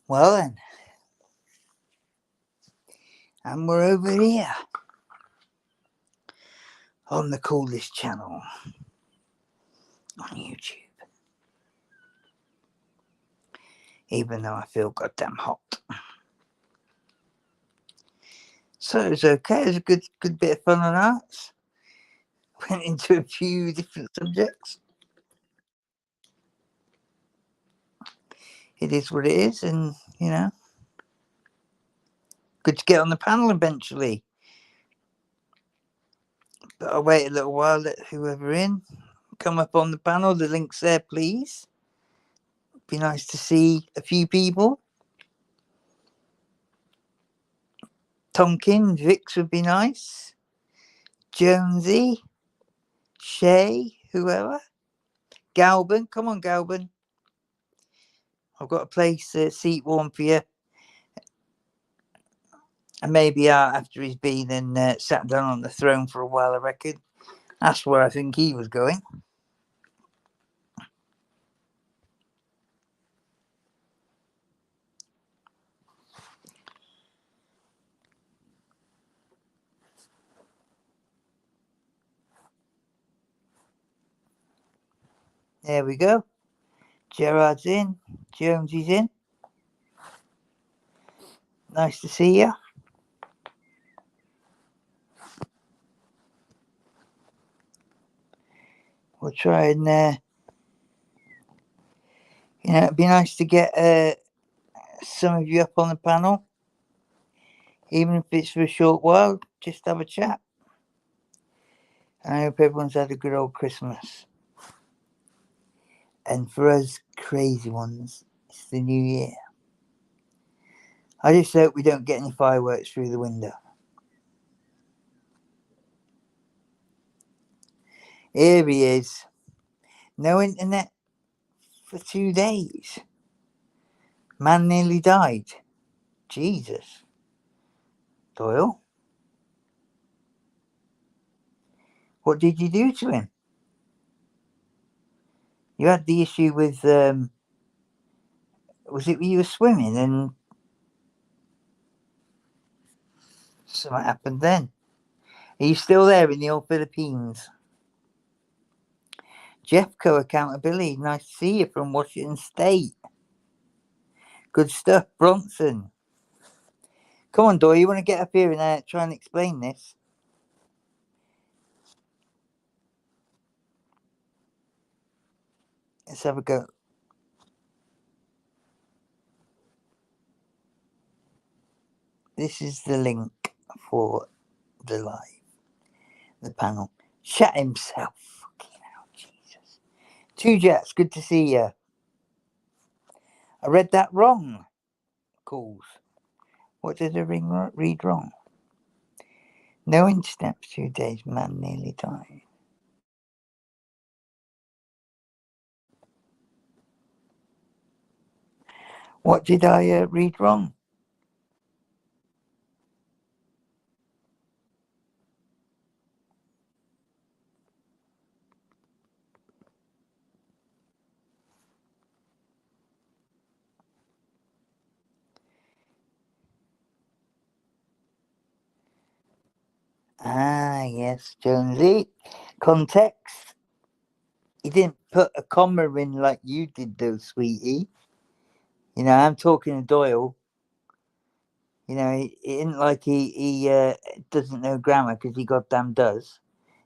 Well then, and we're over here on the coolest channel on YouTube. Even though I feel goddamn hot. So it was okay. It was a good bit of fun and arts. Went into a few different subjects. It is what it is, and good to get on the panel eventually. But I'll wait a little while, let whoever in come up on the panel. The link's there, please. Be nice to see a few people. Tonkin, Vix would be nice. Jonesy, Shay, whoever. Galban, come on, Galban. I've got a place, seat warm for you. And maybe after he's been and sat down on the throne for a while, I reckon. That's where I think he was going. There we go. Gerard's in. Jonesy's in. Nice to see you. We'll try and, it'd be nice to get some of you up on the panel. Even if it's for a short while, just have a chat. I hope everyone's had a good old Christmas. And for us crazy ones, it's the new year. I just hope we don't get any fireworks through the window. Here he is. No internet for 2 days. Man nearly died. Jesus. Doyle? What did you do to him? You had the issue with, was it when you were swimming and something happened then? Are you still there in the old Philippines? Jeffco Accountability, nice to see you from Washington State. Good stuff, Bronson. Come on, Doyle, you want to get up here and try and explain this? Let's have a go. This is the link for the live, the panel. Chat himself. Fucking hell, Jesus. Two Jets, good to see you. I read that wrong. Calls. What did I read wrong? No internet for 2 days, man nearly died. What did I read wrong? Ah, yes, Jonesy. Context. He didn't put a comma in like you did, though, sweetie. I'm talking to Doyle. It isn't like he doesn't know grammar, because he goddamn does.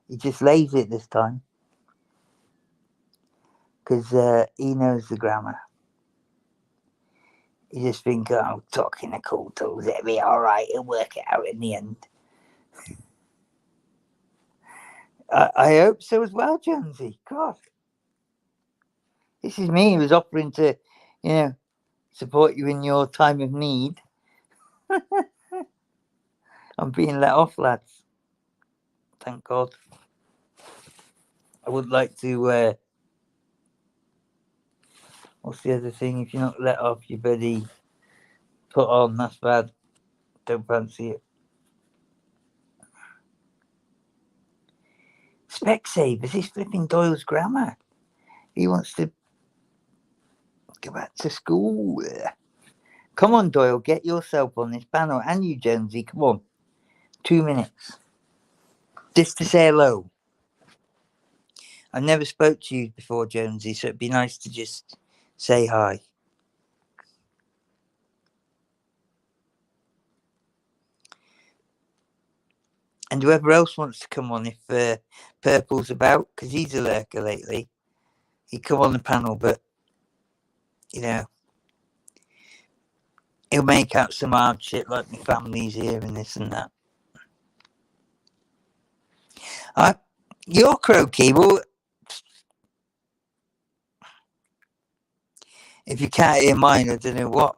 He just lays it this time, because he knows the grammar. You just think, oh, talking to cool tools, it'll be all right. He'll work it out in the end. I hope so as well, Jonesy. God, this is me who was offering to, support you in your time of need. I'm being let off, lads. Thank God. I would like to. What's the other thing? If you're not let off, you better put on. That's bad. Don't fancy it. Specsavers, he's flipping Doyle's grammar. He wants to go back to school. Come on, Doyle, get yourself on this panel. And you, Jonesy, come on. 2 minutes. Just to say hello. I never spoke to you before, Jonesy, so it'd be nice to just say hi. And whoever else wants to come on, if Purple's about, because he's a lurker lately, he'd come on the panel, but, you know, he'll make out some hard shit like my family's here and this and that. You're croaky. Well, if you can't hear mine, I don't know what.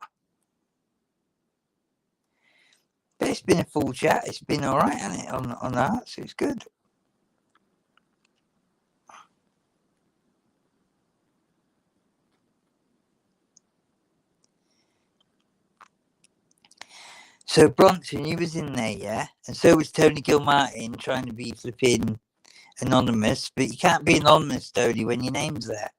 But it's been a full chat. It's been all right, hasn't it, on that? So it's good. So Bronson, you was in there, yeah? And so was Tony Gilmartin trying to be flipping anonymous, but you can't be anonymous, Tony, when your name's there.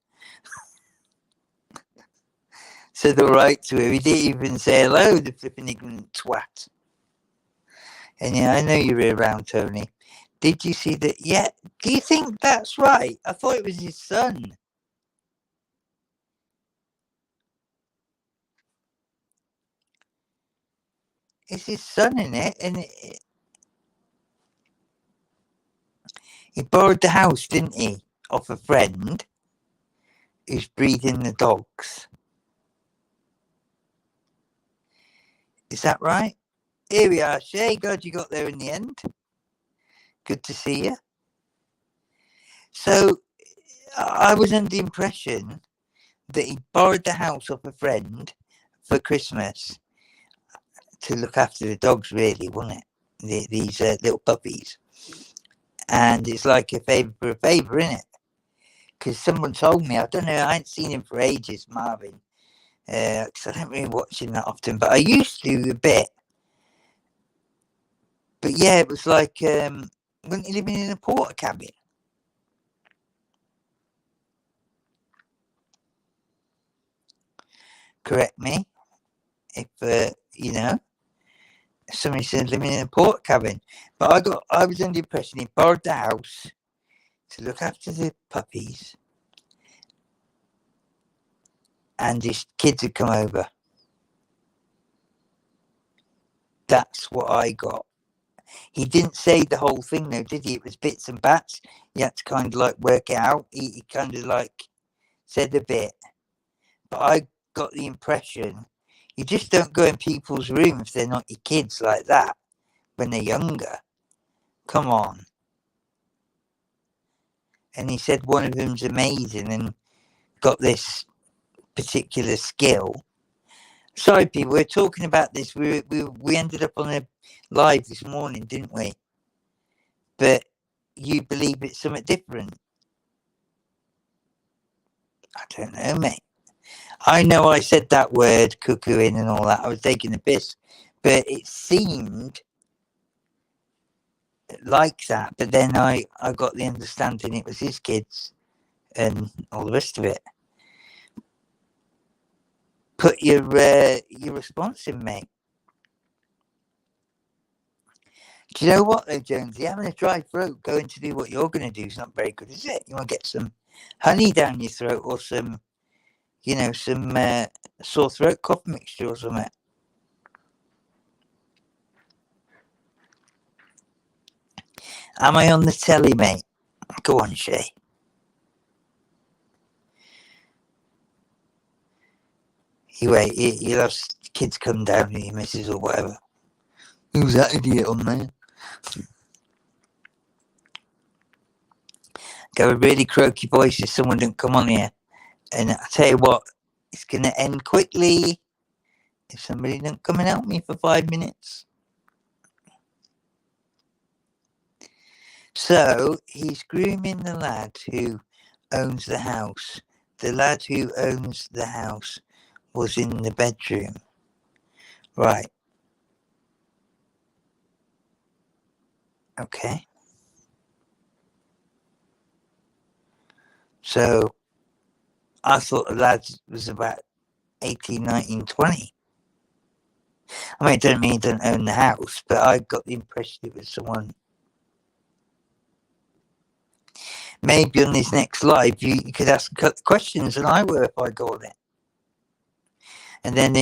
Said all right to him. He didn't even say hello, the flipping ignorant twat. And yeah, I know you were around, Tony. Did you see that? Yeah. Do you think that's right? I thought it was his son. It's his son in it, and he borrowed the house, didn't he, off a friend who's breeding the dogs. Is that right? Here we are, Shay. God, you got there in the end. Good to see you. So, I was under the impression that he borrowed the house off a friend for Christmas to look after the dogs, really, wasn't it? These little puppies. And it's like a favour for a favour, isn't it? Because someone told me, I don't know, I ain't seen him for ages, Marvin. Because I don't really watch him that often, but I used to a bit. But yeah, it was like, wasn't he living in a porter cabin? Correct me if you know, somebody said living in a porter cabin. But I was under the impression he borrowed the house to look after the puppies, and his kids had come over. That's what I got. He didn't say the whole thing though, did he? It was bits and bats. You had to kind of like work it out. He kind of like said a bit, but I got the impression you just don't go in people's room if they're not your kids like that when they're younger. Come on. And he said one of them's amazing and got this particular skill. Sorry, people, we're talking about this. We ended up on a live this morning, didn't we? But you believe it's something different. I don't know, mate. I know I said that word, cuckooing and all that. I was taking the piss. But it seemed like that. But then I got the understanding it was his kids and all the rest of it. Put your response in, mate. Do you know what though, Jonesy? Having a dry throat going to do what you're going to do is not very good, is it? You want to get some honey down your throat or some, you know, some sore throat cough mixture or something. Am I on the telly, mate? Go on, Shay. You wait, you'll have kids come down with your missus or whatever. Who's that idiot on there? Got a really croaky voice if someone didn't come on here. And I tell you what, it's going to end quickly if somebody didn't come and help me for 5 minutes. So he's grooming the lad who owns the house. The lad who owns the house was in the bedroom. Right. Okay. So I thought the lad was about 18, 19, 20. I mean, it doesn't mean he doesn't own the house, but I got the impression it was someone. Maybe on this next live, you could ask questions, and I will if I go on it. And then,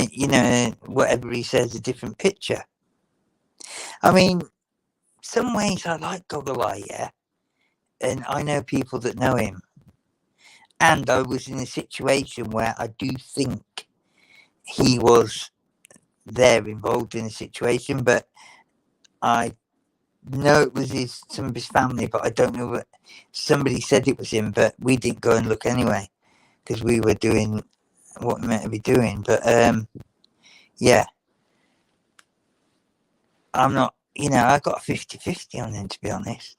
whatever he says, a different picture. I mean, some ways I like Goggle Eye, yeah. And I know people that know him. And I was in a situation where I do think he was there involved in the situation, but I know it was some of his family, but I don't know what somebody said it was him, but we didn't go and look anyway because we were doing what we meant to be doing. But yeah, I'm not, I got a 50-50 on him, to be honest,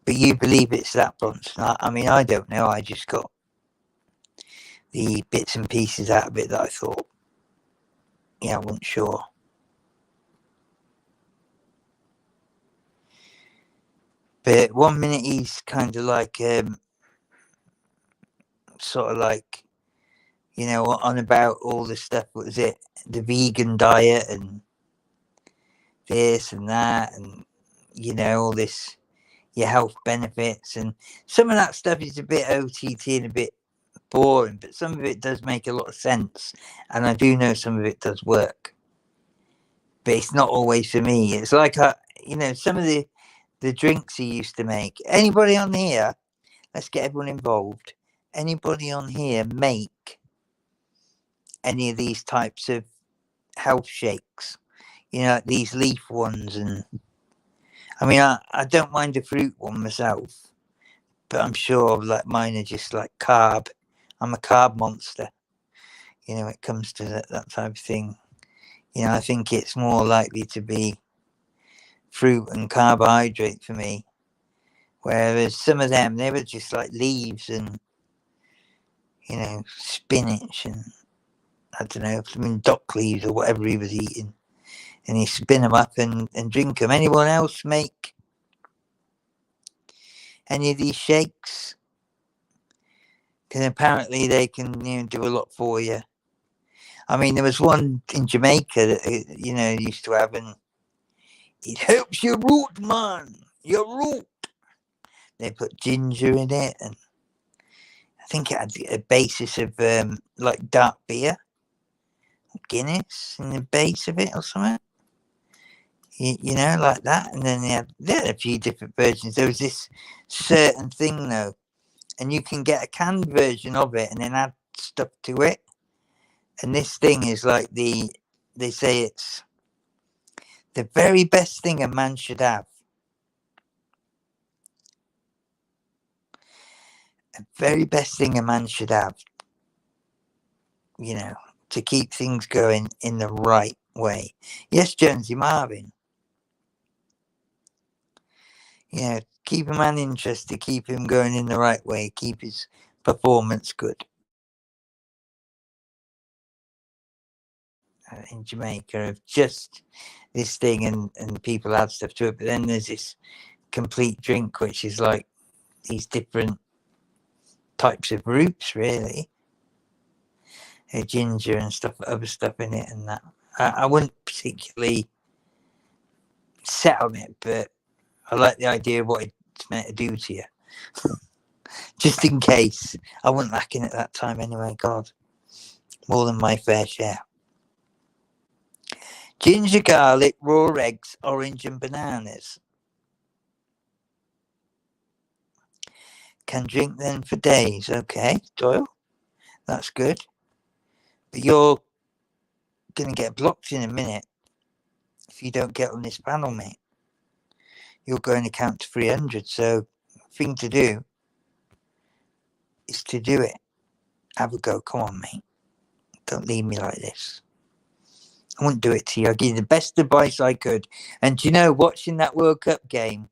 But you believe it's that, Bronson? I mean, I don't know. I just got the bits and pieces out of it that I thought, I wasn't sure. But 1 minute he's kind of like, sort of like, on about all the stuff. What was it? The vegan diet and this and that, and all this, your health benefits, and some of that stuff is a bit OTT and a bit boring, but some of it does make a lot of sense, and I do know some of it does work. But it's not always for me. It's like some of the drinks he used to make. Anybody on here? Let's get everyone involved. Anybody on here make any of these types of health shakes? These leaf ones, and I mean, I don't mind a fruit one myself, but I'm sure like mine are just like carb. I'm a carb monster. When it comes to that type of thing. I think it's more likely to be fruit and carbohydrate for me. Whereas some of them, they were just like leaves and, spinach and, I don't know, dock leaves or whatever he was eating. And he spin them up and drink them. Anyone else make any of these shakes? Because apparently they can, do a lot for you. I mean, there was one in Jamaica that, used to have, and it helps your root, man. Your root. They put ginger in it, and I think it had a basis of like dark beer, Guinness in the base of it or something. Like that. And then they had a few different versions. There was this certain thing though, and you can get a canned version of it and then add stuff to it. And this thing is like they say it's the very best thing a man should have. The very best thing a man should have, to keep things going in the right way. Yes, Jonesy Marvin. Keep a man interested, keep him going in the right way, keep his performance good. In Jamaica, of just this thing, and people add stuff to it, but then there's this complete drink which is like these different types of roots, really, ginger and stuff, other stuff in it, and that I wouldn't particularly set on it, but I like the idea of what it's meant to do to you. Just in case. I wasn't lacking at that time anyway. God, more than my fair share. Ginger, garlic, raw eggs, orange and bananas. Can drink them for days. Okay, Doyle, that's good. But you're going to get blocked in a minute if you don't get on this panel, mate. You're going to count to 300. So the thing to do is to do it. Have a go. Come on, mate. Don't leave me like this. I wouldn't do it to you. I'll give you the best advice I could. And watching that World Cup game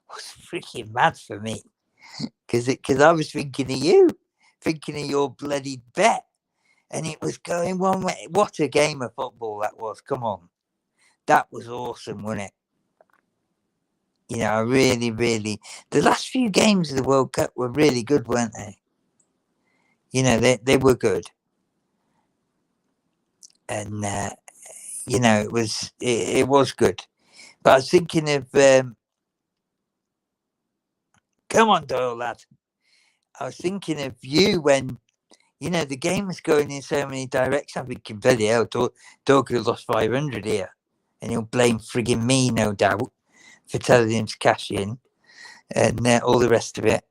was freaking mad for me. Because I was thinking of you. Thinking of your bloody bet. And it was going one way. What a game of football that was. Come on. That was awesome, wasn't it? I really, really... The last few games of the World Cup were really good, weren't they? You know, they were good, and you know, it was good. But I was thinking of come on, Doyle, lad. I was thinking of you when you know the game was going in so many directions. I'm thinking, bloody hell, Doyle could have lost 500 here, and he'll blame frigging me, no doubt, for telling him to cash in and all the rest of it.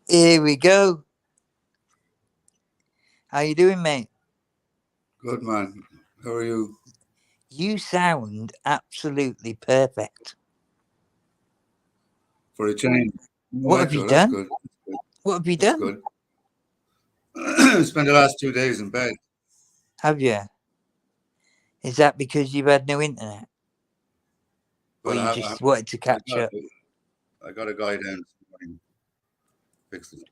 Here we go. How you doing, mate? Good, man. How are you? You sound absolutely perfect. For a change. All What right, have you though. That's done? good. What have you That's done? good. Spent the last 2 days in bed. Have you? Is that because you've had no internet? Or But you just wanted to catch up? I got a guy down this morning. Fixed it.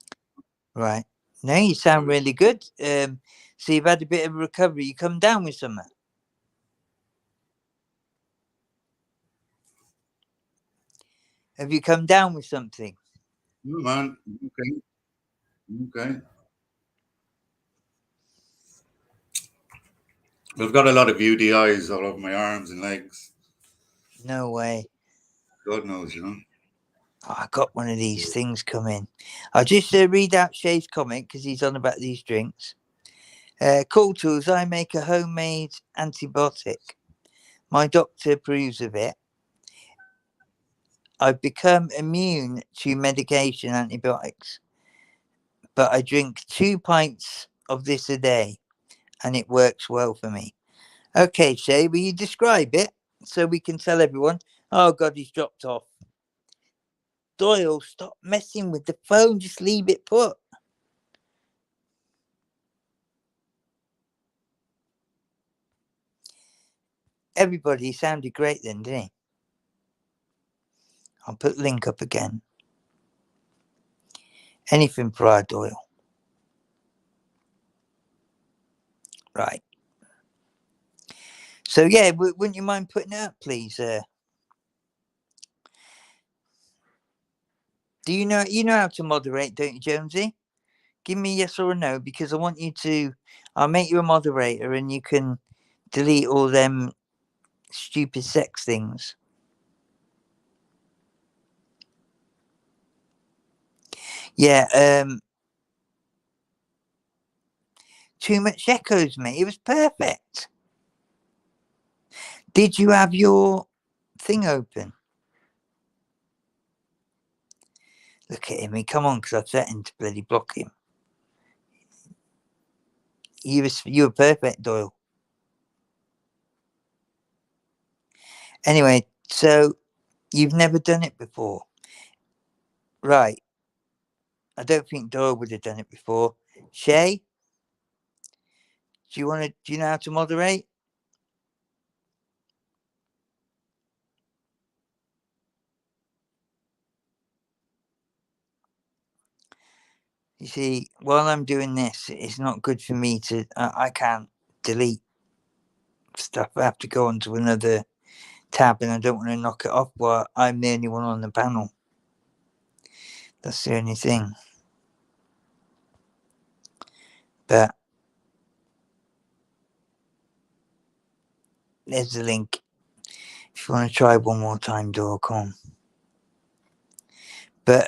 Right. No, you sound really good. So you've had a bit of a recovery. You come down with something? Have you come down with something? No, man. Okay. Okay. I've got a lot of UDIs all over my arms and legs. No way. God knows, you know. Oh, I got one of these things coming. I'll just read out Shay's comment because he's on about these drinks. Cool Tools, I make a homemade antibiotic. My doctor approves of it. I've become immune to medication antibiotics, but I drink 2 pints of this a day and it works well for me. Okay, Shay, will you describe it so we can tell everyone? Oh, God, he's dropped off. Doyle, stop messing with the phone. Just leave it put. Everybody sounded great then, didn't he? I'll put link up again. Anything for our Doyle. Right. So, yeah, wouldn't you mind putting it up, please? Do you know how to moderate, don't you, Jonesy? Give me a yes or a no, because I want you to. I'll make you a moderator, and you can delete all them stupid sex things. Yeah. Too much echoes, mate. It was perfect. Did you have your thing open? Look at him. Come on, because I threatened to bloody block him. You were perfect, Doyle. Anyway, so you've never done it before, right? I don't think Doyle would have done it before. Shay, do you know how to moderate? You see, while I'm doing this, it's not good for me to. I can't delete stuff. I have to go onto another tab, and I don't want to knock it off while I'm the only one on the panel. That's the only thing. But there's the link. If you want to try one more time, Doyle, come on. But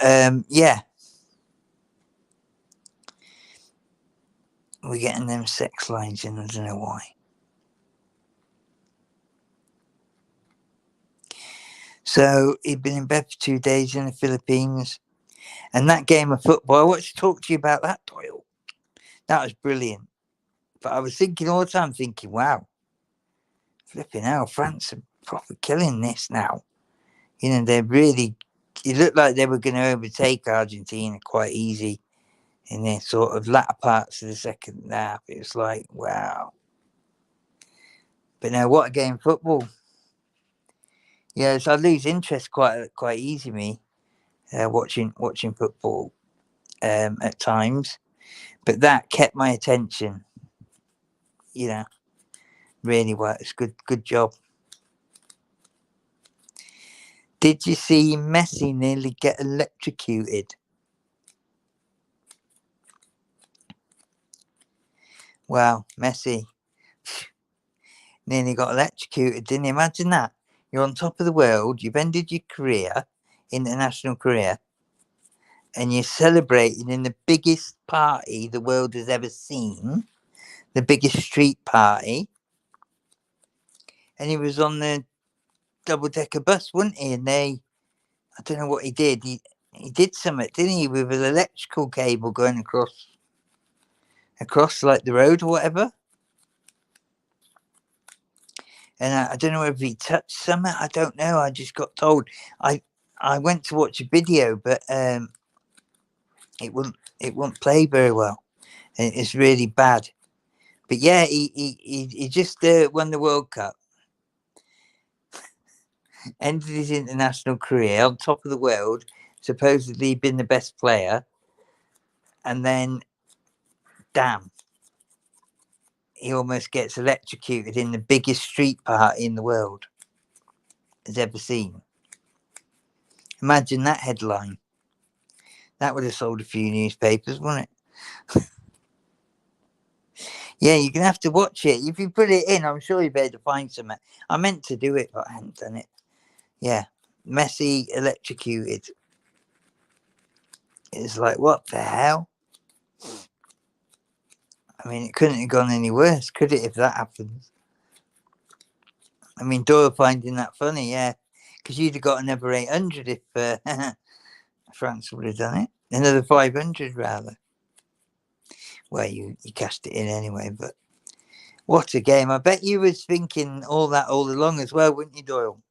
yeah, we're getting them sex lines in. I don't know why. So he'd been in bed for 2 days in the Philippines, and that game of football. I want to talk to you about that, Doyle. That was brilliant. But I was thinking all the time, wow, flipping hell, France are proper killing this now. You know, they're really. It looked like they were going to overtake Argentina quite easy in their sort of latter parts of the second half. It was like, wow. But now, what a game of football. Yeah, so I lose interest quite easy, me, watching football at times. But that kept my attention. You know, really well. It's good job. Did you see Messi nearly get electrocuted? Wow, Messi nearly got electrocuted, didn't you? Imagine that. You're on top of the world, you've ended your career, international career, and you're celebrating in the biggest party the world has ever seen, the biggest street party. And he was on the double-decker bus, wasn't he? And I don't know what he did. He did something, didn't he, with an electrical cable going across like the road or whatever. And I don't know if he touched something. I don't know. I just got told. I went to watch a video, but it wouldn't play very well. And it's really bad. But yeah, he just won the World Cup, ended his international career on top of the world, supposedly been the best player, and then, damn, he almost gets electrocuted in the biggest street party in the world has ever seen. Imagine that headline. That would have sold a few newspapers, wouldn't it? Yeah, you're going to have to watch it. If you put it in, I'm sure you'll be able to find something. I meant to do it, but I hadn't done it. Yeah, Messi electrocuted. It's like, what the hell? I mean, it couldn't have gone any worse, could it, if that happens? I mean, Doyle finding that funny, yeah, because you'd have got another 800 if France would have done it. Another 500, rather. Well, you cashed it in anyway, but what a game. I bet you was thinking all that all along as well, wouldn't you, Doyle?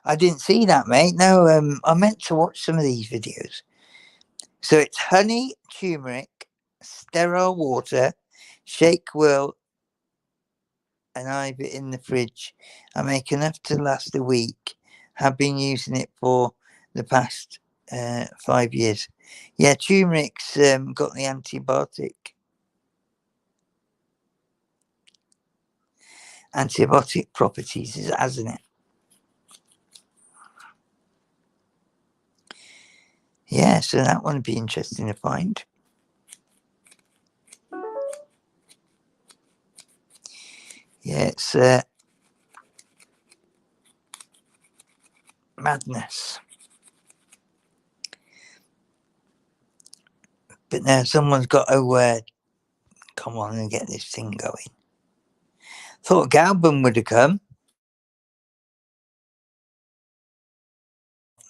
I didn't see that, mate. No, I meant to watch some of these videos. So it's honey, turmeric, sterile water, shake well, and I have it in the fridge. I make enough to last a week. Have been using it for the past 5 years. Yeah, turmeric's got the antibiotic properties, hasn't it? Yeah, so that one would be interesting to find. Yeah, it's madness. But now someone's got to come on and get this thing going. Thought Galban would have come.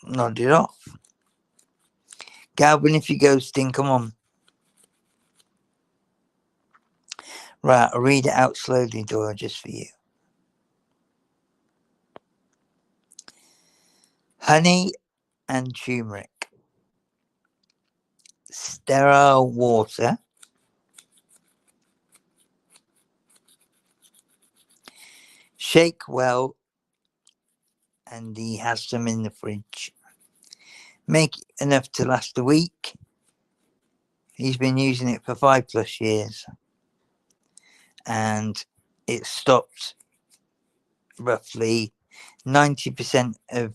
Nodded off. Galban, if you go, Sting, come on. Right, I'll read it out slowly, Dora, just for you. Honey and turmeric. Sterile water. Shake well, and he has some in the fridge. Make enough to last a week. He's been using it for 5+ years. And it stopped roughly 90% of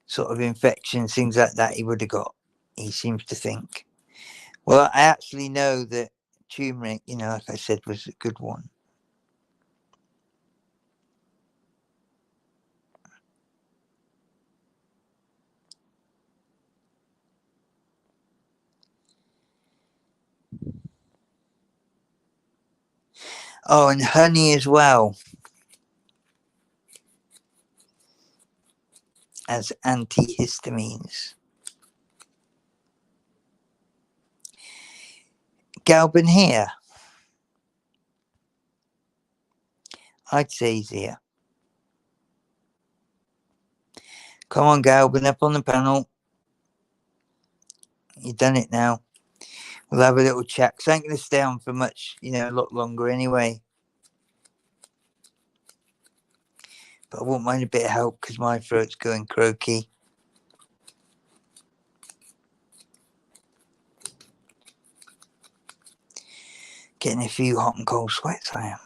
sort of infections, things like that he would have got, he seems to think. Well, I actually know that turmeric, like I said, was a good one. Oh, and honey as well, as antihistamines. Galban here. I'd say he's here. Come on, Galban, up on the panel. You've done it now. We'll have a little chat, because I ain't going to stay on for much, a lot longer anyway. But I won't mind a bit of help, because my throat's going croaky. Getting a few hot and cold sweats, I am.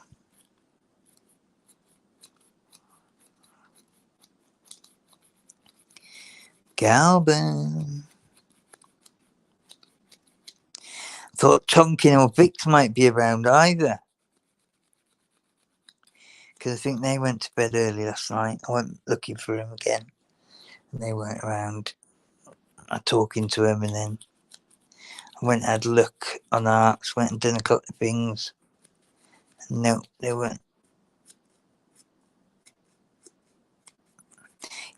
Galvin. Thought Tonkin or Vix might be around either. Because I think they went to bed early last night. I went looking for them again. And they weren't around. I talking to them, and then I went and had a look on Arts, went and done a couple of things. No, they weren't.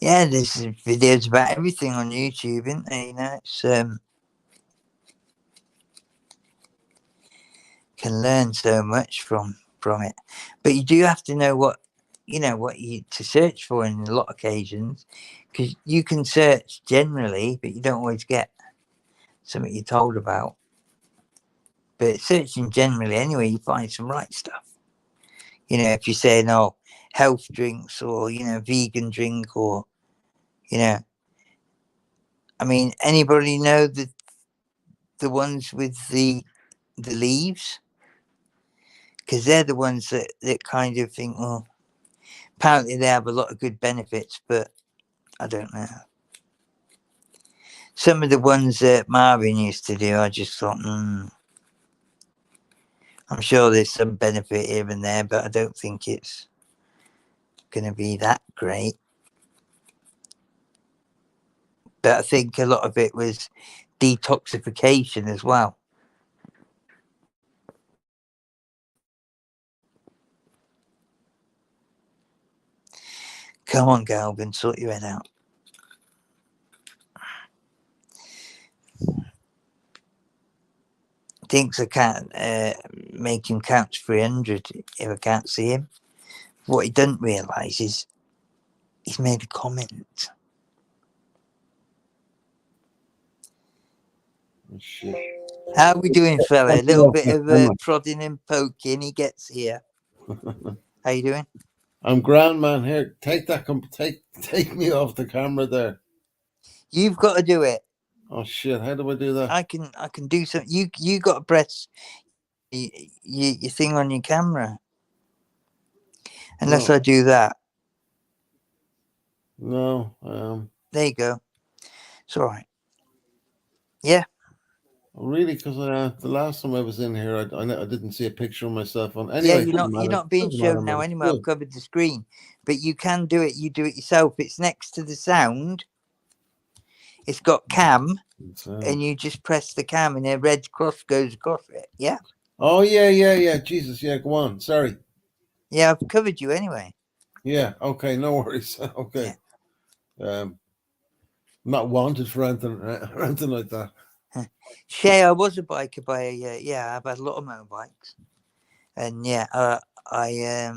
Yeah, there's videos about everything on YouTube, isn't there? You know, it's can learn so much from it, but you do have to know what you to search for in a lot of occasions, because you can search generally, but you don't always get something you're told about. But searching generally anyway, you find some right stuff. You know, if you're saying, oh, health drinks, or vegan drink, or I mean, anybody know the ones with the leaves? Because they're the ones that kind of think, well, apparently they have a lot of good benefits, but I don't know. Some of the ones that Marvin used to do, I just thought, I'm sure there's some benefit here and there, but I don't think it's going to be that great. But I think a lot of it was detoxification as well. Come on, Galvin, sort your head out. Thinks I can't make him count 300 if I can't see him. What he doesn't realise is he's made a comment. Shit. How are we doing, fella? A little bit of prodding and poking. He gets here. How you doing? I'm grand, man. Here, take me off the camera there. You've got to do it. Oh shit! How do I do that? I can do something. You got to press your thing on your camera. Unless No. I do that. No. There you go. It's all right. Yeah. Really, because the last time I was in here, I didn't see a picture of myself on. Anyway, Yeah, you're not being shown now anyway. I've covered the screen, but you can do it. You do it yourself. It's next to the sound. It's got cam, and you just press the cam, and a red cross goes across it. Yeah. Oh yeah. Jesus, yeah. Go on. Sorry. Yeah, I've covered you anyway. Yeah. Okay. No worries. Okay. Yeah. Not wanted for anything like that. Shay, I was a biker by I've had a lot of motorbikes, and I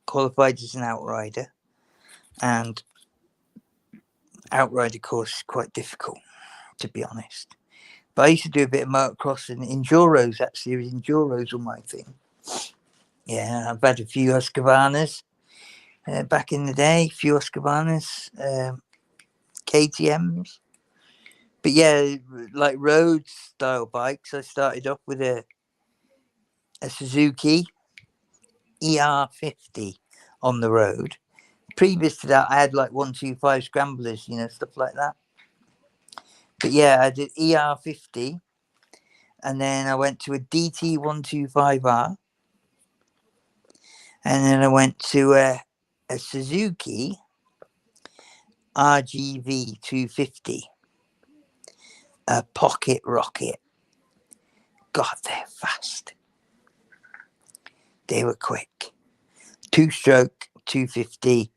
qualified as an outrider, and outrider course is quite difficult, to be honest. But I used to do a bit of motocross and enduros. Actually, enduros were my thing. Yeah, I've had a few Husqvarnas back in the day, a few Husqvarnas, KTMs. But yeah, like road style bikes, I started off with a Suzuki ER50 on the road. Previous to that, I had like 125 scramblers, stuff like that. But yeah, I did ER50, and then I went to a DT125R, and then I went to a Suzuki RGV 250, a pocket rocket. God, they're fast. They were quick. 2-stroke 250.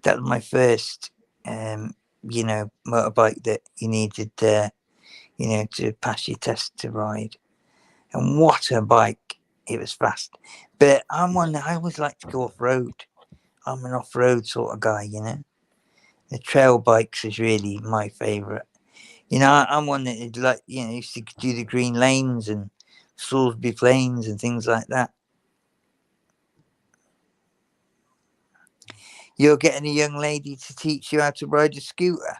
That was my first, motorbike that you needed, to pass your test to ride. And what a bike! It was fast. But I'm one that I always like to go off road. I'm an off road sort of guy, The trail bikes is really my favourite. I'm one that used to do the green lanes and Salisbury Plains and things like that. You're getting a young lady to teach you how to ride a scooter.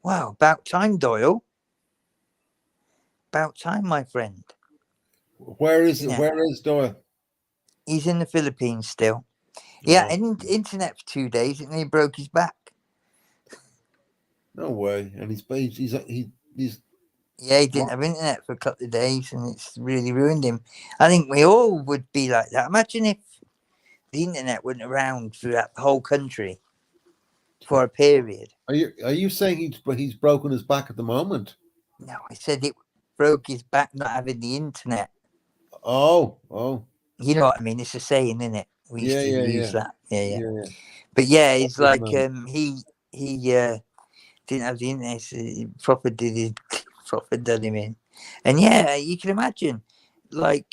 Wow, about time, Doyle. About time, my friend. Where is You it? know, Where is Doyle? he's in the Philippines still. Yeah, Oh, and internet for 2 days, and he broke his back. no way. And he's Yeah, he didn't what? have internet for a couple of days, and it's really ruined him. I think we all would be like that. Imagine if the internet went around throughout the whole country for a period. Are you saying he's broken his back at the moment? No, I said it broke his back not having the internet. Oh, You know what I mean? It's a saying, isn't it? We used yeah, to yeah, use yeah, that. Yeah. yeah. But yeah, it's Good like man. he didn't have the internet. So he proper done him in. And yeah, you can imagine, like,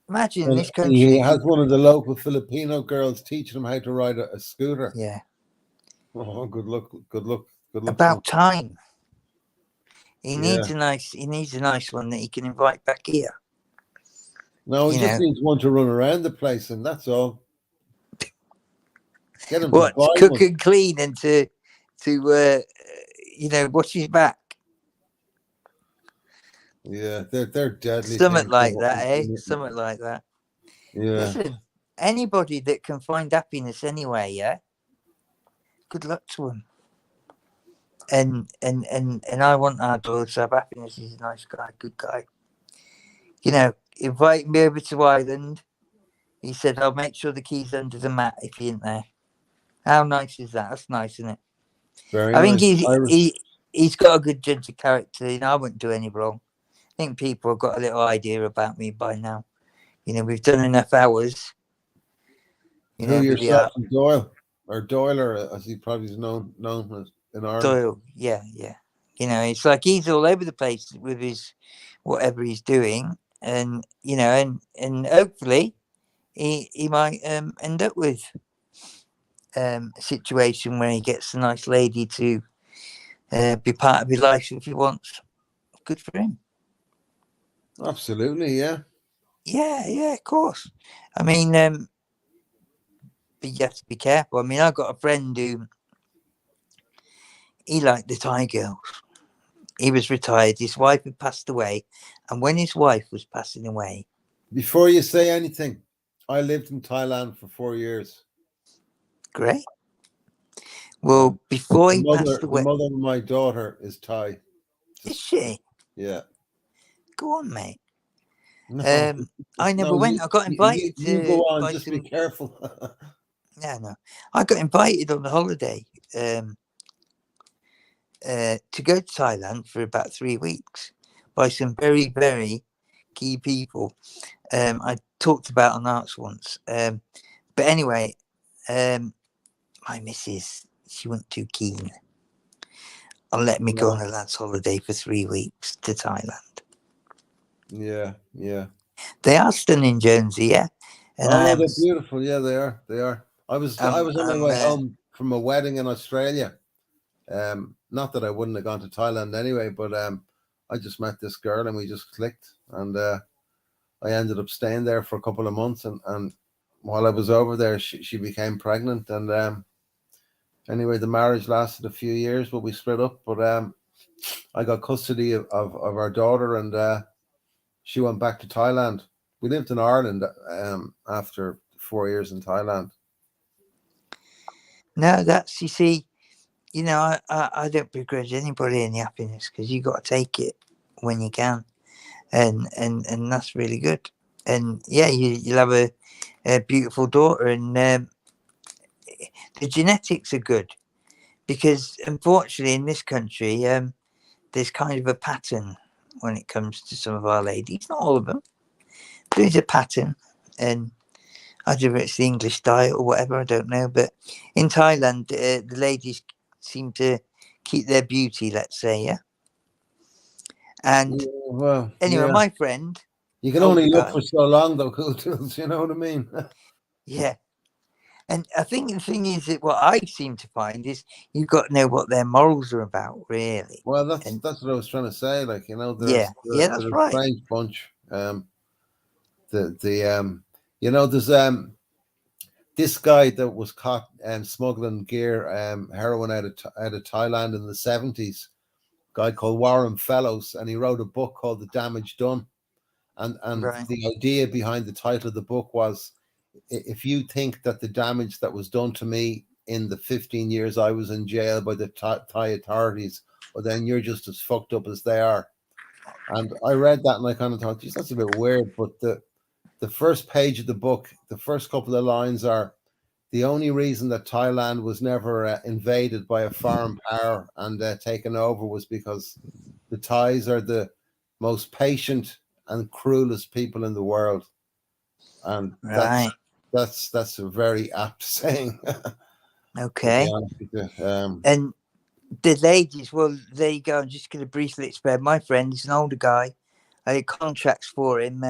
imagine in And this he country. has one of the local Filipino girls teaching him how to ride a scooter. Yeah, Oh, good luck, good luck, good luck to him. about time. He Yeah. needs a nice one that he can invite back here. No, he You just know needs one to run around the place, and that's all. Get him to what? To buy cook one. and clean and to watch his back. Yeah, they're deadly Something things. like that, eh? Something like that. Yeah. Listen, anybody that can find happiness anyway, yeah. Good luck to him. And I want our daughter to have happiness. He's a nice guy, good guy. Invite me over to Ireland. He said, I'll make sure the key's under the mat if he ain't there. How nice is that? That's nice, isn't it? Very I think nice. Irish. he's got a good sense of character. I wouldn't do any wrong. I think people have got a little idea about me by now. We've done enough hours. Who Maybe yourself and Doyle, or Doyler, as he probably is known as in Ireland. Doyle, yeah. It's like he's all over the place with his whatever he's doing, and and hopefully he might end up with a situation where he gets a nice lady to be part of his life if he wants. Good for him. Absolutely, yeah. Yeah, of course. I mean, but you have to be careful. I mean, I've got a friend who he liked the Thai girls. He was retired. His wife had passed away, and when his wife was passing away, Before you say anything, I lived in Thailand for 4 years. great. Well, before The he passed mother, the away, mother of my daughter is Thai. is she? Yeah. Go on, mate. No, I never no, went. I got invited you go to on. by Just be some. careful. No. I got invited on a holiday to go to Thailand for about 3 weeks by some very, very key people. I talked about on Arts once. But anyway, my missus, she wasn't too keen on letting me go on a lad's holiday for 3 weeks to Thailand. Yeah. They are stunning, Jonesy, yeah. And Oh, they're beautiful. Yeah, they are. They are. I was on my way I'm home from a wedding in Australia. Not that I wouldn't have gone to Thailand anyway, but I just met this girl and we just clicked, and I ended up staying there for a couple of months, and while I was over there, she became pregnant, and anyway, the marriage lasted a few years, but we split up. But I got custody of our daughter, and she went back to Thailand. We lived in Ireland after 4 years in Thailand. No, that's, you see, I don't begrudge anybody any happiness, because you got to take it when you can, and that's really good. And yeah, you'll have a beautiful daughter, and the genetics are good, because unfortunately in this country, there's kind of a pattern when it comes to some of our ladies. Not all of them. There's a pattern, and I don't know if it's the English diet or whatever, I don't know. But in Thailand, the ladies seem to keep their beauty, let's say, yeah. And Well, anyway, yeah. my friend, You can older only look guy, for so long, though, cool tools. You know what I mean? yeah. And I think the thing is that what I seem to find is you've got to know what their morals are about, really. Well, that's And what I was trying to say. Like, yeah, that's they're a right. strange bunch. There's this guy that was caught smuggling gear, heroin out of Thailand in the 70s. Guy called Warren Fellows, and he wrote a book called The Damage Done. And Right. the idea behind the title of the book was, if you think that the damage that was done to me in the 15 years I was in jail by the Thai authorities, well, then you're just as fucked up as they are. And I read that and I kind of thought, geez, that's a bit weird. But the first page of the book, the first couple of lines are, the only reason that Thailand was never invaded by a foreign power and taken over was because the Thais are the most patient and cruelest people in the world. And Right. that's a very apt saying. To Okay. be honest with you. And the ladies, well, there you go. I'm just going to briefly explain. My friend is an older guy. I had contracts for him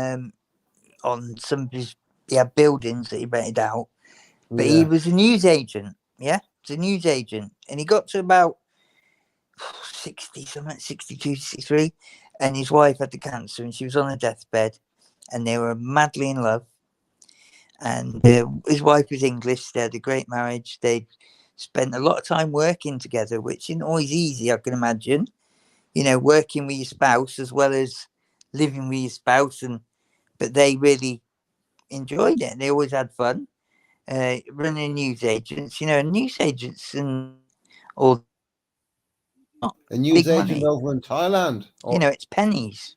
on some of his buildings that he rented out. But he Yeah. was a news agent. Yeah, he's a news agent. And he got to about 60, something, 62, 63. And his wife had the cancer and she was on her deathbed. And they were madly in love. And his wife was English. They had a great marriage. They spent a lot of time working together, which isn't always easy, I can imagine. You know, working with your spouse as well as living with your spouse. But they really enjoyed it. They always had fun. Running news agents, news agents and all A news big agent money. over in Thailand. Or It's pennies.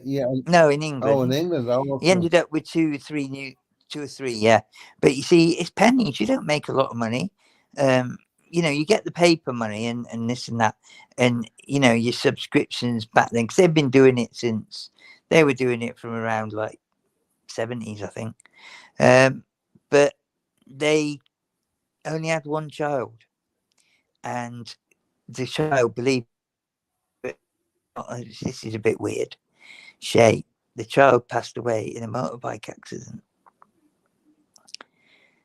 yeah. No, in Oh, in England. England. Oh, He okay. ended up with two or three, yeah. But you see, it's pennies. You don't make a lot of money. You get the paper money and this and that, and your subscriptions back then, because they've been doing it since they were doing it from around like 70s, I think. But they only had one child, and the child believed this is a bit weird. Shay, the child passed away in a motorbike accident.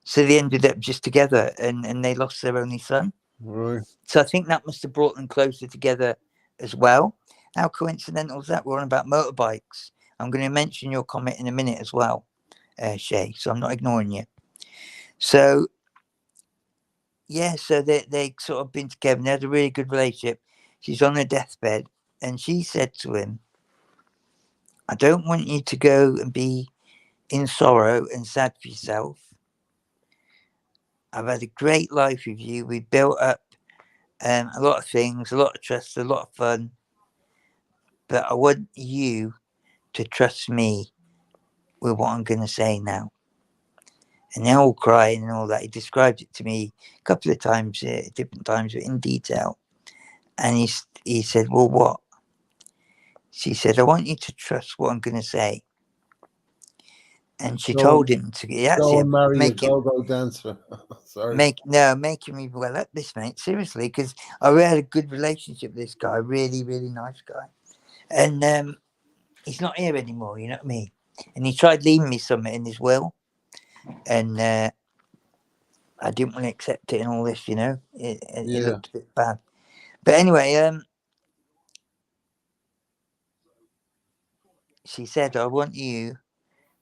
So they ended up just together and they lost their only son. Right. So I think that must have brought them closer together as well. How coincidental is that? We're on about motorbikes. I'm going to mention your comment in a minute as well, Shay. So I'm not ignoring you. So, yeah, so they sort of been together and they had a really good relationship. She's on her deathbed and she said to him, I don't want you to go and be in sorrow and sad for yourself. I've had a great life with you. We built up a lot of things, a lot of trust, a lot of fun. But I want you to trust me with what I'm going to say now. And they're all crying and all that. He described it to me a couple of times, different times, in detail. And he said, well, what? She said, I want you to trust what I'm going to say. And she told him to Go and marry a make him go-go dancer. Sorry. making me well up this, mate. Seriously, because I really had a good relationship with this guy. Really, really nice guy. And he's not here anymore. You know what I mean? And he tried leaving me something in his will, and I didn't want to accept it and all this. It looked a bit bad. But anyway, she said, I want you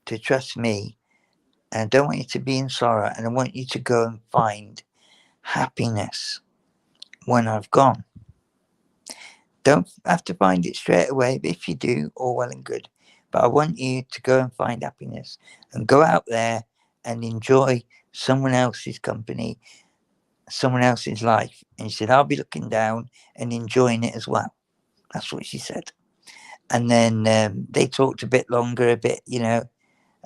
to trust me, and I don't want you to be in sorrow, and I want you to go and find happiness when I've gone. Don't have to find it straight away, but if you do, all well and good. But I want you to go and find happiness and go out there and enjoy someone else's company, someone else's life. And she said, I'll be looking down and enjoying it as well. That's what she said. And then they talked a bit longer,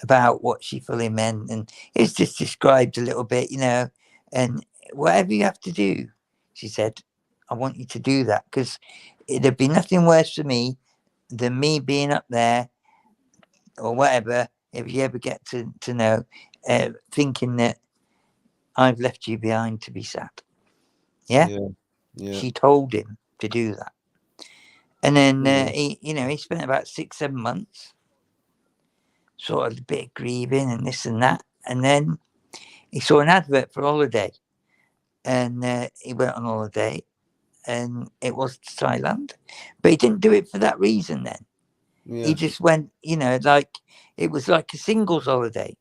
about what she fully meant. And it's just described a little bit, and whatever you have to do, she said, I want you to do that, because there'd be nothing worse for me than me being up there or whatever, if you ever get to know, thinking that I've left you behind to be sad. Yeah? She told him to do that. And then he spent about 6-7 months sort of a bit grieving and this and that. And then he saw an advert for holiday, and he went on holiday, and it was to Thailand. But he didn't do it for that reason then. Yeah. He just went, like it was like a singles holiday.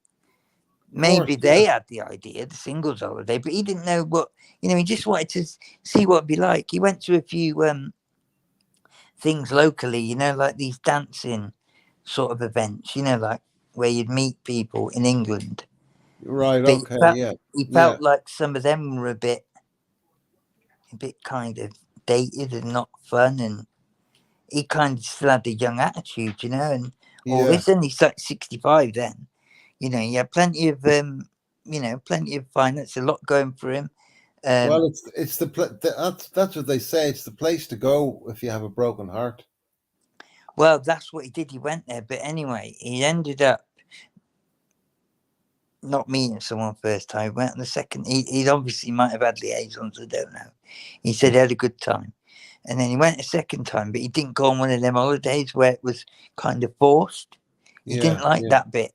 Maybe course, they had the idea, the singles holiday, but he didn't know what, he just wanted to see what it'd be like. He went to a few things locally, like these dancing sort of events, like where you'd meet people in England. Right. But Okay. Yeah. he Yeah. felt like some of them were a bit kind of dated and not fun, and he kind of still had the young attitude, and all Yeah. this, and he's like 65 then. He had plenty of plenty of finance, a lot going for him. Well, it's that's what they say. It's the place to go if you have a broken heart. Well, that's what he did. He went there, but anyway, he ended up not meeting someone first time. He went on the second. He obviously might have had liaisons. I don't know. He said he had a good time, and then he went a second time, but he didn't go on one of them holidays where it was kind of forced. He didn't like that bit.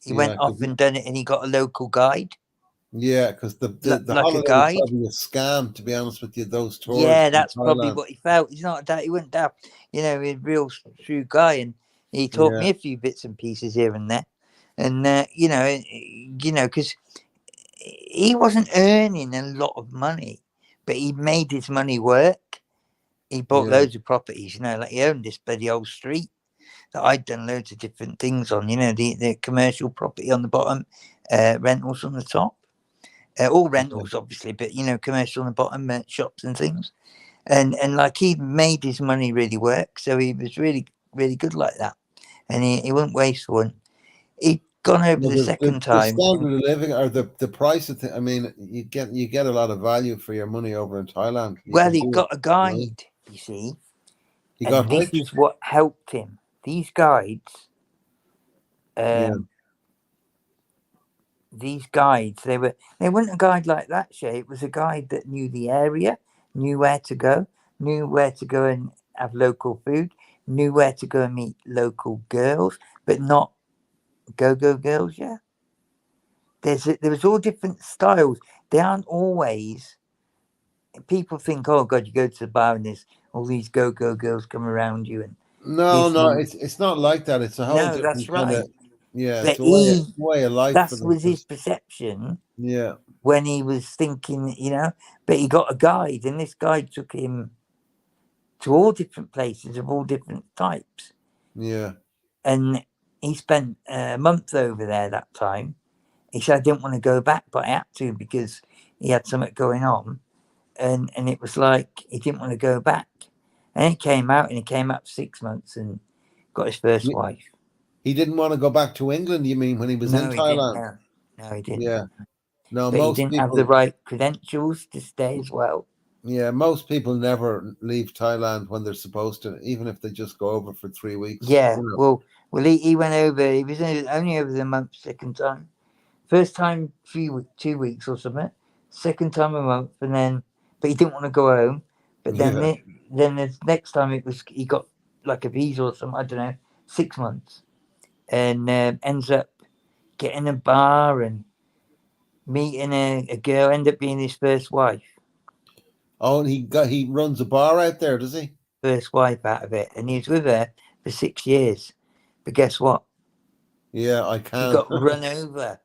He went off and done it, and he got a local guide. Yeah, because the like holiday a guide. was probably a scam, to be honest with you. Those tours. Yeah, that's probably what he felt. He's not that. He wasn't that. He's a real true guy, and he taught me a few bits and pieces here and there, and because he wasn't earning a lot of money, but he made his money work. He bought loads of properties, like he owned this bloody old street that I'd done loads of different things on. The commercial property on the bottom, rentals on the top. All rentals, obviously, but commercial on the bottom, shops and things, and like he made his money really work. So he was really, really good like that, and he wouldn't waste one. He'd gone over the second time. The standard of living or the price of I mean, you get a lot of value for your money over in Thailand. Well, he got a guide, you see. He got this is what helped him. These guides. These guides, they weren't a guide like that, Shay. It was a guide that knew the area, knew where to go and have local food, knew where to go and meet local girls, but not go-go girls, yeah. There was all different styles. They aren't always, people think, oh God, you go to the bar and there's all these go-go girls come around you. And no, it's not like that. It's a whole different that's right. kind of, but it's a way of life. That was his perception. Yeah. When he was thinking, but he got a guide, and this guide took him to all different places of all different types. Yeah. And he spent a month over there that time. He said, I didn't want to go back, but I had to because he had something going on. And it was like he didn't want to go back. And he came out, and he came out for 6 months and got his first wife. He didn't want to go back to England, you mean, when he was in Thailand? No, he didn't. Yeah. No, but most he didn't people have the right credentials to stay as well. Yeah, most people never leave Thailand when they're supposed to, even if they just go over for 3 weeks. Yeah, well, he went over. He was only over the month second time. First time 2 weeks or something. Second time a month, and then but he didn't want to go home. But then the next time he got like a visa or something. I don't know, 6 months, and ends up getting a bar and meeting a girl. End up being his first wife. Oh, and he runs a bar out there, does he? First wife out of it, and he was with her for 6 years. But guess what? Yeah, I can. He got run over.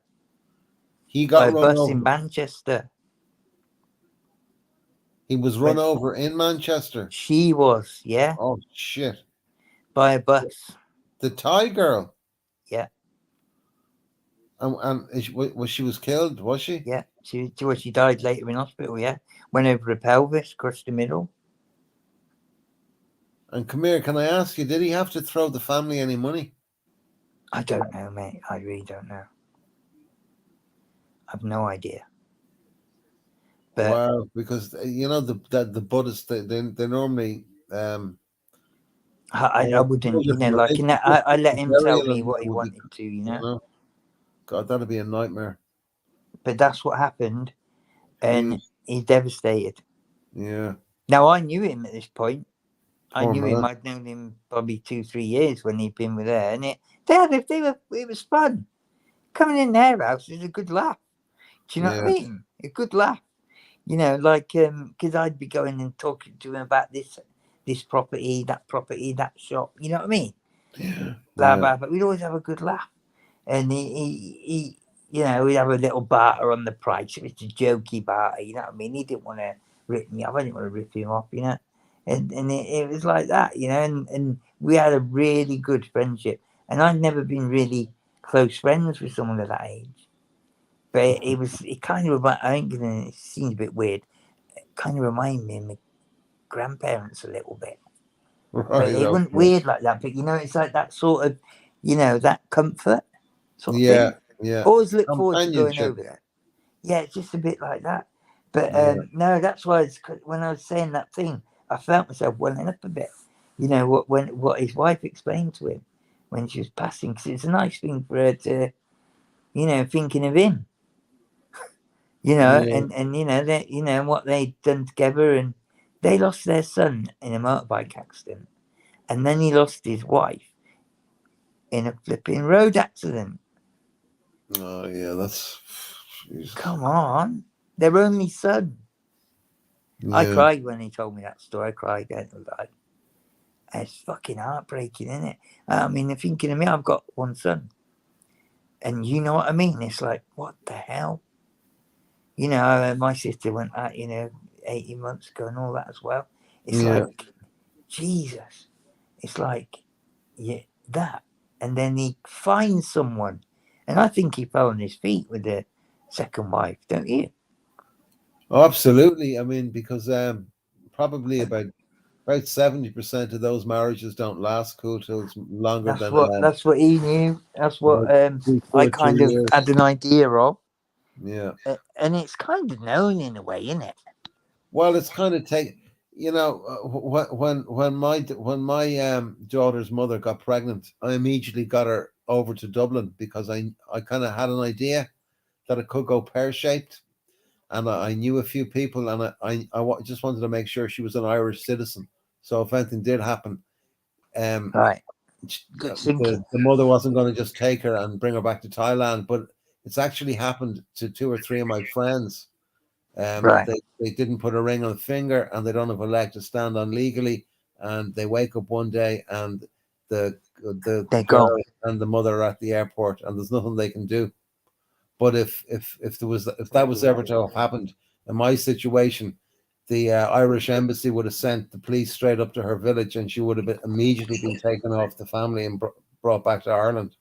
He got by a bus in Manchester. He was run over in Manchester. She was, yeah. Oh shit! By a bus. The Thai girl. Yeah. And she was killed? Was she? Yeah. She died later in hospital. Yeah. Went over the pelvis, crushed the middle. And come here, can I ask you? Did he have to throw the family any money? I don't know, mate. I really don't know. I've no idea. But wow, because the Buddhists they normally I wouldn't, I let him tell me what he wanted to, God, that'd be a nightmare. But that's what happened, and he's devastated. Yeah. Now I knew him at this point. I knew him. I'd known him probably 2-3 years when he'd been with her, and it was fun. Coming in their house was a good laugh. Do you know what I mean? A good laugh. Because I'd be going and talking to him about this property, that shop. You know what I mean? Yeah. Blah, blah, but we'd always have a good laugh. And he we'd have a little barter on the price. It was a jokey barter, you know what I mean? He didn't want to rip me off. I didn't want to rip him off, and it was like that, you know, and we had a really good friendship, and I'd never been really close friends with someone of that age, but it kind of I think it seems a bit weird. It kind of reminded me of my grandparents a little bit, but Right. it wasn't Okay. weird like that. But you know, it's like that sort of, you know, that comfort sort of Yeah. thing. Yeah. Always look forward to going Companionship. over there. Yeah, it's just a bit like that. But Yeah. no, that's why when I was saying that thing, I felt myself welling up a bit. You know what his wife explained to him when she was passing, because it's a nice thing for her to, you know, thinking of him. You know, Yeah. and you know that you know what they'd done together, and they lost their son in a motorbike accident, and then he lost his wife in a flipping road accident. Oh yeah. That's. Jesus. Come on, their only son. I Yeah. cried when he told me that story. I cried, don't lie. It's fucking heartbreaking, isn't it? I mean, they're thinking of me. I've got one son, and you know what I mean. It's like, what the hell? You know, my sister went out, you know, 18 months ago, and all that as well. It's Yeah. like, Jesus. It's like, yeah, that, and then he finds someone, and I think he fell on his feet with the second wife, don't you? Oh, absolutely. I mean, because probably about 70% of those marriages don't last cool till it's longer than That's what he knew. That's what about two I or three kind of years. had an idea of. Yeah. And it's kind of known in a way, isn't it? Well, it's kind of you know, when my daughter's mother got pregnant, I immediately got her over to Dublin because I kind of had an idea that it could go pear shaped, and I knew a few people, and just wanted to make sure she was an Irish citizen. So if anything did happen, um, Right. Good thinking. the mother wasn't going to just take her and bring her back to Thailand, but it's actually happened to two or three of my friends. Right. They didn't put a ring on the finger, and they don't have a leg to stand on legally, and they wake up one day and the They're gone. girl and the mother are at the airport, and there's nothing they can do. But if that was ever to have happened in my situation, the Irish embassy would have sent the police straight up to her village, and she would have immediately been taken off the family and brought back to Ireland.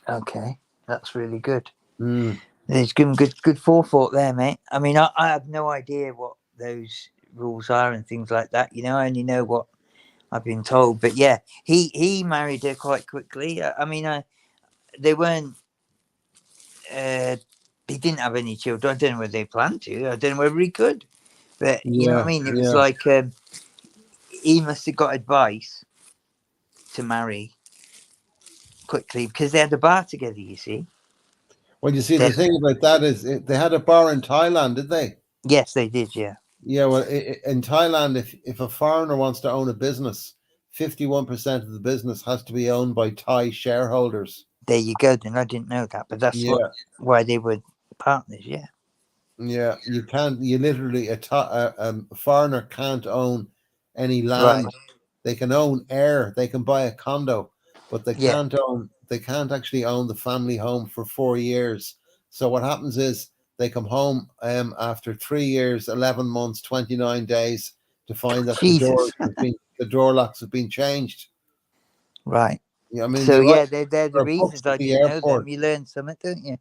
Okay. That's really good. Mm. There's good forethought there, mate. I mean, I have no idea what those rules are and things like that. You know, I only know what I've been told. But yeah, he married her quite quickly. I mean, they weren't. He didn't have any children. I don't know whether they planned to. I don't know whether he could. But you know what I Yeah, mean? It was yeah. like he must have got advice to marry quickly because they had a bar together. You see? Well, you see, They, the thing about that is they had a bar in Thailand, did they? yes, they did. Yeah. Yeah, well, in Thailand, if a foreigner wants to own a business, 51% of the business has to be owned by Thai shareholders. There you go. Then I didn't know that, but that's Yeah, why they were partners. Yeah. yeah. You literally, a foreigner can't own any Right. land. They can own air, they can buy a condo, but Yeah. they can't actually own the family home for 4 years. So what happens is they come home after 3 years, 11 months, 29 days to find that Jesus. the door locks have been changed. Right. Yeah, I mean So they write yeah, they're the there are books reasons at I the didn't know them. airport. You learn something, don't you?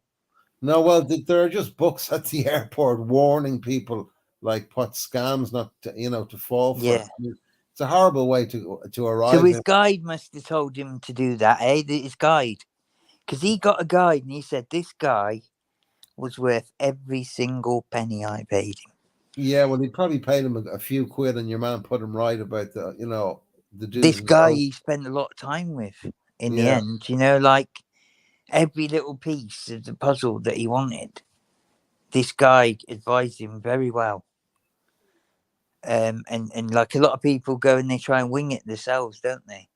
No, well, there are just books at the airport warning people like what scams not to fall for. Yeah. I mean, it's a horrible way to So arrive his in. guide must have told him to do that, eh? His guide, because he got a guide and he said this guy was worth every single penny I paid him. Yeah, well, he probably paid him a few quid, and your man put him right about the do's This and guy don'ts. he spent a lot of time with. In the Yeah, end, you know, like every little piece of the puzzle that he wanted, this guy advised him very well. And like a lot of people go and they try and wing it themselves, don't they?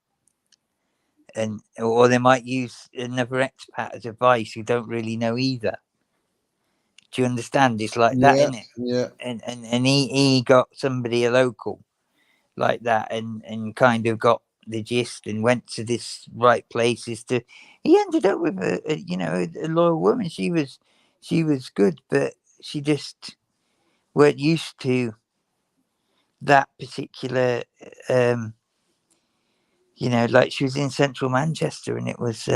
And or they might use another expat as advice who don't really know either. Do you understand? It's like that, yeah, isn't it? yeah, And he got somebody a local like that and kind of got the gist and went to this right places to. He ended up with a loyal woman. She was good, but she just weren't used to that particular, like she was in central Manchester, and it was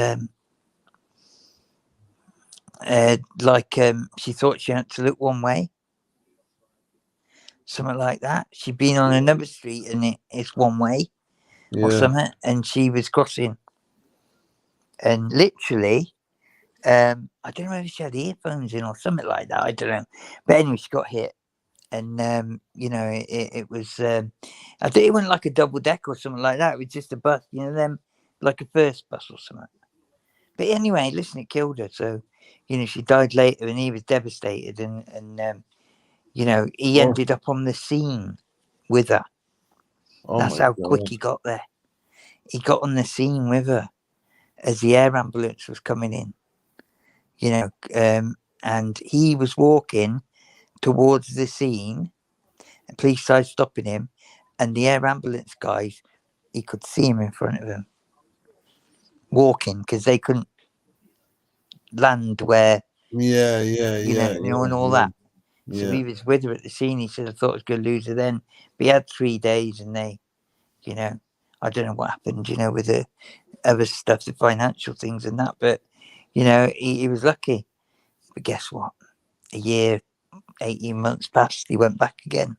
she thought she had to look one way, something like that. She'd been on another street and it's one way or Yeah. something, and she was crossing, and literally, I don't know if she had earphones in or something like that. I don't know, but anyway, she got hit, and it was. I think it wasn't like a double deck or something like that. It was just a bus, them like a first bus or something. But anyway, listen, it killed her. So, she died later, and he was devastated, and he Oh, ended up on the scene with her. oh That's my how quick God. he got there. He got on the scene with her as the air ambulance was coming in. And he was walking towards the scene. And police started stopping him, and the air ambulance guys, he could see him in front of him walking because they couldn't land where Yeah, yeah, yeah, and all yeah, that. So yeah, he was with her at the scene. He said, I thought I was going to lose her then. But he had 3 days, and they, I don't know what happened, with the other stuff, the financial things and that. But, he was lucky. But guess what? A year, 18 months passed. He went back again.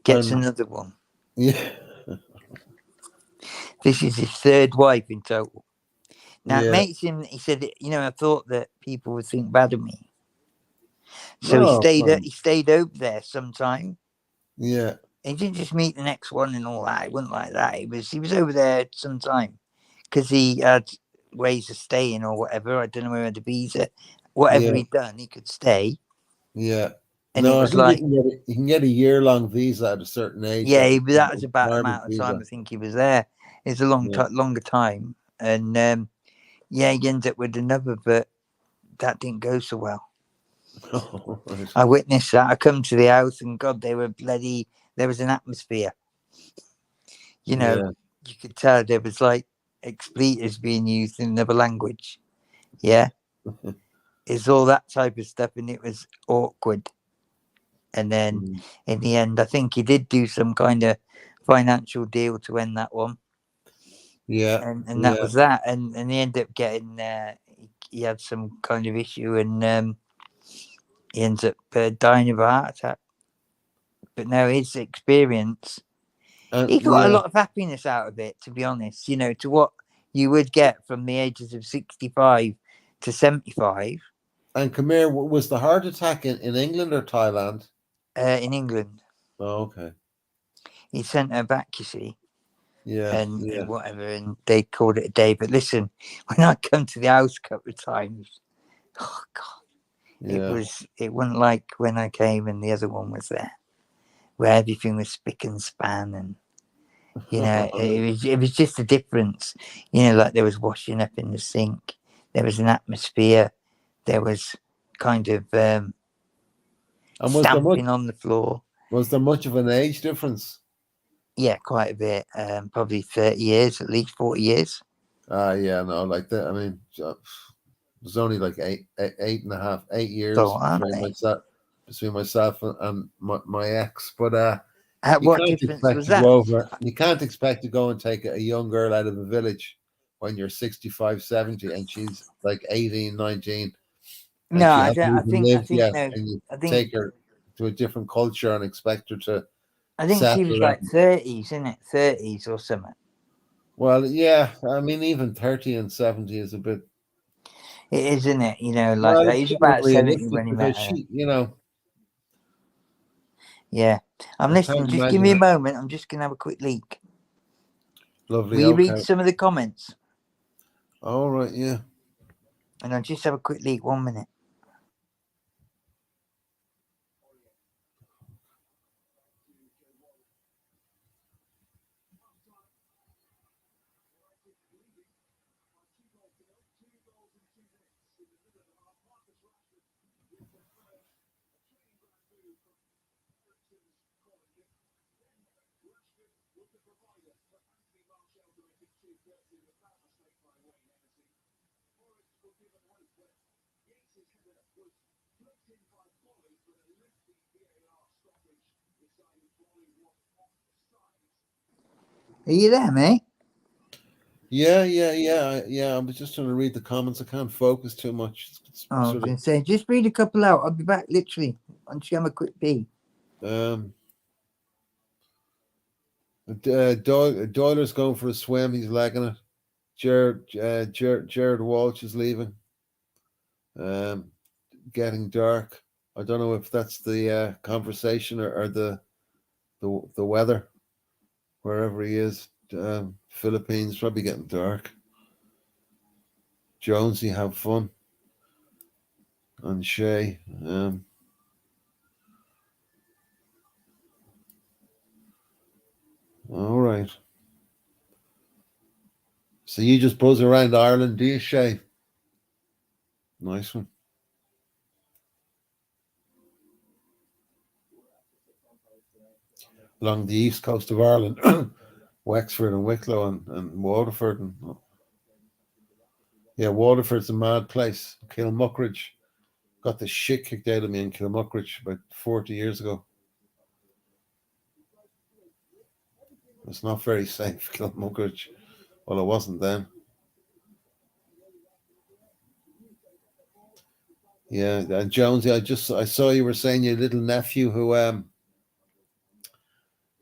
Gets and another one. yeah, This is his third wife in total. Now, it yeah. makes him, he said, I thought that people would think bad of me. So he No, stayed, fine. he stayed over there some time. Yeah, He didn't just meet the next one and all that. It wasn't like that. He was over there some time because he had ways of staying or whatever. I don't know where he had a visa. Whatever yeah, he'd done, he could stay. yeah. And it No, I was think like, you can get a year-long visa at a certain age. yeah, Like that a was about the retirement amount of time visa. I think he was there. It's a Yeah. longer time. And he ended up with another, but that didn't go so well. Right. I witnessed that. I come to the house and God, they were bloody, there was an atmosphere. Yeah. You could tell there was like expletives being used in another language. Yeah. It's all that type of stuff, and it was awkward. And then Mm. in the end, I think he did do some kind of financial deal to end that one. Yeah. And that Yeah. was that. And he ended up getting, he had some kind of issue, and he ends up dying of a heart attack. But no, his experience, he got a Yeah. lot of happiness out of it, to be honest, to what you would get from the ages of 65 to 75 And Khmer, was the heart attack in England or Thailand? in England. Oh, okay. He sent her back, you see, Yeah. and Yeah. whatever, and they called it a day. But listen, when I come to the house a couple of times, oh God, Yeah. it wasn't like when I came and the other one was there, where everything was spick and span, and it was just a difference. Like there was washing up in the sink, there was an atmosphere, there was kind of And stamping on the floor. was there much of an age difference? Yeah, quite a bit. Probably 30 years, at least 40 years. Yeah, no, like that. I mean, there's only like 8 years So, aren't they? between myself and my ex. But you What can't difference expect was to go that? over. You can't expect to go and take a young girl out of the village when you're 65, 70, and she's like 18, 19, and No, she I hasn't don't. even I lived think yet, no. and you I think take her to a different culture and expect her to I think she was settle like in. 30s, isn't it? 30s or something. Well, yeah, I mean, even 30 and 70 is a bit. It is, isn't it? Like Well, that. it's He's still about 70 unrealistic when he met because her. she. Yeah. I'm I listening. can't Just give me a imagine it. moment. I'm just going to have a quick leak. Lovely. Will you read Okay. some of the comments? All right. Yeah. And I'll just have a quick leak. 1 minute. Are you there, mate? Yeah. I was just trying to read the comments. I can't focus too much. It's Oh, I was sort going to say, just read a couple out. I'll be back literally. Why don't you have a quick pee? of, Doyler's going for a swim. He's legging it. Jared Walsh is leaving. Getting dark. I don't know if that's the conversation or the weather wherever he is. Philippines probably getting dark. Jonesy, have fun. And Shay. All right. So you just buzz around Ireland, do you, Shay? Nice one. Along the east coast of Ireland, Wexford and Wicklow and Waterford. Yeah, Waterford's a mad place. Kilmuckridge. Got the shit kicked out of me in Kilmuckridge about 40 years ago. It's not very safe, Kilmuckridge. Well, it wasn't then. Yeah, and Jonesy, I saw you were saying your little nephew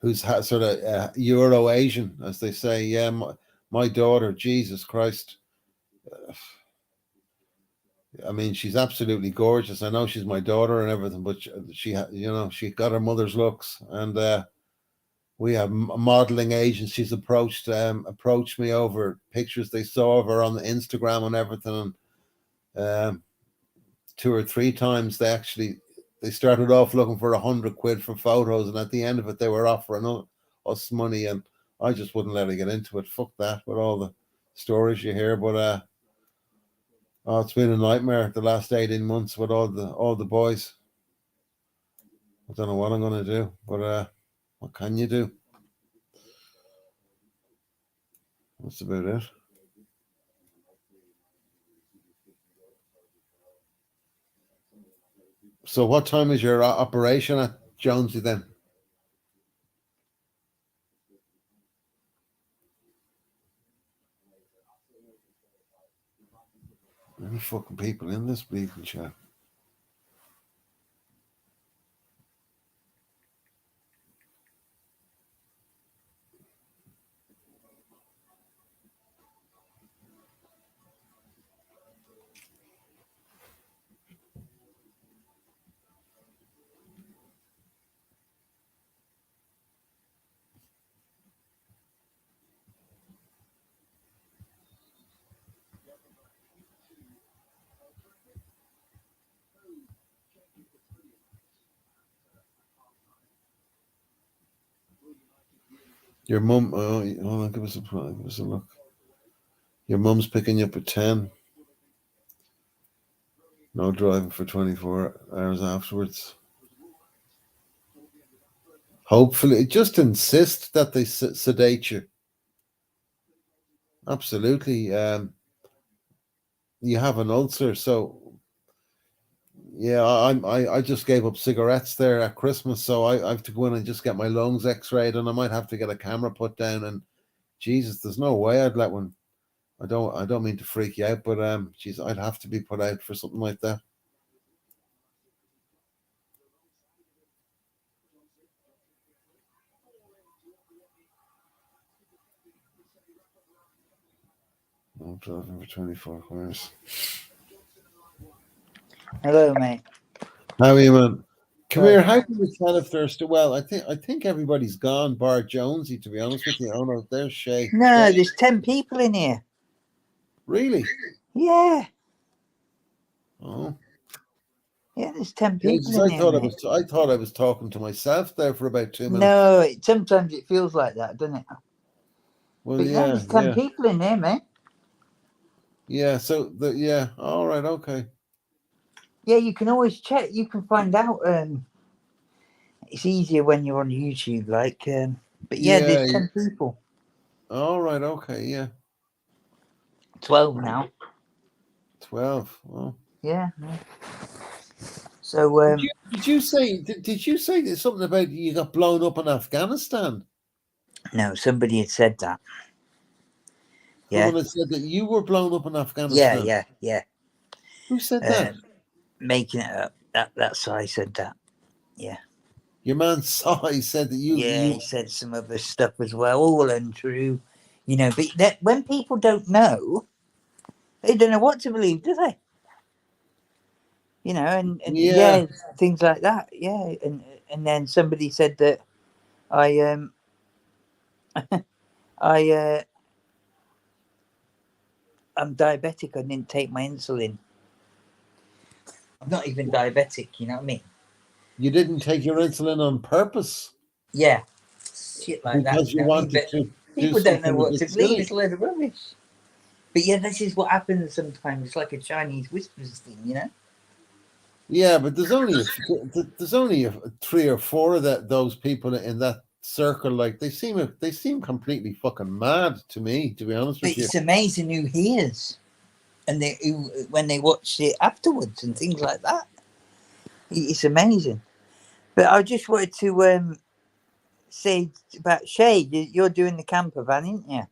who's sort of Euro Asian, as they say. Yeah, my daughter, Jesus Christ. I mean, she's absolutely gorgeous. I know she's my daughter and everything, but she got her mother's looks. And we have modeling agencies approached me over pictures they saw of her on the Instagram and everything. And 2 or 3 times they started off looking for £100 for photos, and at the end of it they were offering us money, and I just wouldn't let her get into it. Fuck that, with all the stories you hear. But it's been a nightmare the last 18 months with all the boys. I don't know what I'm gonna do, but what can you do? That's about it. So what time is your operation at Jonesy then? Any fucking people in this bleeding chat? Your mum, give us a look. Your mum's picking you up at 10. No driving for 24 hours afterwards. Hopefully, just insist that they sedate you. Absolutely. You have an ulcer, so yeah. I just gave up cigarettes there at Christmas, so I have to go in and just get my lungs X-rayed, and I might have to get a camera put down. And Jesus, there's no way I'd let one. I don't mean to freak you out, but I'd have to be put out for something like that. No driving for 24 hours. Hello, mate. How are you, man? Come Right. here. How can we tell if they're still? Well, I think everybody's gone, bar Jonesy. To be honest with you, oh no, there's Shay. No, Shay. there's 10 people in here. Really? Yeah. Oh, Yeah, there's 10 Jesus! people in here, mate. I thought I was talking to myself there for about 2 minutes. No, sometimes it feels like that, doesn't it? Well, But yeah, there's 10 people in here, mate. yeah. So all right, okay. Yeah, you can always check. You can find out. It's easier when you're on YouTube, like. But yeah, there's 10 people. All right, okay, yeah. 12 now. 12. Oh. Yeah. So Did you say something about you got blown up in Afghanistan? No, somebody had said that. Yeah. Someone had said that you were blown up in Yeah, Afghanistan. yeah. Who said that? Making it up. That's why I said that. Yeah. Your man saw. He said that Yeah, he said some other stuff as well, all untrue. You know, but when people don't know, they don't know what to believe, do they? You know, and Yeah. things like that. Yeah, and then somebody said that I I I'm diabetic. I didn't take my insulin. I'm not even diabetic. You know what I mean? You didn't take your insulin on purpose Yeah, shit like that. because You you know what I mean? wanted But to do people don't know something a what bit to believe. It's silly. a load of rubbish. But yeah, this is what happens sometimes. It's like a Chinese whispers thing, you know? Yeah, but there's only a 3 or 4 of those people in that circle. Like they seem completely fucking mad to me, to be honest But with you. it's amazing who hears and when they watch it afterwards and things like that. It's amazing. But I just wanted to say about Shay. You're doing the camper van, aren't you?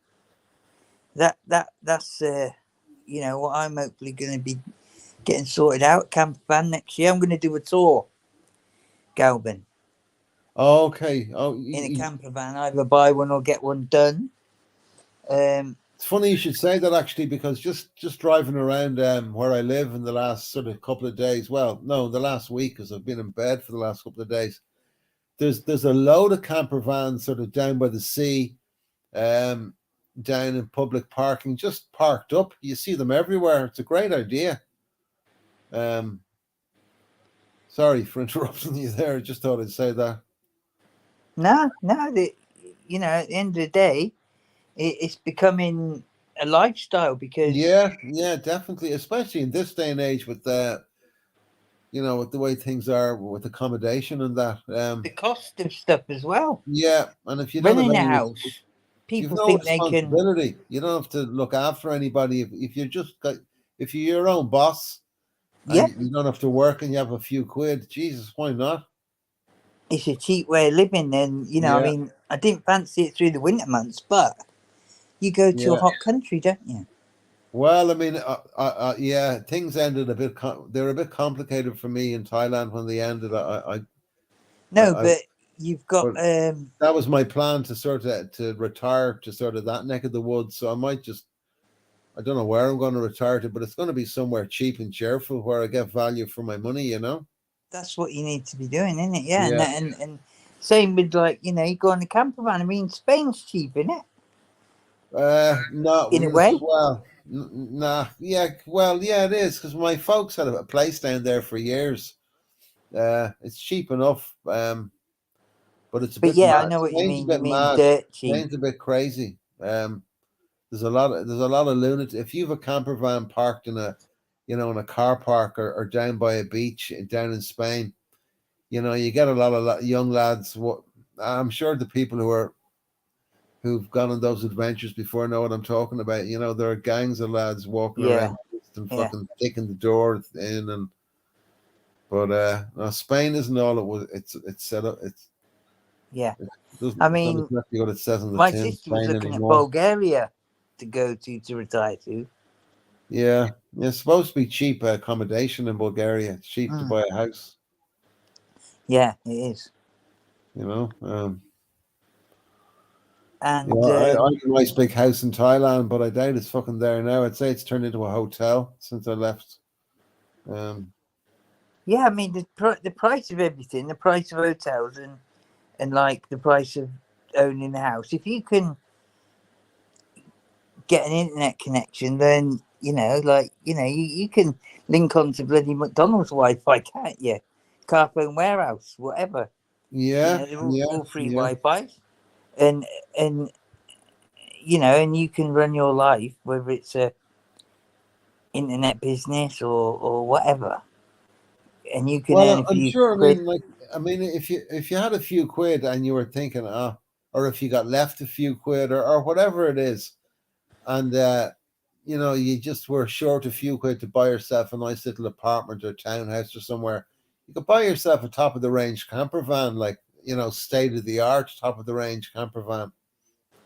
That's you know what I'm hopefully going to be getting sorted out. Camper van next year. I'm going to do a tour, Galvin, Okay. Oh, in a camper van. Either buy one or get one done. it's funny you should say that actually, because just driving around where I live in the last sort of couple of days. Well, no, the last week, because I've been in bed for the last couple of days. There's a load of camper vans sort of down by the sea, down in public parking, just parked up. You see them everywhere. It's a great idea. Sorry for interrupting you there. I just thought I'd say that. No, you know, at the end of the day, it's becoming a lifestyle because Yeah, definitely, especially in this day and age with with the way things are with accommodation and that. the cost of stuff as well. Yeah, and if you don't have Running a any, house, if you've people no think they can. responsibility, you don't have to look after anybody. If you just got, if you're your own boss and Yeah, you don't have to work and you have a few quid, Jesus, why not? it's a cheap way of living. And you know, I Yeah, mean, I didn't fancy it through the winter months, but you go to a yeah. hot country, don't you? Well, I mean, yeah, things ended a bit. They were a bit complicated for me in Thailand when they ended. No, I but you've got but that was my plan to sort of to retire to sort of that neck of the woods. So I might just, I don't know where I'm going to retire to, but it's going to be somewhere cheap and cheerful where I get value for my money, you know? that's what you need to be doing, isn't it? Yeah, Yeah. and same with like you know, you go on a camper van. I mean, Spain's cheap, isn't it? No, In a way, well, nah, yeah, well, yeah, it is because my folks had a place down there for years. It's cheap enough, but it's a but bit yeah, I mad. know what you Spain's a mean. You bit mean mad. dirt cheap? Spain's a bit crazy. There's a lot of lunatic. If you have a camper van parked in in a car park or down by a beach down in Spain, you get a lot of young lads. What I'm sure the people who've gone on those adventures before know what I'm talking about. There are gangs of lads walking Yeah, around and yeah, fucking kicking the door in, but no, Spain isn't all it was. It's set up. yeah. It doesn't. I It's not mean, exactly what it says on the my tin. sister was Spain looking at anymore. Bulgaria to go to retire to. Yeah, it's supposed to be cheap accommodation in Bulgaria. It's cheap to Mm. buy a house. Yeah, it is. You know, um, And I have a nice big house in Thailand, but I doubt it's fucking there now. I'd say it's turned into a hotel since I left. yeah, I mean the price of everything, the price of hotels, and like the price of owning a house. If you can get an internet connection, then you can link on to bloody McDonald's Wi-Fi, can't you? Carphone Warehouse, whatever. You Yeah, know, they're yeah, all free yeah. Wi-Fi, and and you can run your life, whether it's a internet business or whatever, and you can earn Well, a I'm few sure. quid. I mean, if you had a few quid and you were thinking, or if you got left a few quid or whatever it is, and you just were short a few quid to buy yourself a nice little apartment or townhouse or somewhere, you could buy yourself a top of the range camper van, like state of the art top of the range camper van.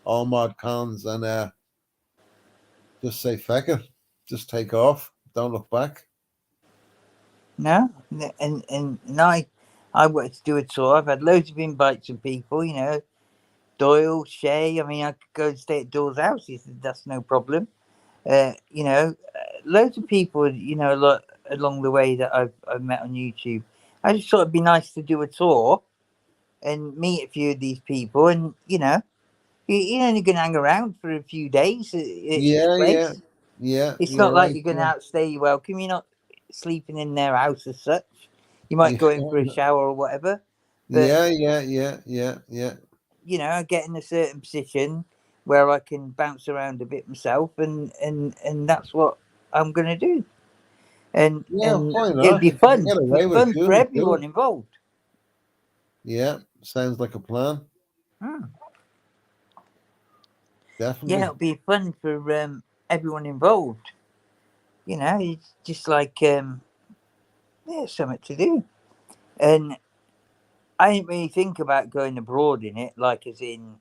all mod cons, and just say feck it, just take off, don't look back. No, and I wanted to do a tour. I've had loads of invites from people, you know, Doyle, Shay. I mean, I could go and stay at Doyle's house. He said that's no problem. You know, loads of people, you know, a lot along the way that I've met on YouTube. I just thought it'd be nice to do a tour and meet a few of these people, and you know, you're only going to hang around for a few days at this Yeah, yeah, place. yeah, It's you're not like right. you're going to Yeah, outstay your welcome. You're not sleeping in their house as such. You might yeah, go in for a shower or whatever, but yeah, yeah, yeah, yeah, yeah. you know, I get in a certain position where I can bounce around a bit myself, and that's what I'm going to do. Yeah, And why it'd not? be If you can fun, get away with for doing it, do everyone it. involved. Yeah, sounds like a plan. Hmm. Yeah, Definitely. it'll be fun for everyone involved. You know, it's just like yeah, something to do. And I didn't really think about going abroad in it, like as in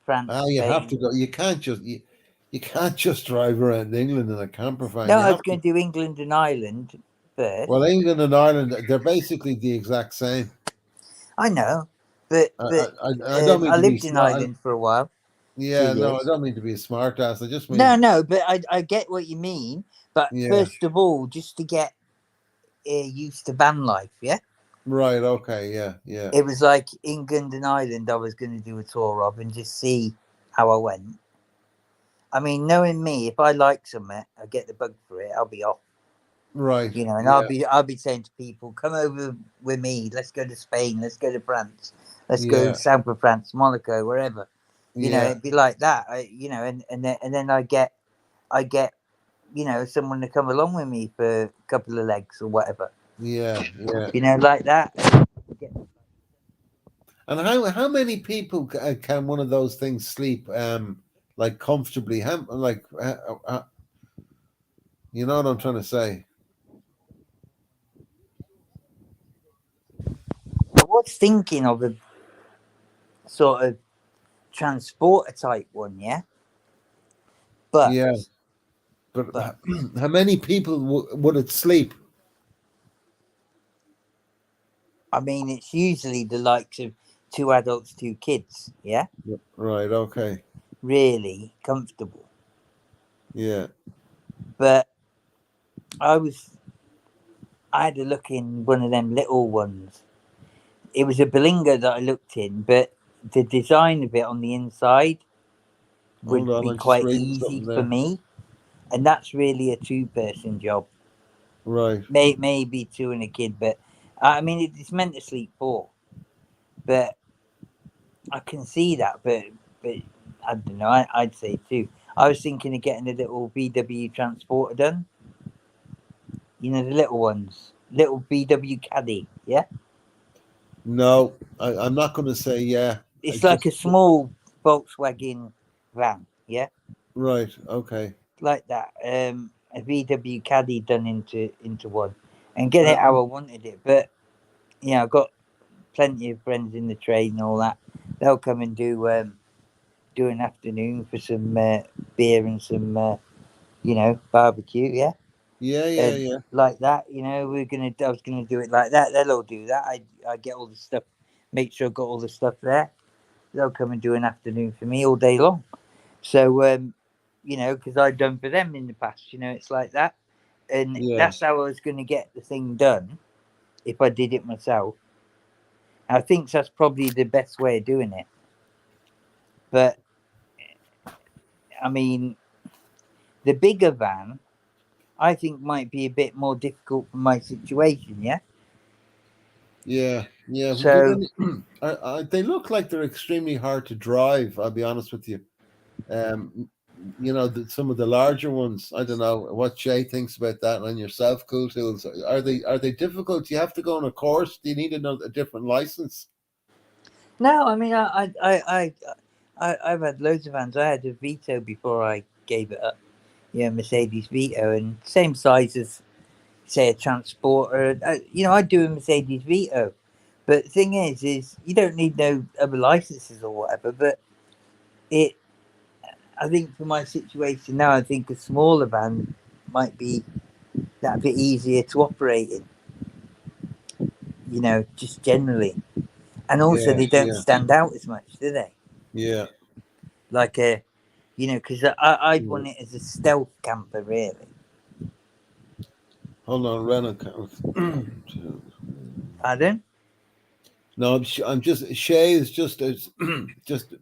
France, You have to Spain. go. You can't just drive around England in a camper van. No, You I was have to. going to do England and Ireland Well, first. England and Ireland, they're basically the exact same. I know, but I don't mean I to be lived in smart. Ireland for a while, Yeah, no, I 2 years. don't mean to be a smart ass. I just No, mean, no, but I get what you mean. But yeah, first of all, just to get used to van life, yeah. right, okay, yeah, yeah, It was like England and Ireland. I was going to do a tour of and just see how I went. I mean, knowing me, if I like something, I get the bug for it. I'll be off, right, you know, and yeah, I'll be saying to people, "Come over with me. Let's go to Spain. Let's go to France. Let's go yeah, south of France, Monaco, wherever." You know, yeah, it'd be like that. You know, and then I get, you know, someone to come along with me for a couple of legs or whatever. yeah, yeah. You know, like that. And how many people can one of those things sleep like comfortably? How like you know what I'm trying to say? I was thinking of a sort of transporter type one, yeah. But Yeah, but but how many people would it sleep? I mean, it's usually the likes of two adults, two kids, yeah. Right. Okay. Really comfortable. Yeah. But I had a look in one of them little ones. It was a Belinga that I looked in, but the design of it on the inside Hold would on, be I'm just quite reading easy something for there. me, and that's really a two-person job. Right. Maybe two and a kid, but I mean it's meant to sleep four. But I can see that, but I don't know. I'd say two. I was thinking of getting a little VW transporter done. You know the little ones, little VW Caddy. Yeah, No, I'm not going to say yeah. I it's like just a small Volkswagen van. Yeah, right. Okay. like that. A VW Caddy done into one, and get it Uh, how I wanted it. But yeah, I've got plenty of friends in the trade and all that. They'll come and do an afternoon for some beer and some you know, barbecue, yeah, yeah. Yeah. and Yeah. like that. You know, I was gonna do it like that. They'll all do that. I get all the stuff, make sure I got all the stuff there. They'll come and do an afternoon for me all day long. So you know, because I've done for them in the past. You know, it's like that, and Yeah. that's how I was gonna get the thing done if I did it myself. I think that's probably the best way of doing it. But I mean, the bigger van, I think might be a bit more difficult for my situation. Yeah. Yeah. Yeah. But So then they look like they're extremely hard to drive. I'll be honest with you. You know, some of the larger ones. I don't know what Jay thinks about that, and yourself, Cool Tools. Are they difficult? Do you have to go on a course? Do you need a different license? no, I mean, I've had loads of vans. I had a Vito before I gave it up. Yeah, Mercedes Vito, and same size as say a Transporter. You know, I do a Mercedes Vito, but the thing is you don't need no other licenses or whatever. But it. I think for my situation now, I think a smaller van might be that bit easier to operate in. You know, just generally, and also Yeah, they don't yeah, stand out as much, do they? yeah. Like a, you know, because I'd want it as a stealth camper, really. Hold on, Renault. Pardon? No, I'm just Shay is just just.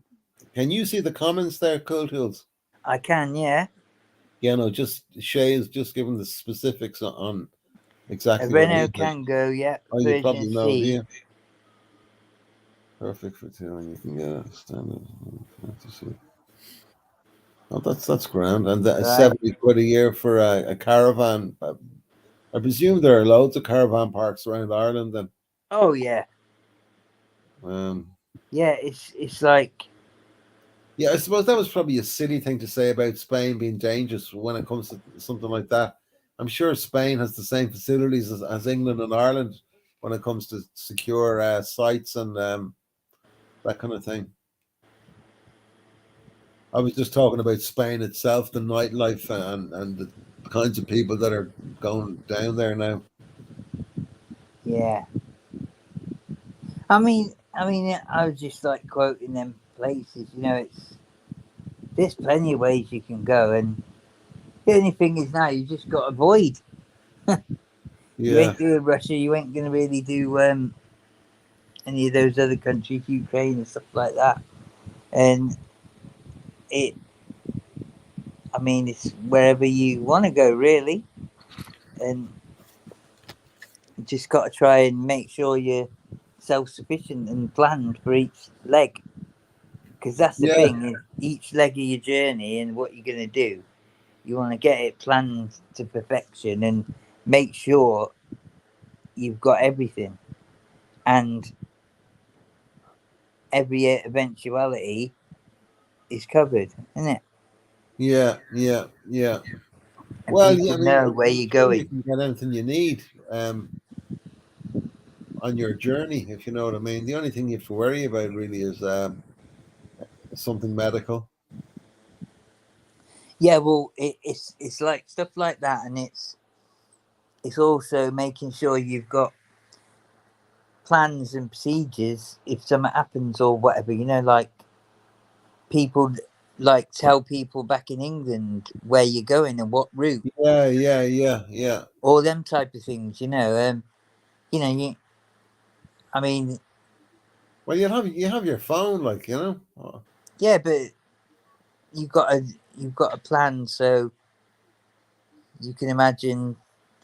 Can you see the comments there, Cool Tools? I can, yeah. Yeah, no, just Shay is just giving the specifics on A exactly what Renault he's like. Kangoo, yeah. Oh, you Version probably know, do C. you? Perfect for touring. You can get a standard. Oh, that's grand. And that Right. 70 quid a year for a caravan. I presume there are loads of caravan parks around Ireland. Then, Oh yeah, um, yeah. It's like yeah, I suppose that was probably a silly thing to say about Spain being dangerous when it comes to something like that. I'm sure Spain has the same facilities as England and Ireland when it comes to secure sites and that kind of thing. I was just talking about Spain itself, the nightlife and the kinds of people that are going down there now. yeah. I mean, I was just like quoting them places. You know, it's there's plenty of ways you can go, and the only thing is now you just got to avoid. You Yeah, ain't doing Russia. You ain't gonna really do any of those other countries, Ukraine and stuff like that. And it, I mean, it's wherever you want to go, really, and you just got to try and make sure you're self-sufficient and planned for each leg. Because that's the yeah, thing, is each leg of your journey and what you're going to do, you want to get it planned to perfection and make sure you've got everything and every eventuality is covered, isn't it? yeah, yeah, yeah. And Well, yeah, people I mean, know where I'm you're sure you going. can get anything you need on your journey, if you know what I mean. The only thing you have to worry about really is something medical. Yeah, well, it's like stuff like that, and it's also making sure you've got plans and procedures if something happens or whatever. You know, like people like tell people back in England where you're going and what route, Yeah, yeah, yeah, yeah. all them type of things. You know, I mean, Well, you have your phone, like you know. Oh, yeah, but you've got a plan, so you can imagine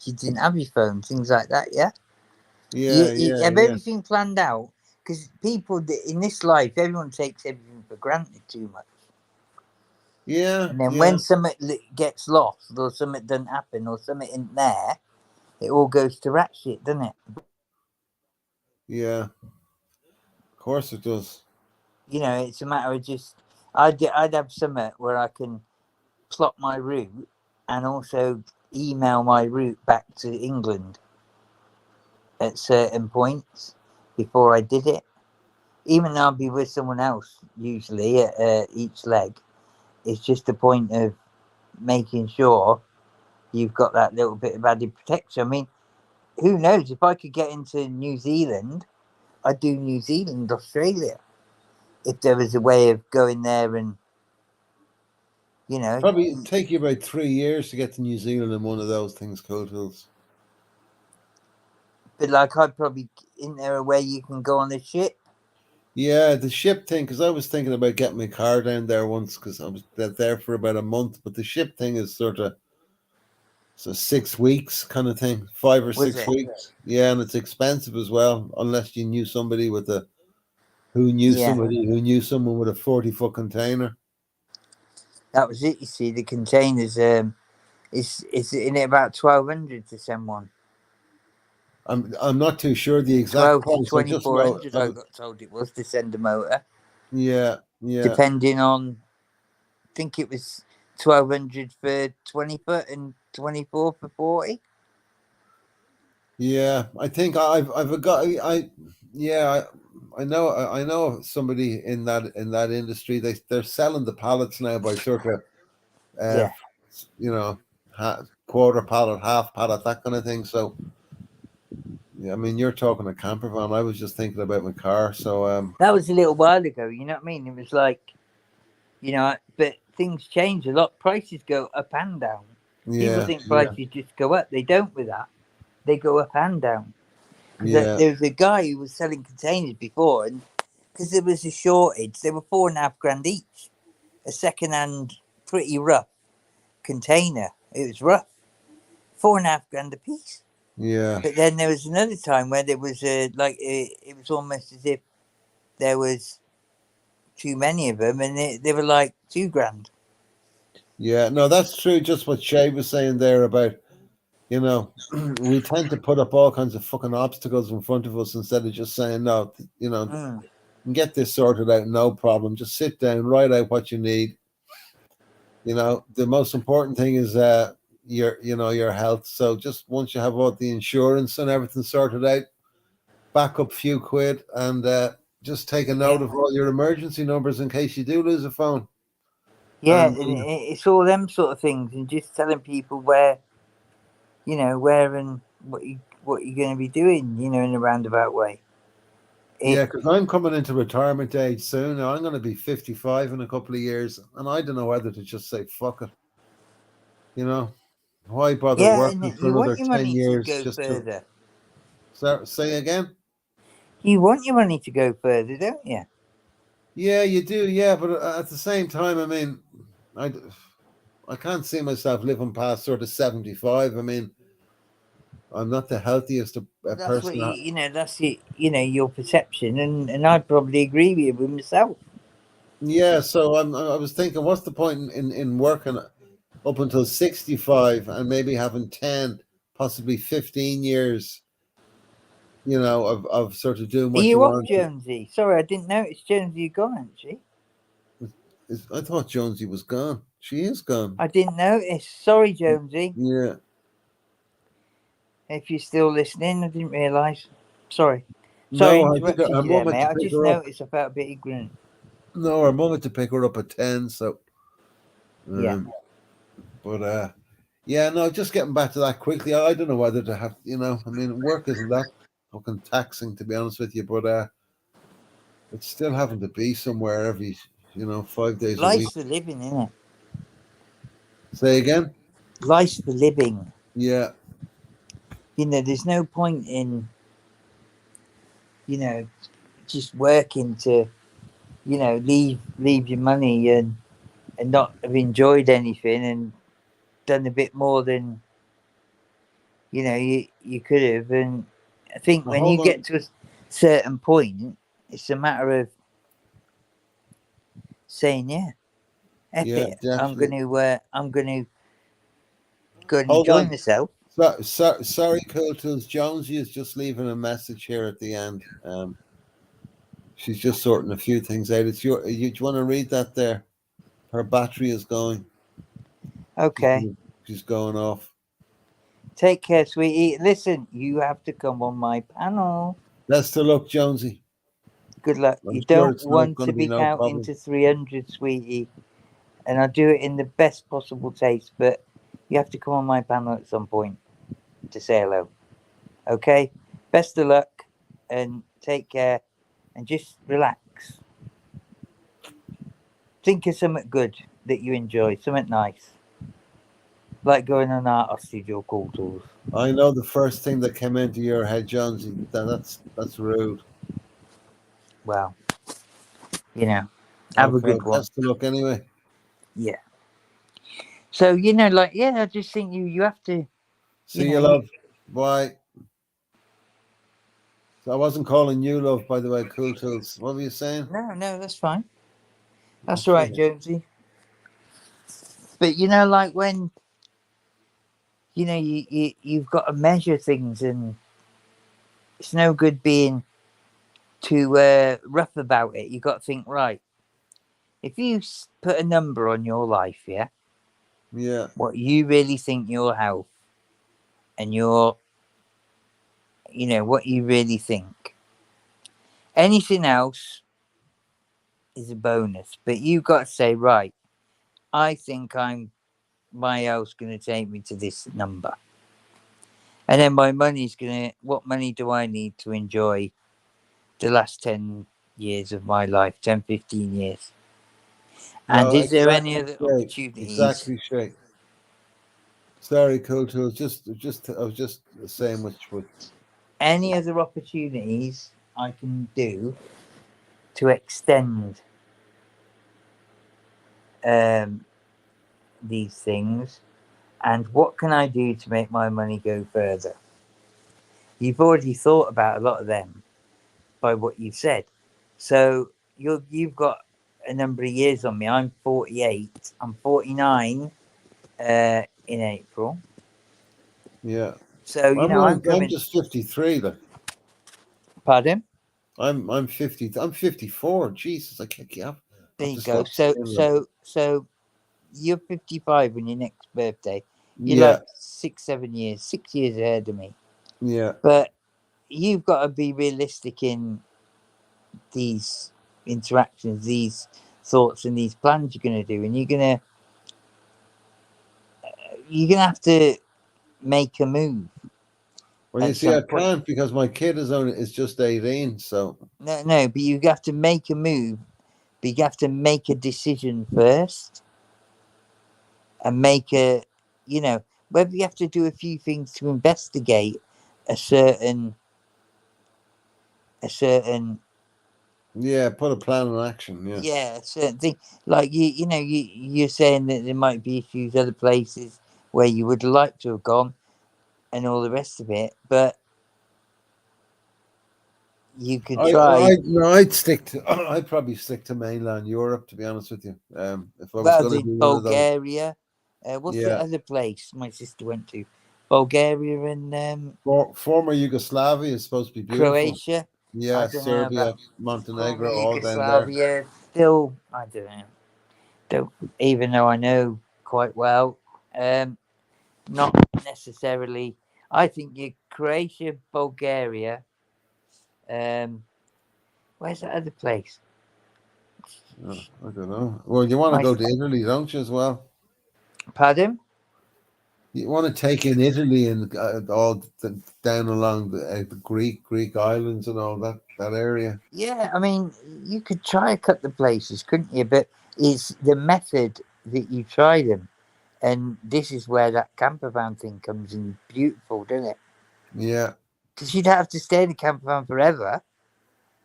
you didn't have your phone, things like that. Yeah, yeah, you yeah, have yeah, everything planned out because people in this life, everyone takes everything for granted too much. yeah, And then yeah, when something gets lost or something doesn't happen or something isn't there, it all goes to rat shit, doesn't it? yeah. Of course it does. You know, it's a matter of just I'd have something where I can plot my route and also email my route back to England at certain points before I did it. Even though I'll be with someone else usually at each leg, it's just a point of making sure you've got that little bit of added protection. I mean, who knows? If I could get into New Zealand, I'd do New Zealand, Australia. If there was a way of going there and, you know, Probably take you about 3 years to get to New Zealand in one of those things, Coatels. but like I'd probably, isn't there a way you can go on a ship? Yeah, the ship thing, because I was thinking about getting my car down there once because I was there for about a month, but the ship thing is sort of so 6 weeks kind of thing, five or Was six it? weeks. Yeah, and it's expensive as well, unless you knew somebody with a who knew Yeah, somebody who knew someone with a 40-foot container. that was it. You see, the containers, it's in it about 1,200 to send one. I'm not too sure the exact 12 to price. I just know 2,400, I got told it was to send a motor, yeah, yeah, depending on, I think it was 1,200 for 20 foot and 24 for 40. yeah. I think I've got yeah. I know somebody in that industry. They're selling the pallets now by sort of Yeah. you know, quarter pallet, half pallet, that kind of thing. So yeah, I mean, you're talking a camper van. I was just thinking about my car. So That was a little while ago, you know what I mean? It was like, but things change a lot. Prices go up and down. People yeah, think yeah, prices just go up. They don't with that. They go up and down. Because yeah, there was a guy who was selling containers before, and because there was a shortage, they were 4.5 grand each. A second-hand, pretty rough container. It was rough. 4.5 grand a piece. yeah, But then there was another time where there was it was almost as if there was too many of them, and they were like 2 grand. yeah. No, that's true. Just what Shay was saying there about, we tend to put up all kinds of fucking obstacles in front of us instead of just saying no. Mm. Get this sorted out, no problem. Just sit down, write out what you need. The most important thing is your health. So just once you have all the insurance and everything sorted out, back up a few quid and just take a note Yeah, of all your emergency numbers in case you do lose a phone. yeah, And and it's all them sort of things, and just telling people where and what you're going to be doing, in a roundabout way. yeah, because I'm coming into retirement age soon. Now, I'm going to be 55 in a couple of years, and I don't know whether to just say fuck it. Why bother Yeah, and working for you want another your 10 money to years go just to further. say again? You want your money to go further, don't you? Yeah, you do. Yeah, but at the same time, I mean, I can't see myself living past sort of 75. I mean, I'm not the healthiest That's what person. That's your perception, and I'd probably agree with you with myself. Yeah, so I was thinking, what's the point in working up until 65 and maybe having 10, possibly 15 years, of sort of doing Are what you you off, want. Jonesy? Sorry, I didn't notice Jonesy had gone, hasn't she? I thought Jonesy was gone. She is gone. I didn't notice. Sorry, Jonesy. Yeah. If you're still listening, I didn't realise. Sorry. Sorry, I No, I think interrupted her you there, mum had mate. to I pick just her up. noticed I felt a bit ignorant. No, her mum had to pick her up at 10, so Yeah. but yeah, no, just getting back to that quickly. I don't know whether to have, I mean, work isn't that fucking taxing, to be honest with you, but it's still having to be somewhere every, 5 days a week. Life's the living, isn't it? Say again? Life's the living. Yeah. There's no point in, just working to, leave your money and not have enjoyed anything and done a bit more than, you could have. And I think Now, when you hold on. get to a certain point, it's a matter of saying, yeah, F Yeah, it. definitely. I'm gonna go and Hold enjoy on. myself. Sorry, Cool Tools. Jonesy is just leaving a message here at the end. She's just sorting a few things out. Do you want to read that there? Her battery is going. Okay. She's going off. Take care, sweetie. Listen, you have to come on my panel. Best of luck, Jonesy. Good luck. I'm You sure don't it's not want going to to be be no counting problem. to 300, sweetie. And I'll do it in the best possible taste, but you have to come on my panel at some point to say hello. Okay? Best of luck and take care and just relax. Think of something good that you enjoy, something nice. Like going on art hostage or cool tools. I know the first thing that came into your head, Jonesy. That's rude. Well, have a Okay, good one. best of luck anyway. Yeah. So, I just think you have to, See you, love. Bye. So I wasn't calling you love, by the way, Cool Tools. What were you saying? No, that's fine. That's all Okay. right, Jonesy. But when you've got to measure things, and it's no good being too rough about it. You've got to think, right, if you put a number on your life, Yeah. what you really think your health and your what you really think, Anything else is a bonus, but you've got to say, right, I think my house going to take me to this number. And then my money's going to, what money do I need to enjoy the last 10 years of my life, 10, 15 years? And No, is there any exactly other straight. opportunities? Exactly straight. Sorry, cool too. I was just saying which Any other opportunities I can do to extend um, these things? And what can I do to make my money go further? You've already thought about a lot of them by what you've said. So you've got a number of years on me. I'm 48. I'm 49 in April. yeah. So I'm I'm coming. just 53. Like, Pardon? I'm 50. I'm 54. Jesus, I can't get up. I There have you to go. stop So saying that. so you're 55 on your next birthday. You're Yeah, like 6 years ahead of me. yeah, But you've got to be realistic in these interactions, these thoughts, and these plans you're going to do, and you're gonna have to make a move well, you at see, some I point. can't because my kid is just 18. So No, but you have to make a move. But you have to make a decision first, and make whether you have to do a few things to investigate a certain a certain yeah, put a plan in action. Yeah, a certain thing. Like you're saying that there might be issues other places where you would like to have gone and all the rest of it, but you could try. I'd stick to. I'd probably stick to mainland Europe, to be honest with you. If I was Well, going to the do one of those, Bulgaria. What's the yeah, other place my sister went to? Bulgaria and former Yugoslavia is supposed to be beautiful. Croatia. I Yeah, don't know Serbia, about former Montenegro, all down there. Yugoslavia. Still, I don't know. Don't even though I know quite well. Not necessarily. I think you Croatia, Bulgaria. Where's that other place? I don't know. Well, you want to My go to Italy, don't you, as well? pardon? You want to take in Italy and down along the Greek islands and all that area. Yeah, I mean, you could try a couple of places, couldn't you? But it's the method that you try them. And this is where that camper van thing comes in beautiful, doesn't it? Yeah, Because you'd have to stay in a camper van forever,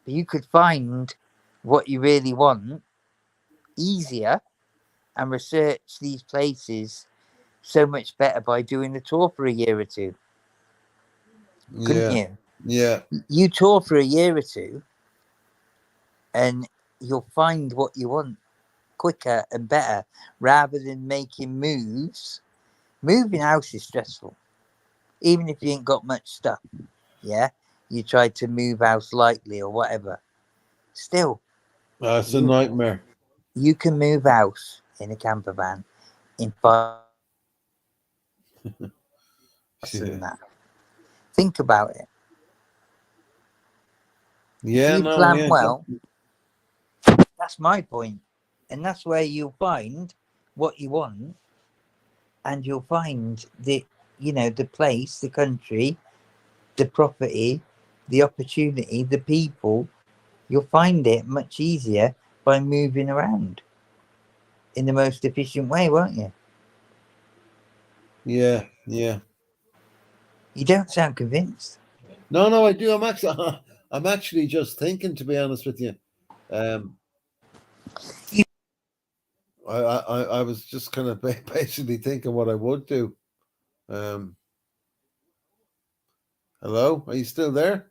but you could find what you really want easier and research these places so much better by doing the tour for a year or two, couldn't yeah, you? yeah, You tour for a year or two and you'll find what you want quicker and better rather than making moves. Moving house is stressful, even if you ain't got much stuff. Yeah, you try to move house lightly or whatever. Still, it's a you nightmare. you can move house in a camper van in 5 Yeah, than that. Think about it. If yeah, you no, plan yeah, well, that's my point, and that's where you'll find what you want, and you'll find the place, the country, the property, the opportunity, the people. You'll find it much easier by moving around in the most efficient way, won't you? yeah, yeah. You don't sound convinced. No, I do. I'm actually just thinking, to be honest with you. Um, You I was just kind of basically thinking what I would do. Um, hello, are you still there?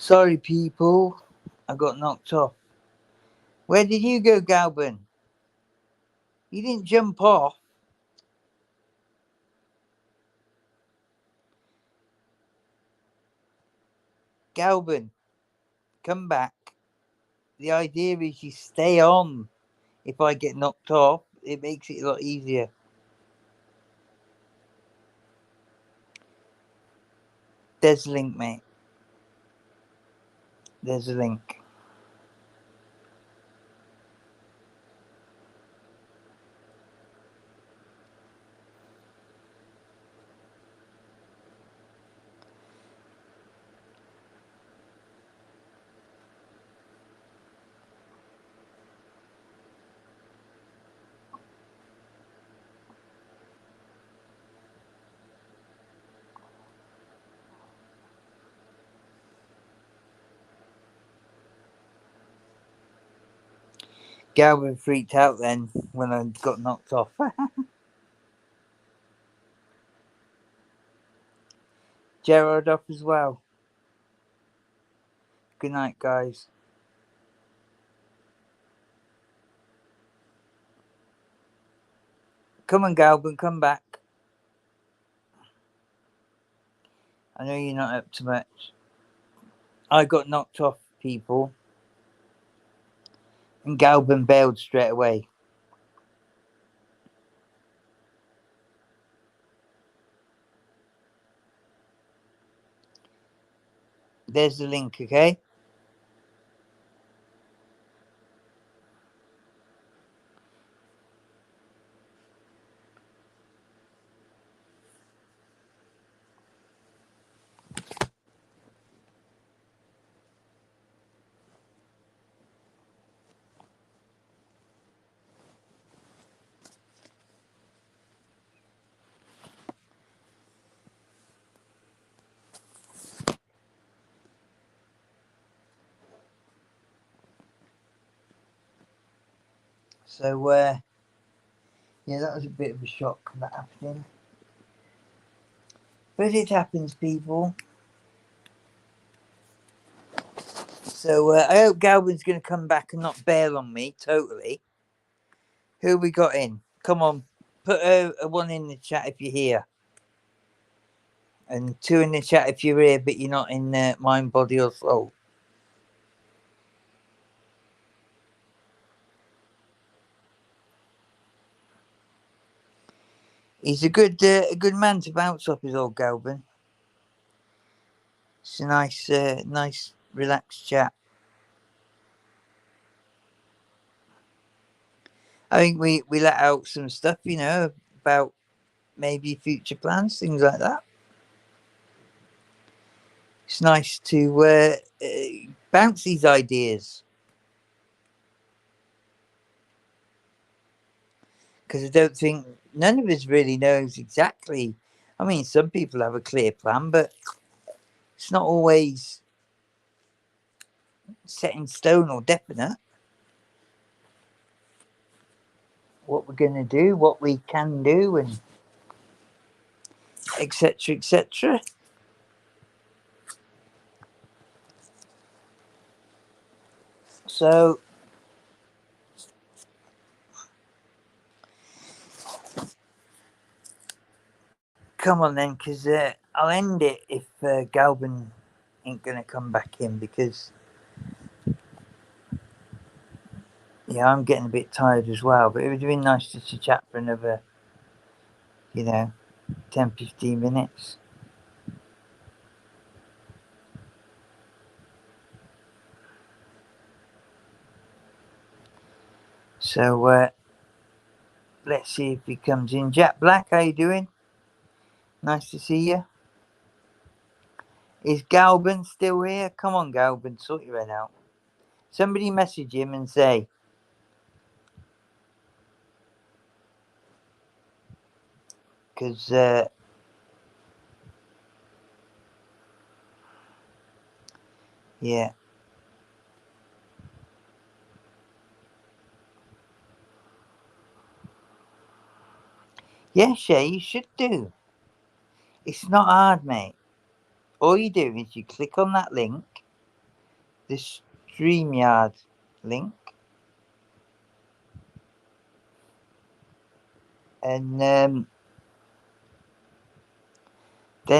Sorry, people. I got knocked off. Where did you go, Galvin? You didn't jump off. Galvin, come back. The idea is you stay on. If I get knocked off, it makes it a lot easier. There's a link, mate. There's a link. Galvin freaked out then when I got knocked off. Gerard off as well. Good night, guys. Come on, Galvin, come back. I know you're not up to much. I got knocked off, people. And Galvin bailed straight away. There's the link, okay? So, yeah, that was a bit of a shock that happening. But it happens, people. So, I hope Galvin's going to come back and not bail on me totally. Who we got in? Come on, put a 1 in the chat if you're here. And 2 in the chat if you're here, but you're not in mind, body, or soul. He's a good man to bounce off, his old Galvin. It's a nice, relaxed chat. I think we let out some stuff, you know, about maybe future plans, things like that. It's nice to bounce these ideas. Because I don't think none of us really knows exactly. I mean, some people have a clear plan, but it's not always set in stone or definite. What we're going to do, what we can do, and etc. etc. So, come on then, because I'll end it if Galvin ain't going to come back in, because yeah, I'm getting a bit tired as well. But it would have been nice just to chat for another, 10-15 minutes. So let's see if he comes in. Jack Black, how you doing? Nice to see you. Is Galvin still here? Come on, Galvin, sort your head out. Somebody message him and say, because yeah. Yeah, Shay, you should do. It's not hard, mate. All you do is you click on that link the StreamYard link, and then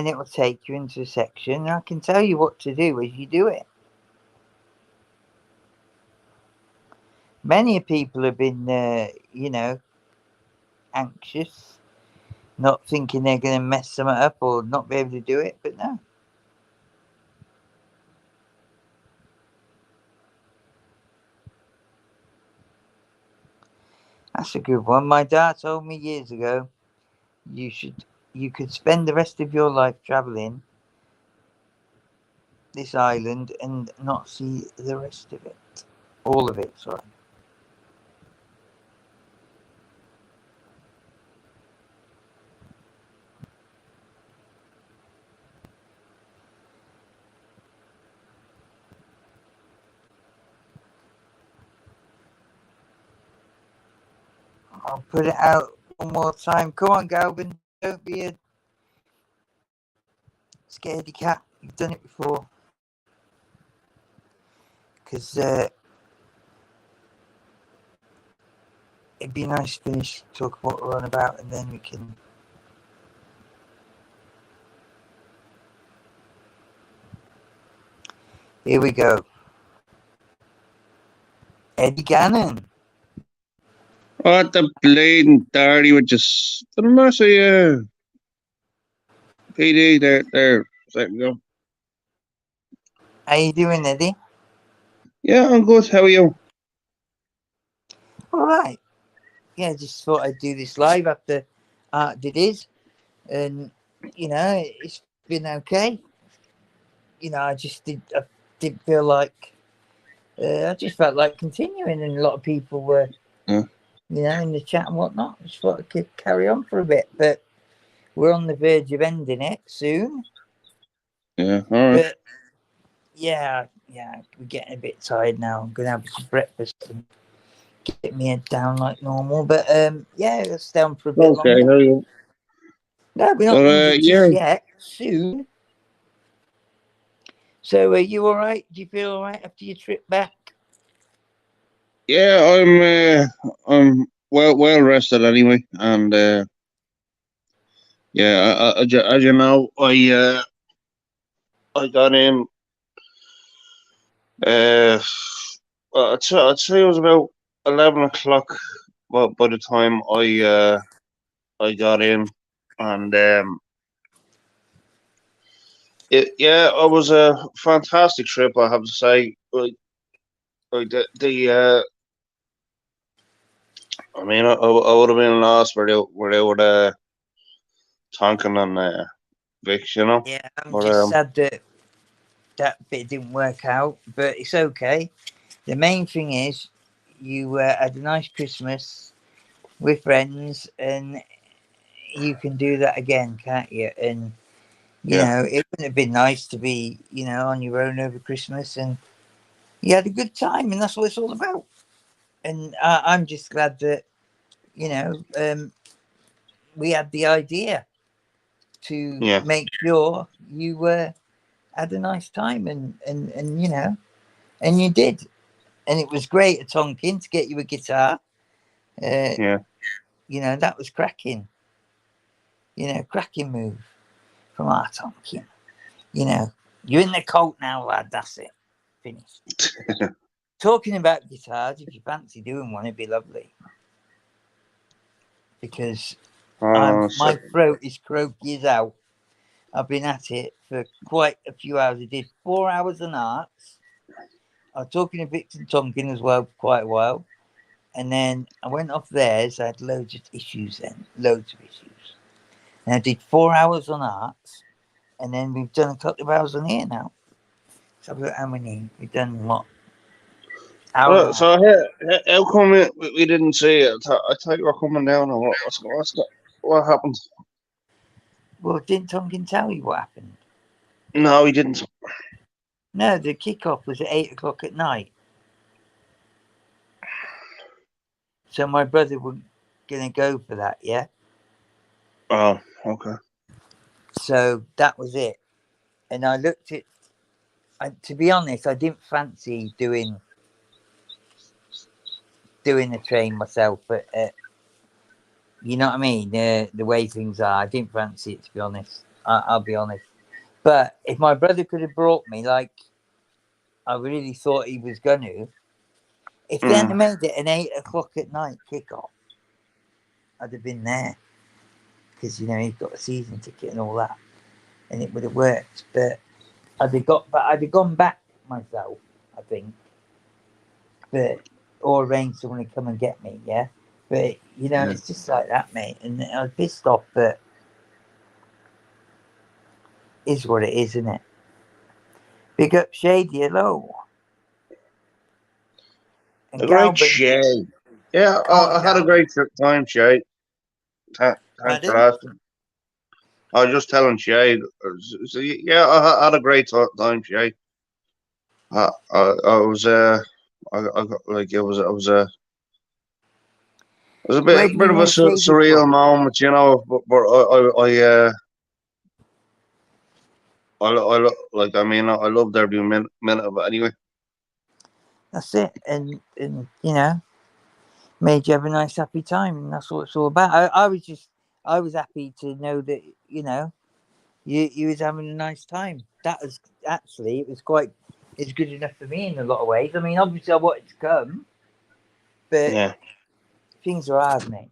it will take you into a section. And I can tell you what to do as you do it. Many people have been, anxious, not thinking they're going to mess something up or not be able to do it, but no. That's a good one. My dad told me years ago, you could spend the rest of your life traveling this island and not see the rest of it. All of it, sorry. I'll put it out one more time. Come on, Galvin. Don't be a scaredy cat. You've done it before. Because it'd be nice to finish talk what we're on about, and then we can. Here we go. Eddie Gannon. What the blatant dirty with just the mercy, PD there. Second go. How you doing, Eddie? Yeah, I'm good. How are you? All right. Yeah, just thought I'd do this live after Art did his, and it's been okay. I did feel like I just felt like continuing, and a lot of people were, in the chat and whatnot. I just thought I could carry on for a bit, but we're on the verge of ending it soon. Yeah, all right. But yeah, we're getting a bit tired now. I'm gonna have some breakfast and get my head down like normal. But let's stay on for a bit Okay, longer. how are you? No, we're not ending just yet. Soon. So are you all right? Do you feel all right after your trip back? Yeah, I'm well rested anyway, and as you know, I got in. I'd say it was about 11 o'clock. Well, by the time I got in, and it was a fantastic trip. I have to say, I mean, I would have been lost without Tonkin and Vic, Yeah, I'm But just sad that bit didn't work out, but it's okay. The main thing is you had a nice Christmas with friends, and you can do that again, can't you? And it wouldn't have been nice to be, on your own over Christmas, and you had a good time, and that's what it's all about. And I'm just glad that we had the idea to make sure you had a nice time, and and you did, and it was great at Tonkin to get you a guitar. That was cracking. Cracking move from our Tonkin. You're in the cult now, lad. That's it. Finished. Talking about guitars, if you fancy doing one, it'd be lovely. Because my throat is croaky as out. I've been at it for quite a few hours. I did 4 hours on arts. I was talking to Victor Tonkin as well for quite a while. And then I went off theirs. I had loads of issues then. Loads of issues. And I did 4 hours on arts. And then we've done a couple of hours on here now. So I've got how many? We've done what? So how come we didn't see it? I thought you were coming down, or what happened? Well, didn't Tonkin tell you what happened? No, he didn't. No, the kickoff was at 8 o'clock at night. So my brother was going to go for that, yeah? Oh, okay. So that was it. And I looked at to be honest, I didn't fancy doing a train myself, but you know what I mean. The way things are, I didn't fancy it, to be honest. I'll be honest. But if my brother could have brought me, like I really thought he was gonna, if they hadn't made it an 8 o'clock at night kickoff, I'd have been there because you know he's got a season ticket and all that, and it would have worked. But I'd have gone back myself, I think. But or arrange someone to come and get me, yeah. But you know, it's just like that, mate. And I was pissed off, but is what it is, isn't it? Big up Shady, hello. And A great Galvin, Shay. Yeah, I had a great time, Shay. Thanks for pardon? asking. I was just telling Shay. So, yeah, I had a great time, Shay. I was like it was a Where do bit you of a know Shady surreal from? moment, you know. But like I mean I loved every minute of it anyway. That's it. And you know, made you have a nice happy time, and that's what it's all about. I was happy to know that, you know, you was having a nice time. That was actually, it was good enough for me in a lot of ways. I mean, obviously I wanted to come, but Yeah. things are hard, mate.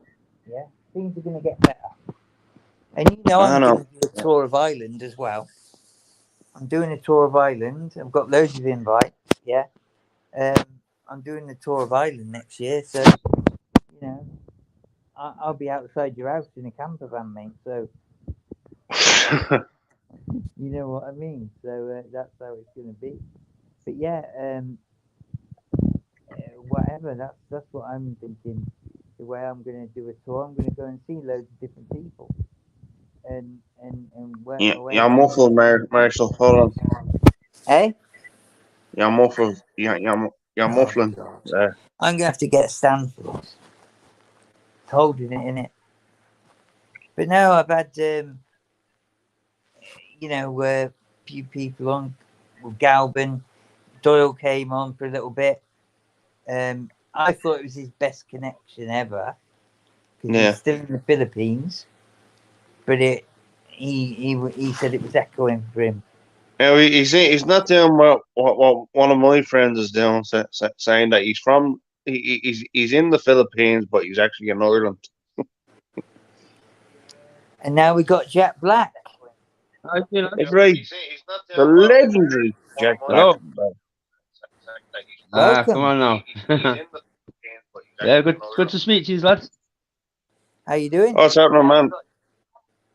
Yeah, things are going to get better. And you know, I I'm know. going to do a tour of Ireland as well. I'm doing a tour of Ireland. I've got loads of invites. Yeah, I'm doing the tour of Ireland next year, so you know, I'll be outside your house in a camper van, mate. So you know what I mean. So that's how it's going to be. But yeah, whatever. That's what I'm thinking. The way I'm going to do a tour, I'm going to go and see loads of different people, and work Yeah, my way you're around. muffled, Marshall. Hold on. Hey, You're muffled. You're oh muffling. God, I'm going to have to get a stand for this. It's holding it in it. But no, I've had you know, a few people on. With Galvin, Doyle came on for a little bit. I thought it was his best connection ever because he's Yeah. still in the Philippines, but he said it was echoing for him. Yeah, he's not doing what one of my friends is doing, saying that he's in the Philippines, but he's actually in Ireland. And now we got Jack Black. The great, the legendary Jack Black. Hello. Welcome. Come on now. Yeah, good to speak to you, lads. How you doing? What's happening, man?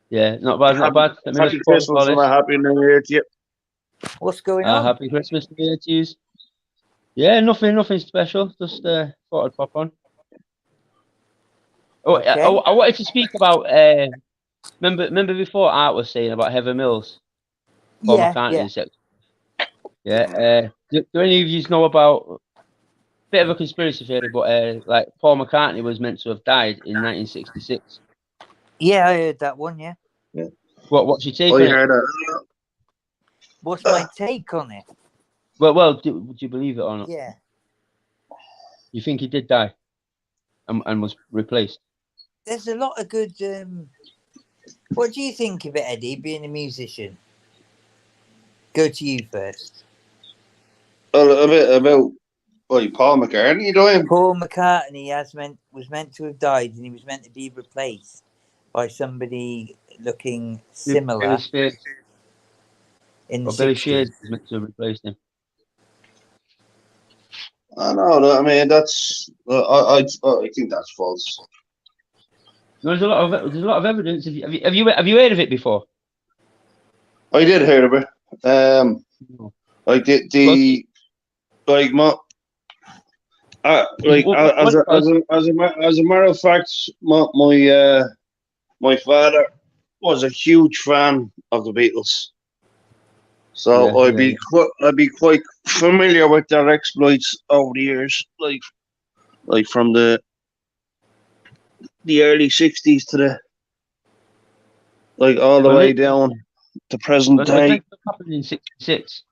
Yeah, not bad, not bad. Let me Happy just phone Christmas call and this. a happy New Year to you. What's going on? Happy Christmas to you. Yeah, nothing special. Just thought I'd pop on. Oh, Okay. I wanted to speak about. Remember before Art was saying about Heather Mills, Paul McCartney, etc. Yeah. Do any of you know about? Bit of a conspiracy theory, but like Paul McCartney was meant to have died in 1966. Yeah, I heard that one. Yeah. What's your take Oh, on you it? heard that? What's my take on it? Well, do you believe it or not? Yeah. You think he did die, and was replaced? There's a lot of good. What do you think of it, Eddie? Being a musician. Go to you first. A bit about Paul McCartney doing. Paul McCartney was meant to have died, and he was meant to be replaced by somebody looking similar Billy Spears. in the Billy 60s. Shears was meant to have replaced him. I know. I mean, that's. I think that's false. There's a lot of evidence. Have you heard of it before? I did hear of it. No. Like the like my. As a matter of fact, my father was a huge fan of the Beatles, so I'd be quite familiar with their exploits over the years, like from the early '60s to all the way down to present When day. it happened in '66,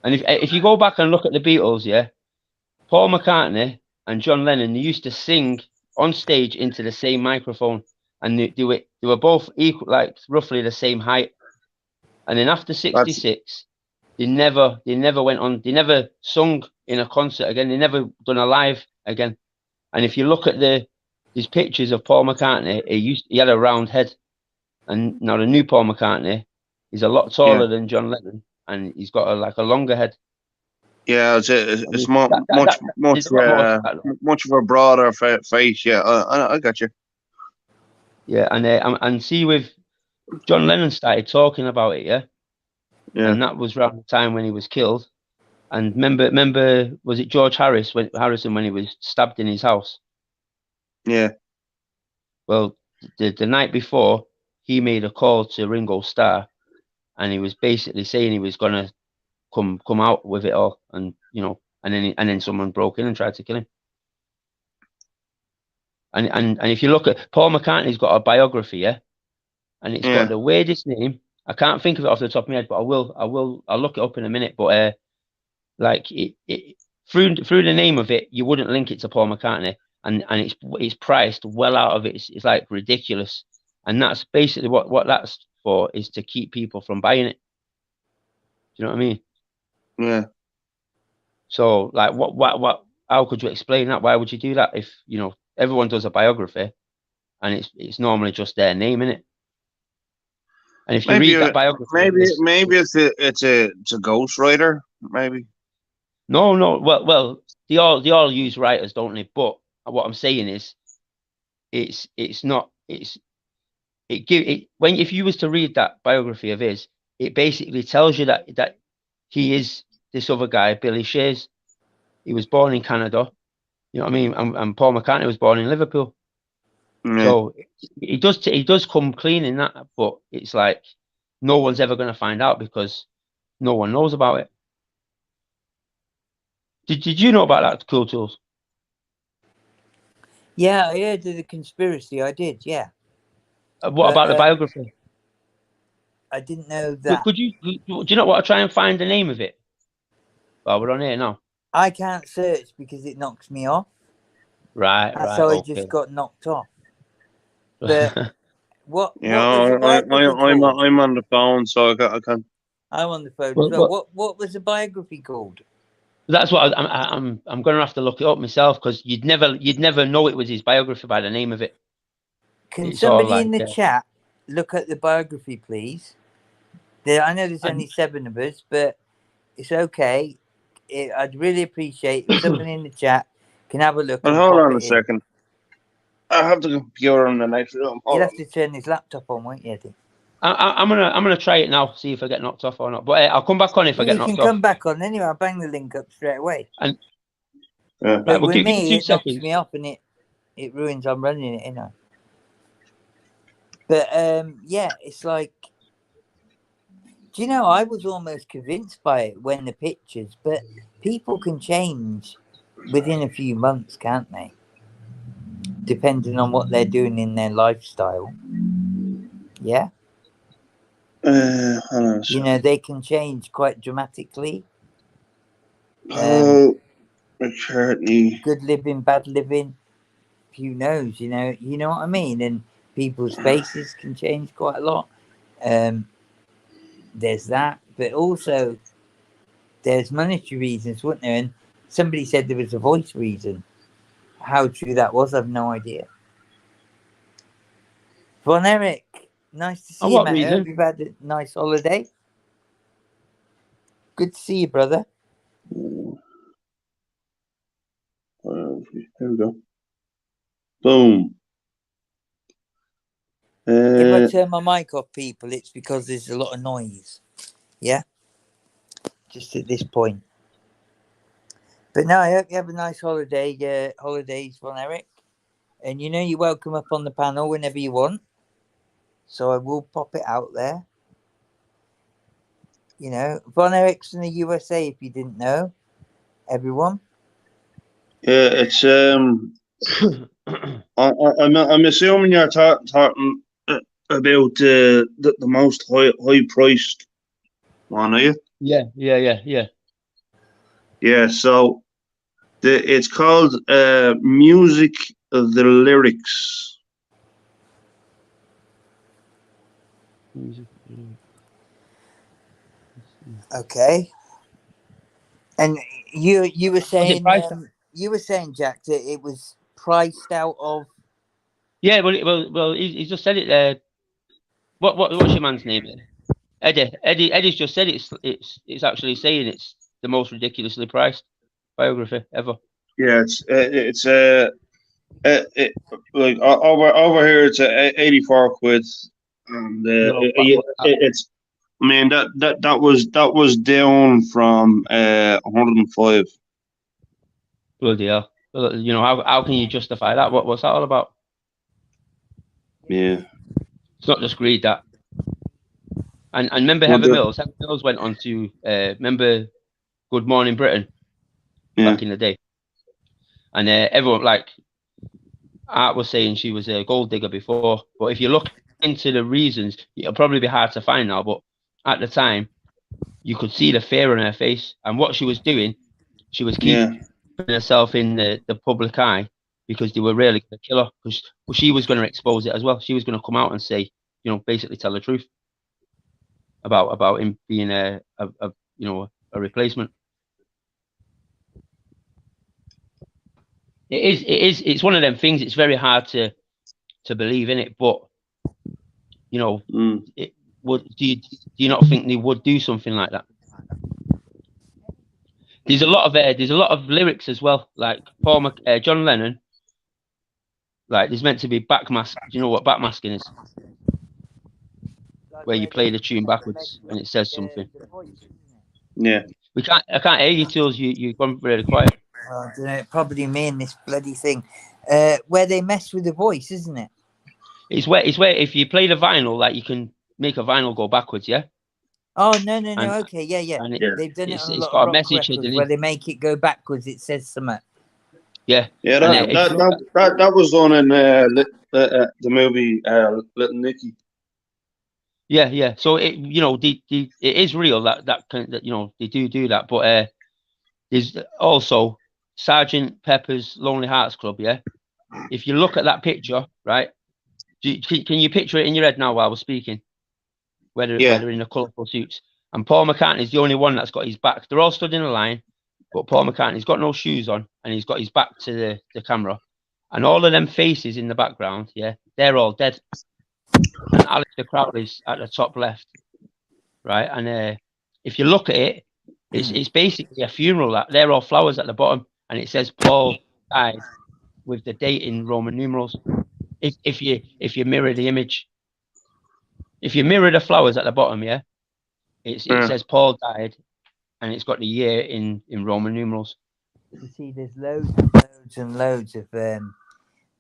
And if you go back and look at the Beatles, yeah, Paul McCartney and John Lennon, they used to sing on stage into the same microphone, and they were both equal, like roughly the same height. And then after '66, they never went on. They never sung in a concert again. They never done a live again. And if you look at these pictures of Paul McCartney, he had a round head, and now the new Paul McCartney is a lot taller than John Lennon, and he's got a longer head. Yeah, it's much of a broader face. Yeah, I got you. Yeah, and see, with John Lennon started talking about it, yeah, and that was around the time when he was killed. And remember, was it George Harrison when he was stabbed in his house? Yeah. Well, the night before, he made a call to Ringo Starr, and he was basically saying he was gonna come out with it all, and and then someone broke in and tried to kill him. And if you look at Paul McCartney's got a biography, yeah, and it's got the weirdest name. I can't think of it off the top of my head, but I'll look it up in a minute. But like through the name of it, you wouldn't link it to Paul McCartney, and it's priced well out of it. It's like ridiculous, and that's basically what that's for, is to keep people from buying it. Do you know what I mean? Yeah. So like, what? How could you explain that? Why would you do that if everyone does a biography, and it's normally just their name in it? And if you read that biography, maybe it's a ghostwriter, maybe. No. Well, they all use writers, don't they? But what I'm saying is, if you was to read that biography of his, it basically tells you that he is this other guy, Billy Shears. He was born in Canada, you know what I mean, and Paul McCartney was born in Liverpool. Yeah. So he does come clean in that, but it's like no one's ever going to find out because no one knows about it. Did you know about that, Cool Tools? Yeah, I heard of the conspiracy. I did, yeah. What about the biography? I didn't know that. Do you know what? I'll try and find the name of it. Well, we're on here now. I can't search because it knocks me off. Right. So okay. I just got knocked off. But what? I'm on the phone, so I can't. I'm on the phone as well. What was the biography called? That's what I'm going to have to look it up myself, because you'd never know it was his biography by the name of it. Can somebody in the chat look at the biography, please? I know there's only 7 of us, but it's okay. I'd really appreciate if somebody in the chat can have a look. And hold on a second. I have the computer on the next room. You'll have to turn his laptop on, won't you, Eddie? I'm gonna try it now, see if I get knocked off or not. But I'll come back on if I get knocked off. You can come back on anyway. I'll bang the link up straight away. And but right, with me, it knocks me off and it ruins. I'm running it, innit? But yeah, it's like, do you know, I was almost convinced by it when the pictures, but people can change within a few months, can't they? Depending on what they're doing in their lifestyle. Yeah. They can change quite dramatically. McCartney. Good living, bad living. Who knows? You know what I mean? And people's faces can change quite a lot. There's that, but also there's monetary reasons, wasn't there? And somebody said there was a voice reason. How true that was, I've no idea. Von Eric, nice to see you, man. I hope you've had a nice holiday. Good to see you, brother. There we go. Boom. If I turn my mic off, people, it's because there's a lot of noise. Yeah? Just at this point. But no, I hope you have a nice holidays, Von Eric. And you're welcome up on the panel whenever you want. So I will pop it out there. Von Eric's in the USA, if you didn't know. Everyone. Yeah, it's I'm assuming you're talking about the most high priced one, are you? Yeah. Yeah, so it's called Music of the Lyrics. Okay. And you were Was it saying priced? Jack, that it was priced out of. Yeah, well, he's just said it there. What's your man's name? Eddie's just said it's actually saying it's the most ridiculously priced biography ever. Yeah, it, like over here it's 84 quid, and No, what, it's. I mean that was down from 105. bloody hell. Well, you know, how can you justify that? What's that all about? Yeah. It's not just greed, that. And remember Well, Heather Mills? Heather Mills went on to remember Good Morning Britain yeah. back in the day, and everyone, like Art was saying, she was a gold digger before. But if you look into the reasons, it'll probably be hard to find now. But at the time, you could see the fear on her face, and what she was doing, she was keeping Yeah. herself in the public eye because they were really going to kill her. Because she was going to expose it as well. She was going to come out and say, you know, basically tell the truth about him being a you know, a replacement. It's one of them things. It's very hard to believe in it, but you know, it would. Do you not think they would do something like that? There's a lot of lyrics as well, like John Lennon. Like there's meant to be backmask. Do you know what backmasking is? Where you play the tune backwards and it says something. Yeah. I can't hear you, Tools. You've gone really quiet. I don't know, probably me and this bloody thing, where they mess with the voice, isn't it? It's where if you play the vinyl, like you can make a vinyl go backwards, yeah. Oh no, okay, yeah. And They've done it on a it's lot got of a rock message records hidden where in. they make it go backwards. It says something. Yeah. Yeah, And that was done in the movie Little Nicky. Yeah. So it, you know, it is real that you know, they do that. But there's also Sergeant Pepper's Lonely Hearts Club. Yeah. If you look at that picture, right? Can you picture it in your head now while we're speaking? Where they're in the colourful suits. And Paul McCartney's the only one that's got his back. They're all stood in a line, but Paul McCartney's got no shoes on and he's got his back to the camera. And all of them faces in the background, yeah, they're all dead. And Alistair Crowley's at the top left, right? And if you look at it, it's basically a funeral. That they're all flowers at the bottom, and it says Paul died with the date in Roman numerals. If you mirror the image, if you mirror the flowers at the bottom, yeah, it says Paul died, and it's got the year in Roman numerals. You see, there's loads of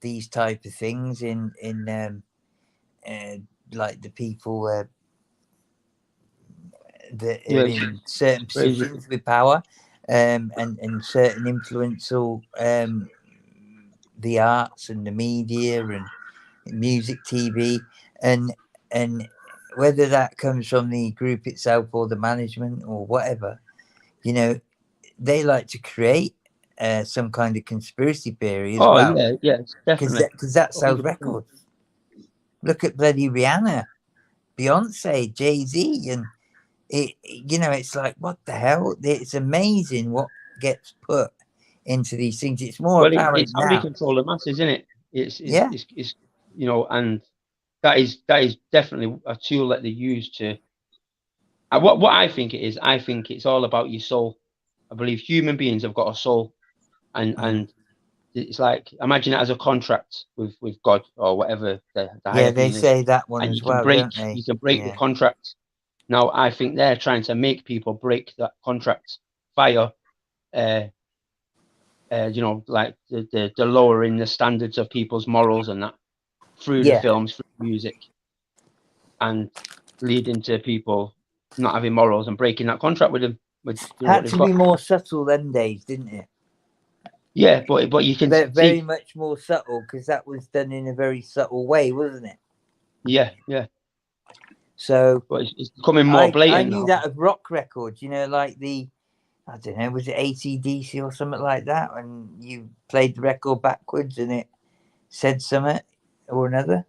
these type of things in like the people that are in certain positions with power, and certain influential the arts and the media and music, TV, and whether that comes from the group itself or the management or whatever, you know, they like to create some kind of conspiracy theory as well. Yeah, definitely. Because that sells records. Look at bloody Rihanna, Beyonce, Jay-Z, and it. You know, it's like, what the hell? It's amazing what gets put into these things. It's more apparent it's how now. they control the masses, isn't it? It's you know, and that is definitely a tool that they use to. What I think it is, I think it's all about your soul. I believe human beings have got a soul, and it's like, imagine it as a contract with God or whatever the higher they being say is. that one And as well, don't they? you can break the contract. Now I think they're trying to make people break that contract via you know, like the lowering the standards of people's morals and that through the films, through music, and leading to people not having morals and breaking that contract with them. With, you know, had to be more subtle them days, didn't it? Yeah, but you can very much more subtle, because that was done in a very subtle way, wasn't it? Yeah. So, but it's becoming more blatant. I knew that of rock records, you know, like the I don't know, was it AC/DC or something like that? And you played the record backwards and it said something or another.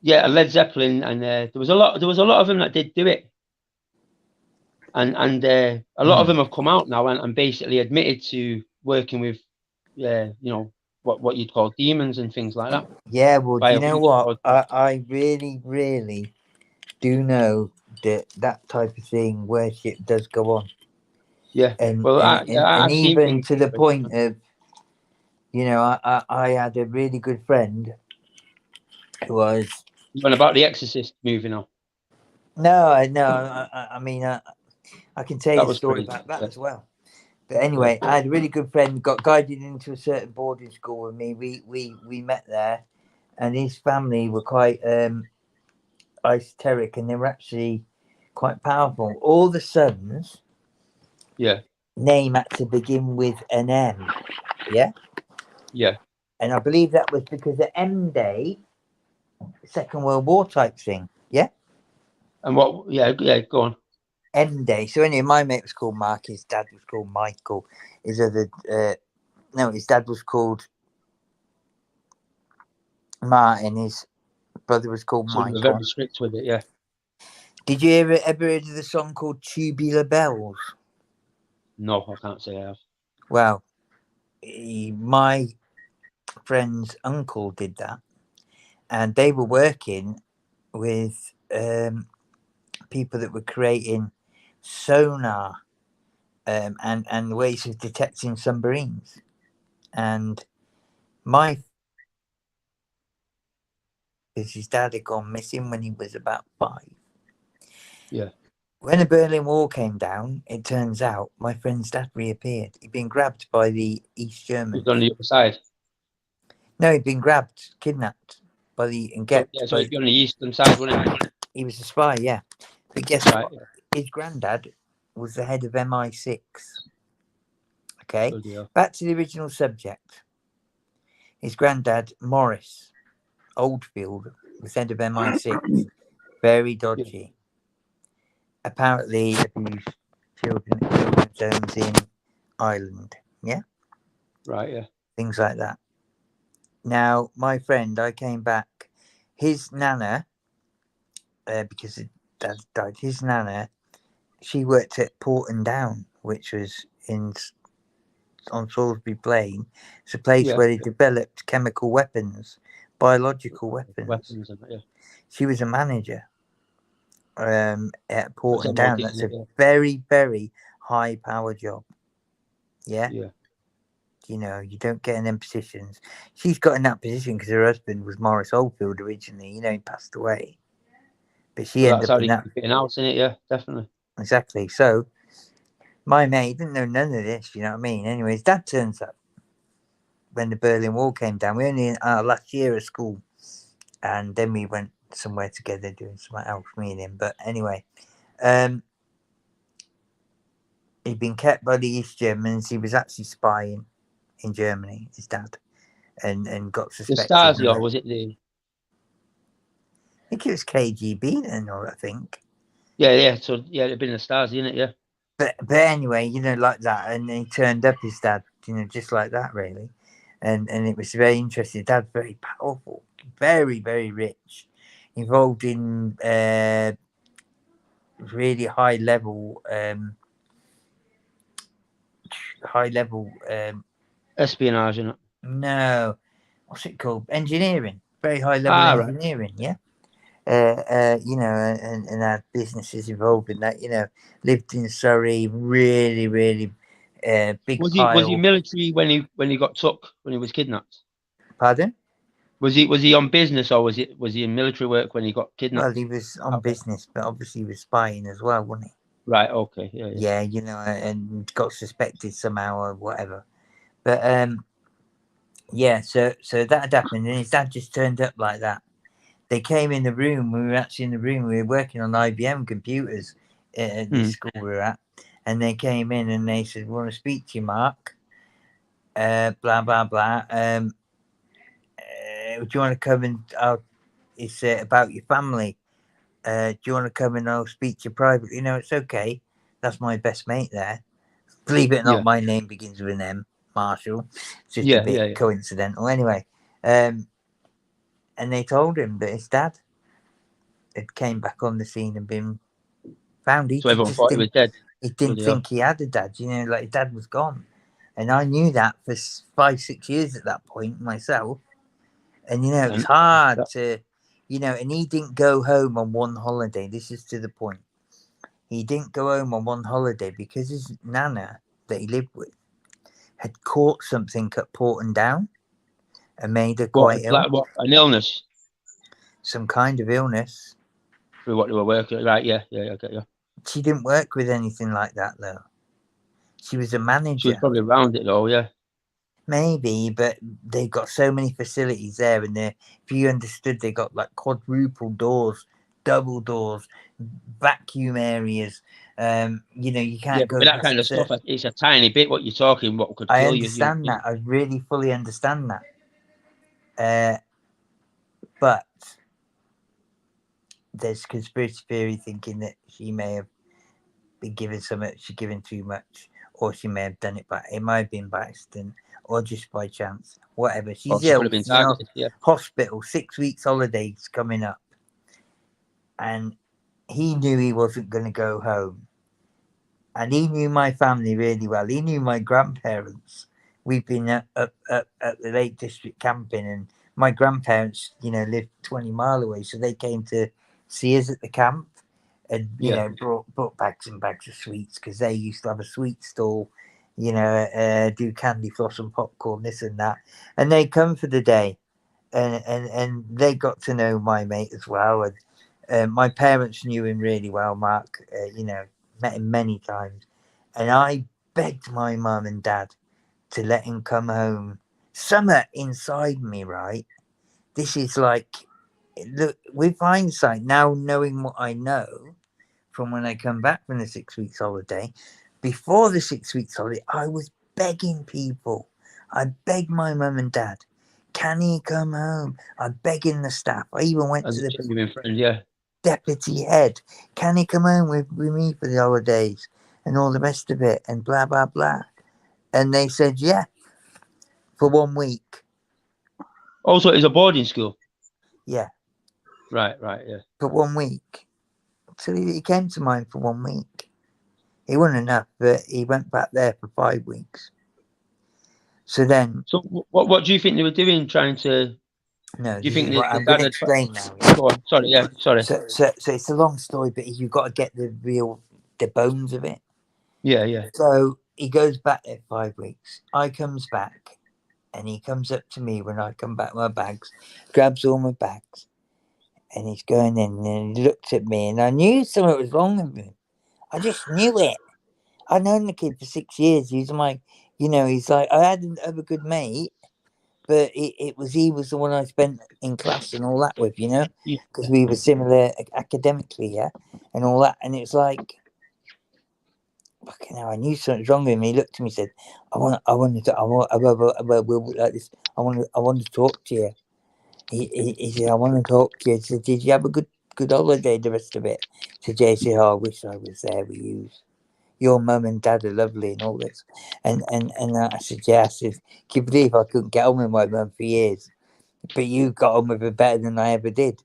Yeah, Led Zeppelin, and there was a lot of them that did do it, and a lot of them have come out now and basically admitted to working with, you know, what you'd call demons and things like that. Yeah, well, do you know what? By I really, really do know that type of thing, worship does go on. Yeah, And well, and I've seen even things to the where- point of, you know, I had a really good friend who was When about the Exorcist movie now. no, I mean, I can tell you That a was story crazy. about that Yeah. as well. But anyway, I had a really good friend, got guided into a certain boarding school with me. We met there, and his family were quite esoteric, and they were actually quite powerful. All the sons, Yeah, name had to begin with an M, yeah, yeah. and I believe that was because of M Day, Second World War type thing, yeah. And what? Yeah, go on. M Day. So anyway, my mate was called Mark. His dad was called Michael. His other no, his dad was called Martin. His brother was called So they were Michael. very strict with it. Yeah. Did you ever heard of the song called Tubular Bells? No, I can't say I have. Well, my friend's uncle did that, and they were working with people that were creating sonar and ways of detecting submarines. And because his dad had gone missing when he was about 5. Yeah. When the Berlin Wall came down, it turns out my friend's dad reappeared. He'd been grabbed by the East He Germans. was on the other side. No, he'd been grabbed, kidnapped by the and So, kept. yeah, so he'd be on the eastern side, wouldn't he? He was a spy, yeah. But guess Right. what? His granddad was the head of MI6. Okay, Good deal. back to the original subject. His granddad, Morris Oldfield, was head of MI6. Very dodgy. Apparently abused children at children's homes in Ireland. Yeah? Right, yeah. Things like that. Now, my friend, I came back. His nana, because his dad died, his nana, she worked at Porton Down, which was on Salisbury Plain. It's a place Yeah. where they developed chemical weapons, biological weapons. Weapons and that, yeah. She was a manager at That's Porton MOD, Down. isn't That's it? a Yeah. very, very high power job. Yeah. Yeah. You know, you don't get in them positions. She's got in that position because her husband was Morris Oldfield originally. You know, he passed away. But she Well, ended that's up how in they that. keep getting out in it, yeah, definitely. Exactly. So, my mate didn't know none of this, you know what I mean? Anyway, his dad turns up when the Berlin Wall came down. We only in our last year of school. And then we went somewhere together doing something else, me and him. But anyway, he'd been kept by the East Germans. He was actually spying in Germany, his dad, and got The suspected. Stasi, or was it the... I think it was KGB then, or I think. Yeah. So, yeah, it'd been the Stasi, innit? Yeah. But anyway, you know, like that. And he turned up, his dad, you know, just like that, really. And it was very interesting. Dad's very powerful, very, very rich, involved in really high level Espionage, innit? no, what's it called? Engineering. Very high level engineering, right. Yeah. You know, and had businesses involved in that. You know, lived in Surrey. Really, really big. Was pile. he military when he got took, when he was kidnapped? Pardon? Was he on business, or was he in military work when he got kidnapped? Well, he was on business, but obviously he was spying as well, wasn't he? Right. Okay. Yeah. Yeah, you know, and got suspected somehow or whatever. But yeah, so that had happened, and his dad just turned up like that. They came in the room. We were actually in the room. We were working on IBM computers at the school we were at, and they came in and they said, "We want to speak to you, Mark." Blah blah blah. Do you want to come and? It's about your family. Do you want to come and I'll speak to you privately? No, it's okay. That's my best mate there. Believe it or not, Yeah. my name begins with an M, Marshall. It's just Yeah, a bit yeah, yeah. coincidental. Anyway, and they told him that his dad had came back on the scene and been found. So everyone thought he was dead. He didn't Bloody hell. think he had a dad. You know, like his dad was gone. And I knew that for 5-6 years at that point myself. And, you know, it's And hard that- to, you know, and he didn't go home on one holiday. This is to the point. He didn't go home on one holiday because his nana that he lived with had caught something at Porton Down and made her quite ill. Like what? An illness Some kind of illness. through what they were working. Right? Yeah, yeah, I get you. She didn't work with anything like that, though. She was a manager. She was probably around it though. Yeah. Maybe, but they've got so many facilities there, and if you understood, they got like quadruple doors, double doors, vacuum areas. You know, you can't Yeah, go but that past kind of the- stuff, it's a tiny bit what you're talking, what could I kill you. understand that. I really fully understand that. But there's conspiracy theory thinking that she may have been given so much, she's given too much, or she may have done it by, it might have been by accident or just by chance, whatever. She's She ill, could have been you know, targeted. Yeah. hospital, 6 weeks holidays coming up, and he knew he wasn't going to go home, and he knew my family really well. He knew my grandparents. We've been up at the Lake District camping, and my grandparents, you know, lived 20 mile away, so they came to see us at the camp, and you Yeah. know, brought bags and bags of sweets because they used to have a sweet stall, you know, do candy floss and popcorn, this and that, and they come for the day, and they got to know my mate as well, and my parents knew him really well, Mark. You know, met him many times, and I begged my mum and dad to let him come home. Summer inside me, right? This is like, look, with hindsight now, knowing what I know from when I come back from the 6 weeks holiday, before the 6 weeks holiday, I was begging people. I begged my mum and dad, can he come home? I'm begging the staff. I even went As to a the genuine friend. Yeah. deputy head. Can he come home with me for the holidays and all the rest of it and blah, blah, blah. And they said, yeah, for 1 week. Also, it's a boarding school. Yeah, Right. Yeah. for 1 week. So he came to mine for 1 week. He wasn't enough, but he went back there for 5 weeks. So then, So what do you think they were doing, trying to? no, Do you think what the I'm going dad to had? explain now. Yeah. Go on. Sorry. Yeah. Sorry. So it's a long story, but you've got to get the bones of it. Yeah. So he goes back there 5 weeks. I comes back, and he comes up to me when I come back with my bags, grabs all my bags, and he's going in, and he looked at me, and I knew something was wrong with him. I just knew it. I'd known the kid for 6 years. He's my, you know, he's like, I had a good mate, but he was the one I spent in class and all that with, you know, Yeah. because we were similar academically, yeah, and all that. And it's like, fucking hell, I knew something was wrong with him. He looked at me and said, I want to talk to you. He said, I want to talk to you. He said, did you have a good holiday, the rest of it? So Jay said, oh, I wish I was there with you. Your mum and dad are lovely and all this. And I said, yeah. I said, can you believe I couldn't get on with my mum for years? But you got on with her better than I ever did.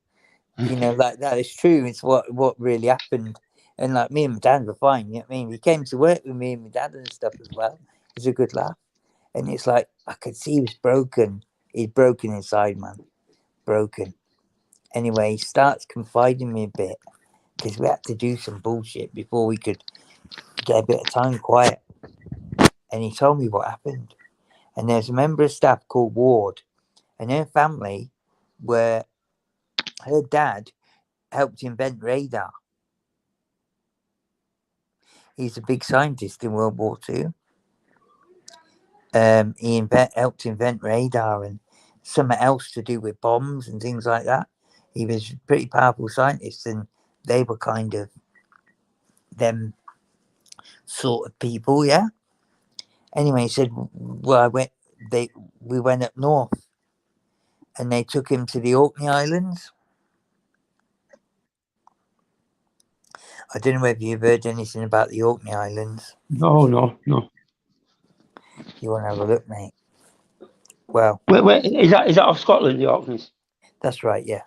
You know, like that is true. It's what really happened. And like me and my dad were fine. You know what I mean? He came to work with me and my dad and stuff as well. It was a good laugh. And it's like, I could see he was broken. He's broken inside, man. Broken. Anyway, he starts confiding me a bit because we had to do some bullshit before we could get a bit of time quiet. And he told me what happened. And there's a member of staff called Ward, and her family were, her dad helped invent radar. He's a big scientist in World War II. He helped invent radar and something else to do with bombs and things like that. He was a pretty powerful scientist, and they were kind of them sort of people, yeah. Anyway, he said, well, we went up north, and they took him to the Orkney Islands. I don't know whether you've heard anything about the Orkney Islands. No. You want to have a look, mate? Well, Where is that off Scotland, the Orkneys? that's right, yeah.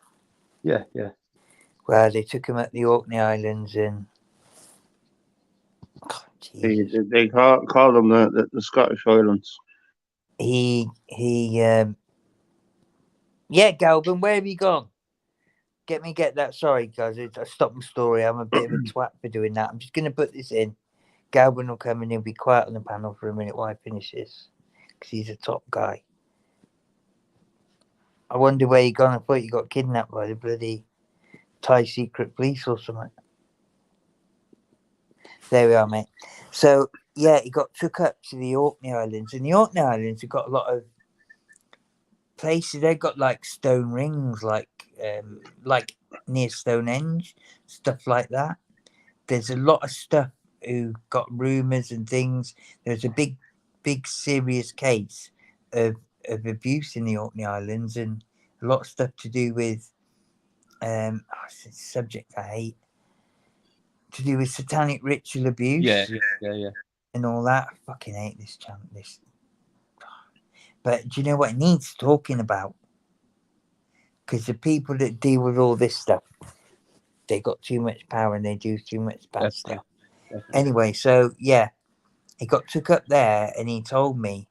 Yeah, yeah. Well, they took him at the Orkney Islands and They call them the Scottish Islands. yeah, Galvin, where have you gone? Get that. Sorry, guys, I stopped my story. I'm a bit of a twat for doing that. I'm just going to put this in. Galvin will come and he'll be quiet on the panel for a minute while I finish this, because he's a top guy. I wonder where you gone. I thought you got kidnapped by the bloody Thai secret police or something. There we are, mate. So, yeah, he got took up to the Orkney Islands. And the Orkney Islands have got a lot of places. They've got like stone rings, like near Stonehenge, stuff like that. There's a lot of stuff who got rumours and things. There's a big serious case of abuse in the Orkney Islands, and a lot of stuff to do with it's a subject I hate, to do with satanic ritual abuse. Yeah. And all that. I fucking hate this chant. But do you know what it needs talking about? Because the people that deal with all this stuff, they got too much power and they do too much bad stuff. Definitely. Anyway, so yeah, he got took up there and he told me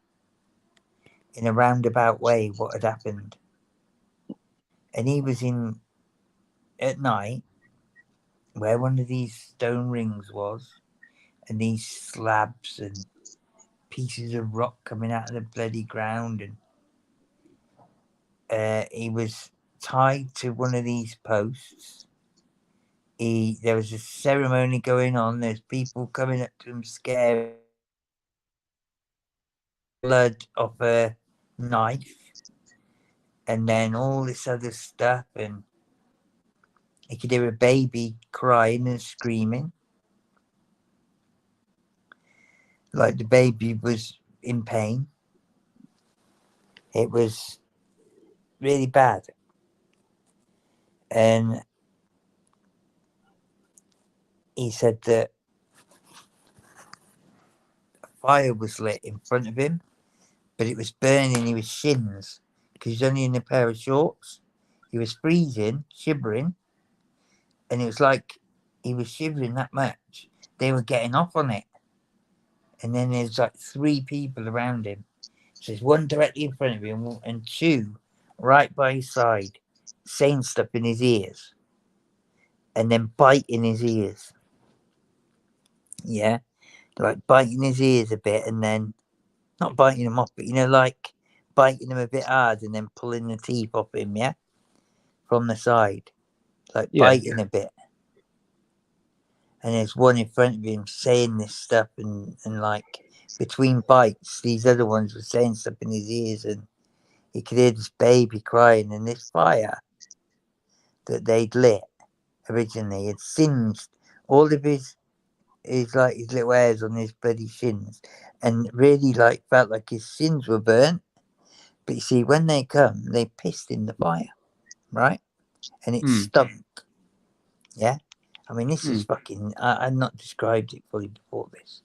in a roundabout way what had happened. And he was in at night where one of these stone rings was, and these slabs and pieces of rock coming out of the bloody ground, and he was tied to one of these posts. There was a ceremony going on. There's people coming up to him scared. Blood off a knife, and then all this other stuff, and he could hear a baby crying and screaming, like the baby was in pain. It was really bad. And he said that a fire was lit in front of him, but it was burning his shins because he's only in a pair of shorts. He was freezing, shivering, and it was like he was shivering that much. They were getting off on it. And then there's like 3 people around him. So there's one directly in front of him and 2 right by his side, saying stuff in his ears and then biting his ears. Yeah, like biting his ears a bit and then not biting him off, but like biting him a bit hard and then pulling the teeth off him, yeah, from the side, like biting a bit. And there's one in front of him saying this stuff, and like between bites, these other ones were saying stuff in his ears, and he could hear this baby crying, and this fire that they'd lit originally had singed all of his little hairs on his bloody shins, and really like felt like his shins were burnt. But you see, when they come, they pissed in the fire, right? And it stunk. Yeah, I mean, this is fucking. I've not described it fully before this.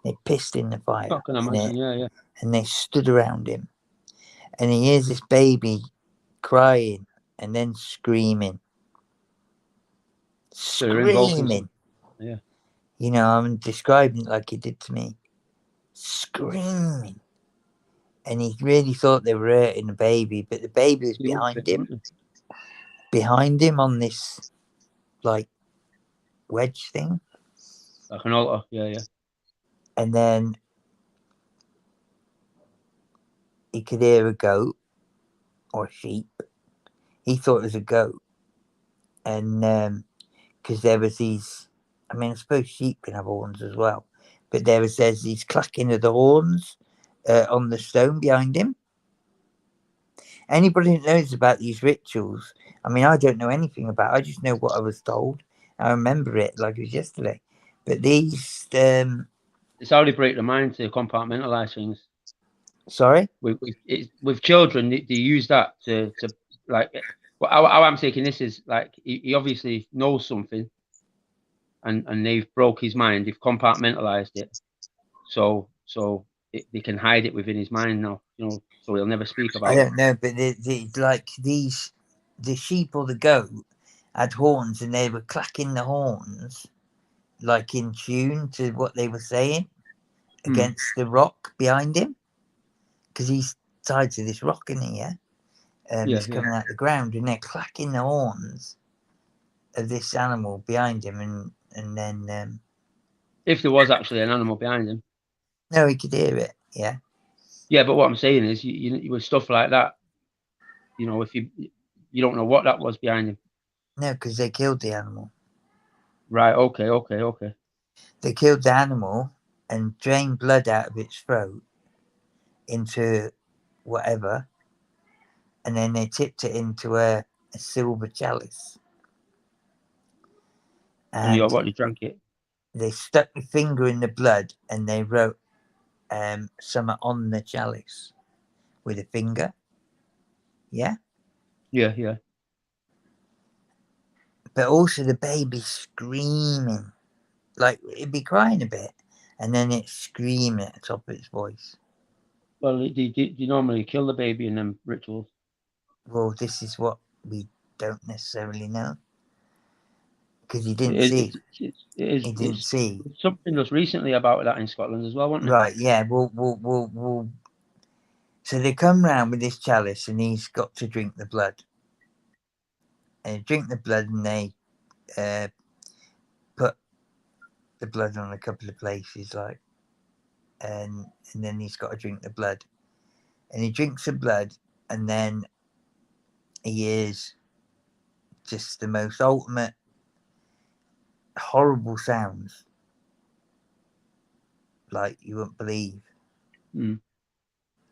They pissed in the fire. I can imagine, and they stood around him, and he hears this baby crying and then screaming. Yeah. I'm describing it like he did to me. Screaming. And he really thought they were hurting the baby, but the baby was behind him on this like wedge thing. Like an altar, yeah. And then he could hear a goat or a sheep. He thought it was a goat. And because there was these, I mean, I suppose sheep can have horns as well, but there's these clacking of the horns on the stone behind him. Anybody who knows about these rituals, I mean, I don't know anything about it. I just know what I was told. I remember it like it was yesterday. But these... it's how they break the mind to compartmentalise things. Sorry? With children, they use that to like... How I'm taking this is like he obviously knows something, and they've broke his mind. They've compartmentalized it. So they can hide it within his mind now, you know, so he'll never speak about I it. don't know, but like the sheep or the goat had horns, and they were clacking the horns like in tune to what they were saying against the rock behind him, because he's tied to this rock, isn't he? Yeah, it's coming out the ground, and they're clacking the horns of this animal behind him, and then if there was actually an animal behind him. no, he could hear it. Yeah. Yeah, but what I'm saying is, you with stuff like that, you know, if you don't know what that was behind him. No, because they killed the animal. Right. Okay. They killed the animal and drained blood out of its throat into whatever, and then they tipped it into a silver chalice. And you drank it. They stuck the finger in the blood, and they wrote something on the chalice with a finger. Yeah. Yeah. But also the baby screaming, like it'd be crying a bit, and then it's screaming at the top of its voice. Well, do you normally kill the baby in them rituals? Well, this is what we don't necessarily know, because he didn't see. He didn't see. Something just recently about that in Scotland as well, wasn't it? Right? Yeah. We'll. So they come round with this chalice, and he's got to drink the blood. And they drink the blood, and they put the blood on a couple of places, like, and then he's got to drink the blood, and he drinks the blood, and then he is just the most ultimate horrible sounds, like you wouldn't believe. And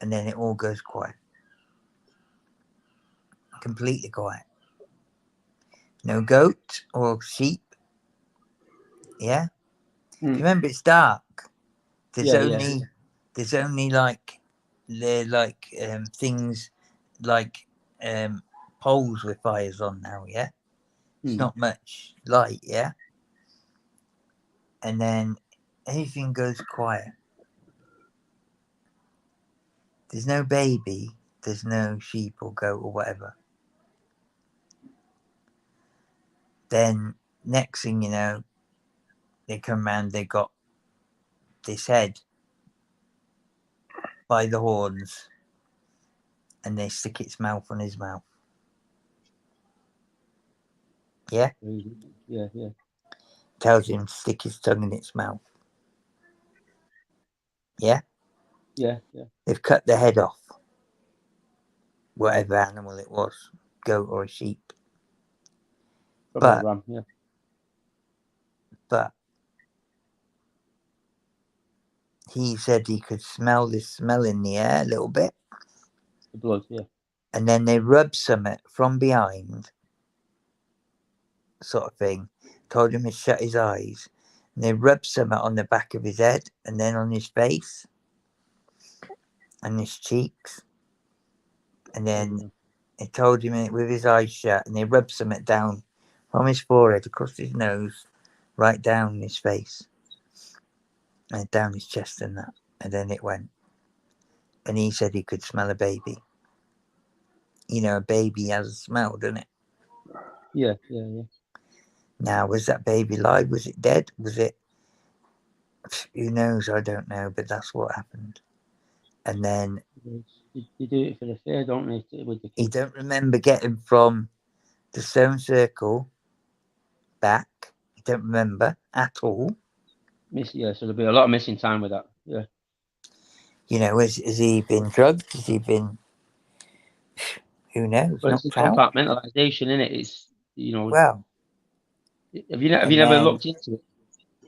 then it all goes quiet, completely quiet. No goat or sheep. Yeah. Remember, it's dark. There's only like things like poles with fires on now. Yeah. It's not much light. Yeah. And then everything goes quiet. There's no baby. There's no sheep or goat or whatever. Then next thing you know, they come round. They got this head by the horns, and they stick its mouth on his mouth. Yeah. Yeah. Tells him to stick his tongue in its mouth. Yeah. They've cut the head off, whatever animal it was, goat or a sheep. Probably a ram, yeah. But he said he could smell this smell in the air a little bit. The blood, yeah. And then they rubbed something from behind, sort of thing. Told him to shut his eyes. And they rubbed something on the back of his head, and then on his face and his cheeks. And then they told him with his eyes shut, and they rubbed something down from his forehead, across his nose, right down his face, and down his chest and that. And then it went. And he said he could smell a baby. You know, a baby has a smell, doesn't it? Yeah. Now, was that baby alive? Was it dead? Was it? Who knows? I don't know, but that's what happened. And then you do it for the fair, don't they? With the kids. He don't remember getting from the stone circle back. He don't remember at all. Yeah, so there'll be a lot of missing time with that. Yeah. You know, has he been drugged? Has he been? Who knows? But it's compartmentalization, isn't it? It's, you know. Well, have you never looked into it?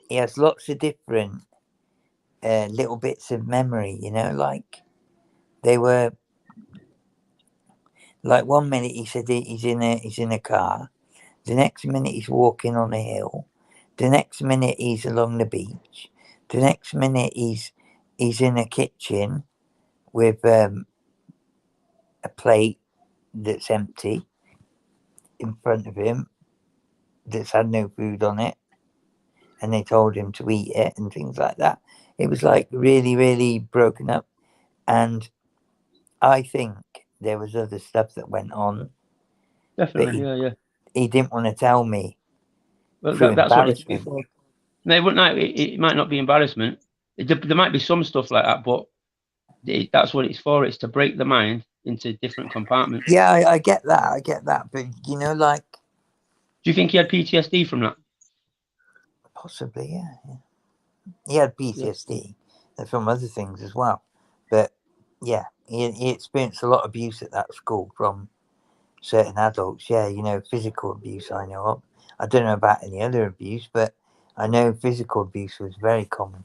He has lots of different little bits of memory. You know, like they were. Like 1 minute he said he's in a car. The next minute he's walking on a hill. The next minute he's along the beach. The next minute he's in a kitchen with a plate that's empty in front of him that's had no food on it, and they told him to eat it and things like that. It was like really, really broken up. And I think there was other stuff that went on. Definitely, but yeah. He didn't want to tell me. Well, through that's what it's embarrassment. for. No, it wouldn't. It might not be embarrassment. There might be some stuff like that, but that's what it's for. It's to break the mind into different compartments. Yeah, I get that. I get that. But you know, like, do you think he had PTSD from that? Possibly, yeah. He had PTSD from other things as well. But yeah, he experienced a lot of abuse at that school from certain adults. Yeah, you know, physical abuse I know of. I don't know about any other abuse, but I know physical abuse was very common.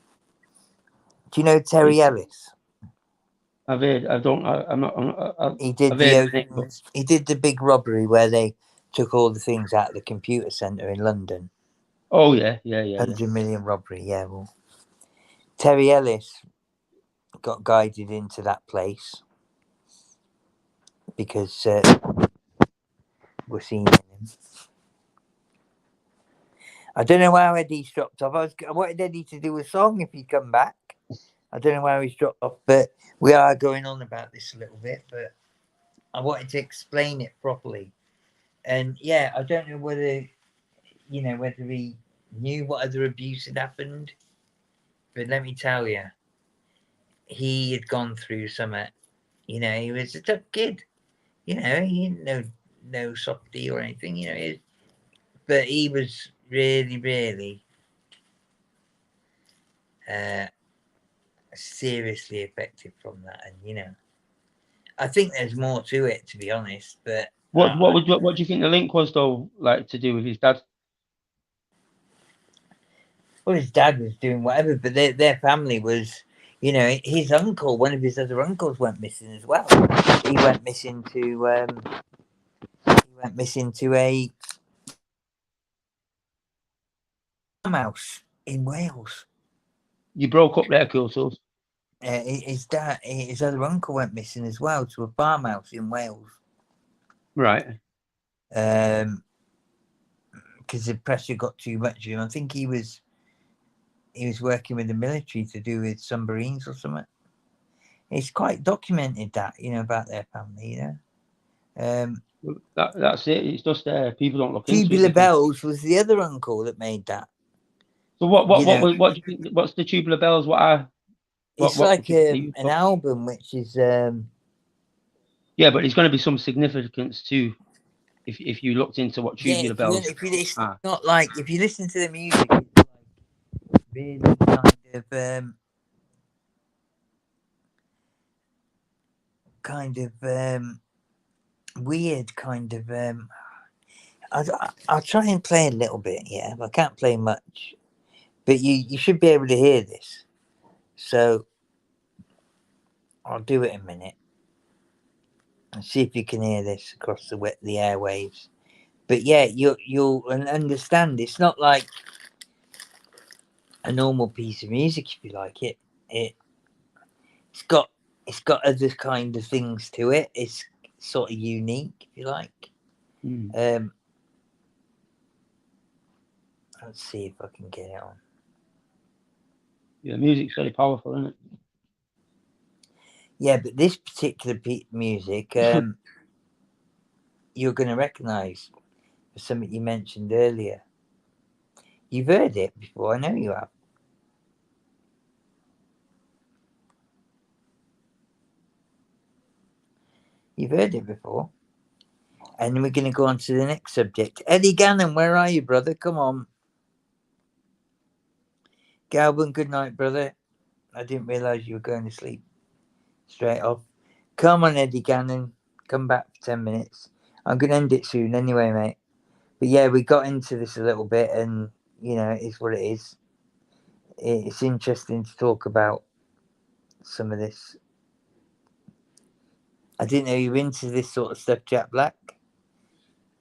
Do you know Terry Ellis? I've heard. I don't. I'm not. He did he did the big robbery where they took all the things out of the computer centre in London. Oh yeah. 100 million robbery. Yeah, well, Terry Ellis got guided into that place because we're seeing him. I don't know how Eddie's dropped off. I wanted Eddie to do a song if he'd come back. I don't know where he's dropped off, but we are going on about this a little bit. But I wanted to explain it properly. And yeah, I don't know whether he knew what other abuse had happened. But let me tell you, he had gone through something. You know, he was a tough kid. You know, he didn't no softy or anything. You know, but he was really, really seriously affected from that. And you know, I think there's more to it, to be honest. But what do you think the link was though? Like to do with his dad? Well, his dad was doing whatever, but their family was, you know, his uncle. One of his other uncles went missing as well. He went missing to a farmhouse in Wales. You broke up there, Cool Souls. His other uncle went missing as well to a farmhouse in Wales. Right. Because the pressure got too much of him. I think he was working with the military to do with submarines or something. It's quite documented that, you know, about their family, you know. That's it. It's just people don't look Tubular into it. Bells was the other uncle that made that. So what do you think? What's the Tubular Bells? It's like an album, which is yeah, but it's going to be some significance too. If you looked into what Tubular Bells, it's not like if you listen to the music, it's like really kind of weird, kind of. I'll try and play a little bit. Yeah, I can't play much, but you should be able to hear this. So I'll do it in a minute and see if you can hear this across the airwaves. But yeah, you'll understand. It's not like a normal piece of music, if you like it. It's got other kind of things to it. It's sort of unique, if you like. Let's see if I can get it on. Yeah, music's very powerful, isn't it? Yeah, but this particular music, you're going to recognise something you mentioned earlier. You've heard it before, I know you have. You've heard it before. And we're going to go on to the next subject. Eddie Gannon, where are you, brother? Come on. Galvin, good night, brother. I didn't realise you were going to sleep straight off. Come on, Eddie Gannon. Come back for 10 minutes. I'm going to end it soon anyway, mate. But yeah, we got into this a little bit and, you know, it's what it is. It's interesting to talk about some of this. I didn't know you were into this sort of stuff, Jack Black.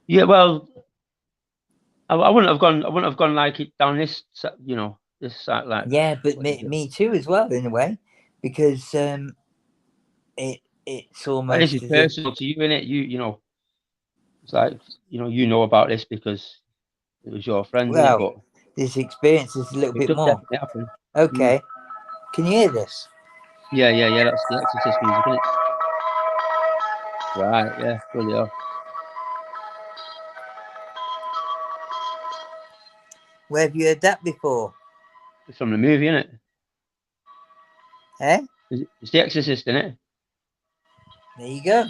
Yeah, well, I wouldn't have gone like it down this, you know, this side like. Yeah, but me too as well in a way, because it's almost. This is personal to you, innit? You know, it's like you know about this because it was your friend. Well, but this experience is a little bit more. Happen. Okay, Can you hear this? Yeah. That's the Exorcist music, isn't it? Right. Yeah. Bloody hell. Where have you heard that before? It's from the movie, isn't it? Eh? It's the Exorcist, isn't it? There you go.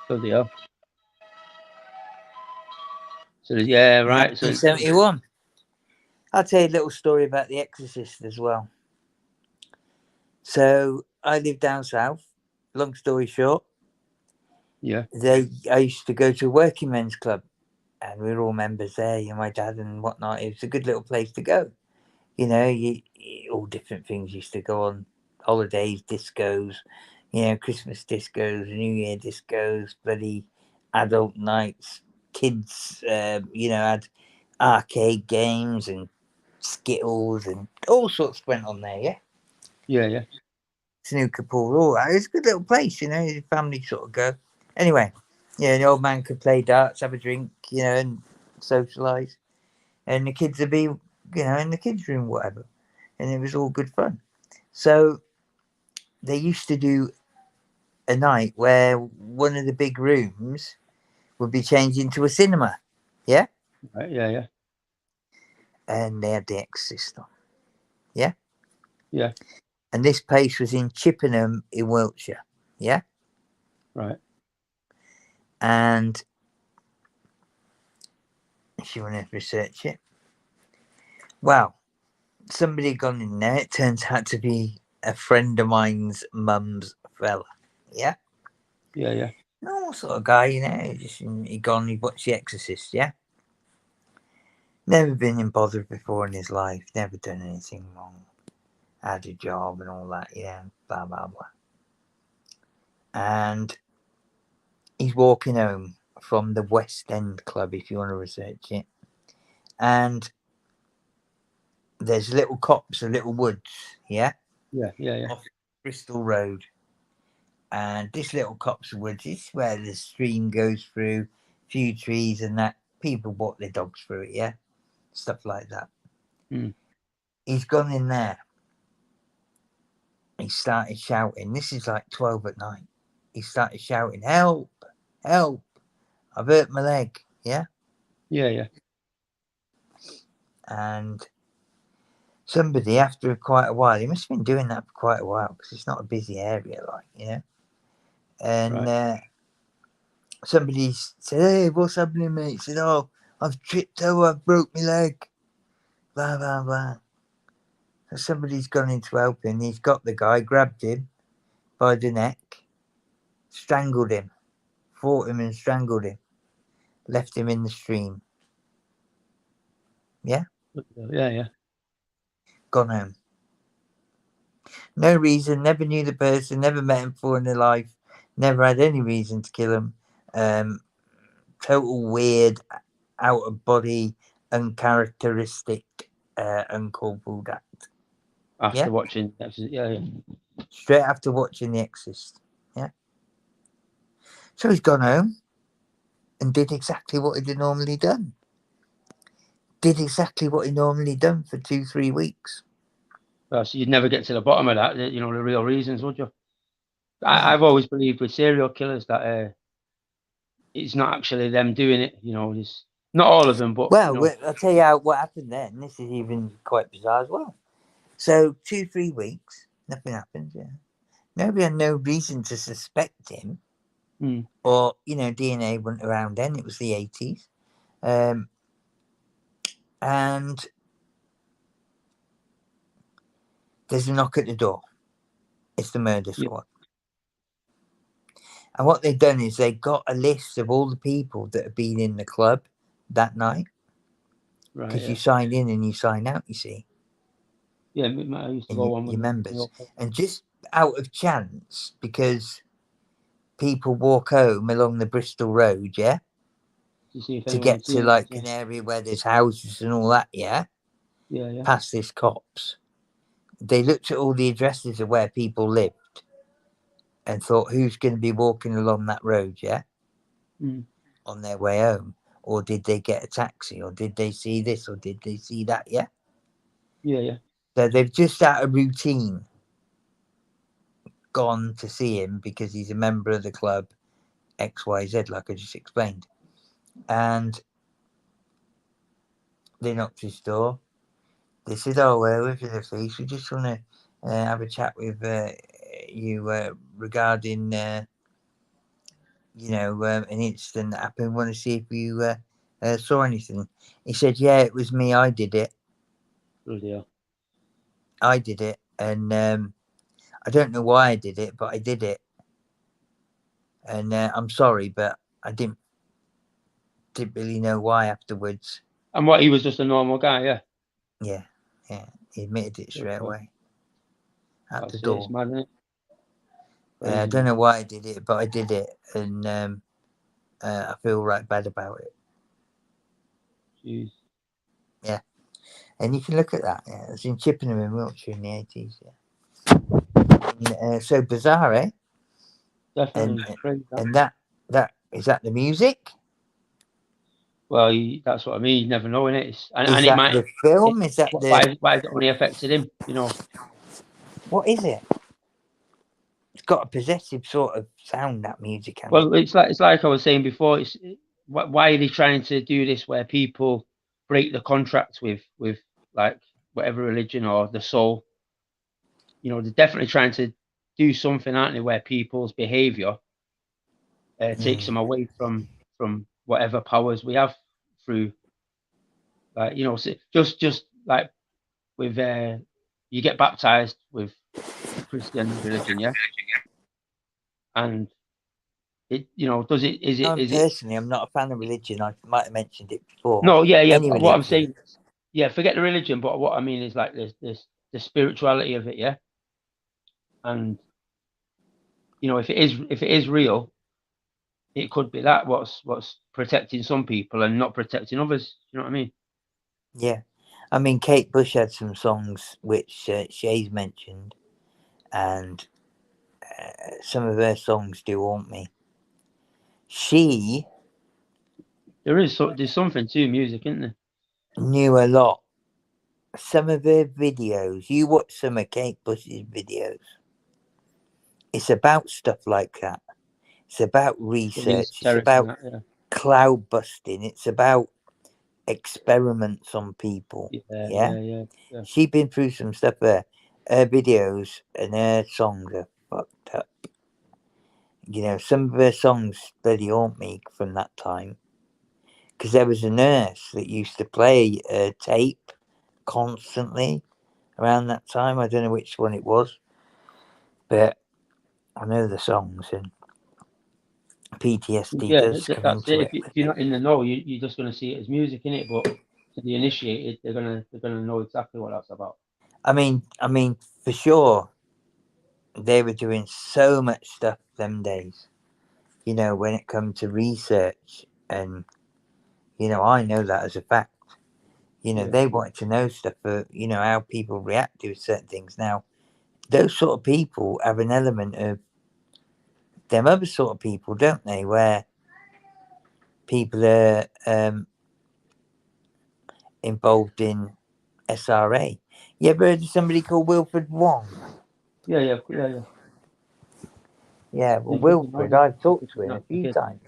Bloody hell. So yeah, right. So 1971. I'll tell you a little story about The Exorcist as well. So I live down south. Long story short, yeah, I used to go to a working men's club, and we were all members there. You know, my dad and whatnot. It was a good little place to go. You know, all different things used to go on: holidays, discos, you know, Christmas discos, New Year discos, bloody adult nights. Kids, you know, had arcade games and Skittles and all sorts went on there. yeah. Snooker pool, all that. It's a good little place, you know. The family sort of go. Anyway, yeah, the old man could play darts, have a drink, you know, and socialise, and the kids would be, you know, in the kids' room, whatever, and it was all good fun. So they used to do a night where one of the big rooms would be changed into a cinema, yeah, Right, yeah. and they had The Exorcist on, Yeah. and this place was in Chippenham in Wiltshire, yeah. Right. And if you want to research it, well, somebody gone in there. It turns out to be a friend of mine's mum's fella. Yeah, Yeah. normal sort of guy, you know. He watched The Exorcist. Yeah, never been in bothered before in his life. Never done anything wrong. Had a job and all that. Yeah, blah blah blah. And he's walking home from the West End Club, if you want to research it. And there's little copse of little woods, yeah? Yeah. Off Bristol Road. And this little copse of woods is where the stream goes through, few trees and that. People walk their dogs through it, yeah? Stuff like that. Mm. He's gone in there. He started shouting. This is like 12 at night. He started shouting, help, help. I've hurt my leg, yeah? Yeah. And somebody, after quite a while, he must have been doing that for quite a while because it's not a busy area, like, you know? And Right. Somebody said, hey, what's happening, mate? He said, oh, I've tripped over, I've broke my leg. Blah, blah, blah. So somebody's gone in to help him. He's got the guy, grabbed him by the neck, strangled him, fought him and strangled him, left him in the stream. Yeah? Yeah. Gone home. No reason, never knew the person, never met him before in their life, never had any reason to kill him. Total weird, out of body, uncharacteristic, uncalled for act. After watching, yeah. Straight after watching The Exorcist. Yeah. So he's gone home and did exactly what he'd normally done. Did exactly what he normally done for 2-3 weeks. Well, so you'd never get to the bottom of that, you know, the real reasons, would you? I've always believed with serial killers that it's not actually them doing it, you know. It's not all of them, but well, you know. I'll tell you what happened then. This is even quite bizarre as well. So 2-3 weeks, nothing happened. Yeah. Nobody had no reason to suspect him, or you know, DNA wasn't around then. It was the 80s, and there's a knock at the door. It's the murder squad. And what they've done is they got a list of all the people that have been in the club that night. Because you sign in and you sign out, you see. Yeah, I used to go on with your members. And just out of chance, because people walk home along the Bristol Road, yeah? To get to like an area where there's houses and all that, yeah? Yeah. Past this copse. They looked at all the addresses of where people lived and thought, who's going to be walking along that road, yeah? On their way home. Or did they get a taxi? Or did they see this? Or did they see that, yeah? Yeah. So they've just out of routine gone to see him because he's a member of the club XYZ, like I just explained. And they knocked his door. They said, "Oh, we're for the police. We just want to have a chat with you regarding, an incident that happened. Want to see if you saw anything." He said, "Yeah, it was me. I did it. I did it, and I don't know why I did it, but I did it. And I'm sorry, but I didn't really know why afterwards." And what, he was just a normal guy, yeah? Yeah. He admitted it straight away at the door. It's mad, isn't it? I don't know why I did it, but I did it, and I feel right bad about it. Jeez. Yeah, and you can look at that. Yeah, it was in Chippenham in Wiltshire in the 80s. Yeah, so bizarre, eh? Definitely crazy. And that is that the music? Well, that's what I mean. You never know, innit? And Is it that might. the film? Is that why has it only affected him? You know. What is it? It's got a possessive sort of sound, that music. Well, it's like I was saying before. Why are they trying to do this where people break the contract with like whatever religion or the soul? You know, they're definitely trying to do something, aren't they, where people's behaviour takes them away from whatever powers we have through, like, you know, just like with you get baptized with Christian religion, yeah, and it, you know, does it is it is personally, I'm not a fan of religion. I might have mentioned it before. No, yeah. Any What I'm religion. saying, yeah, forget the religion, but what I mean is like this the spirituality of it, yeah. And you know, if it is real, it could be that what's protecting some people and not protecting others. You know what I mean? Yeah, I mean, Kate Bush had some songs which Shay's mentioned, and some of her songs do haunt me. There's something to music, isn't there? Knew a lot. Some of her videos, you watch some of Kate Bush's videos, it's about stuff like that. It's about research. It's about cloud busting. It's about experiments on people. Yeah. She's been through some stuff there. Her videos and her songs are fucked up. You know, some of her songs bloody haunt me from that time. Because there was a nurse that used to play a tape constantly around that time. I don't know which one it was, but I know the songs, and PTSD does come into it. If you're not in the know, you're just going to see it as music, innit? But to the initiated, they're gonna know exactly what that's about. I mean, for sure, they were doing so much stuff them days. You know, when it comes to research, and you know, I know that as a fact. You know, they wanted to know stuff for, you know, how people react to certain things. Now, those sort of people have an element of them other sort of people, don't they? Where people are involved in SRA. You ever heard of somebody called Wilfred Wong? Yeah. Yeah, well, Wilfred, I've talked to him a few times.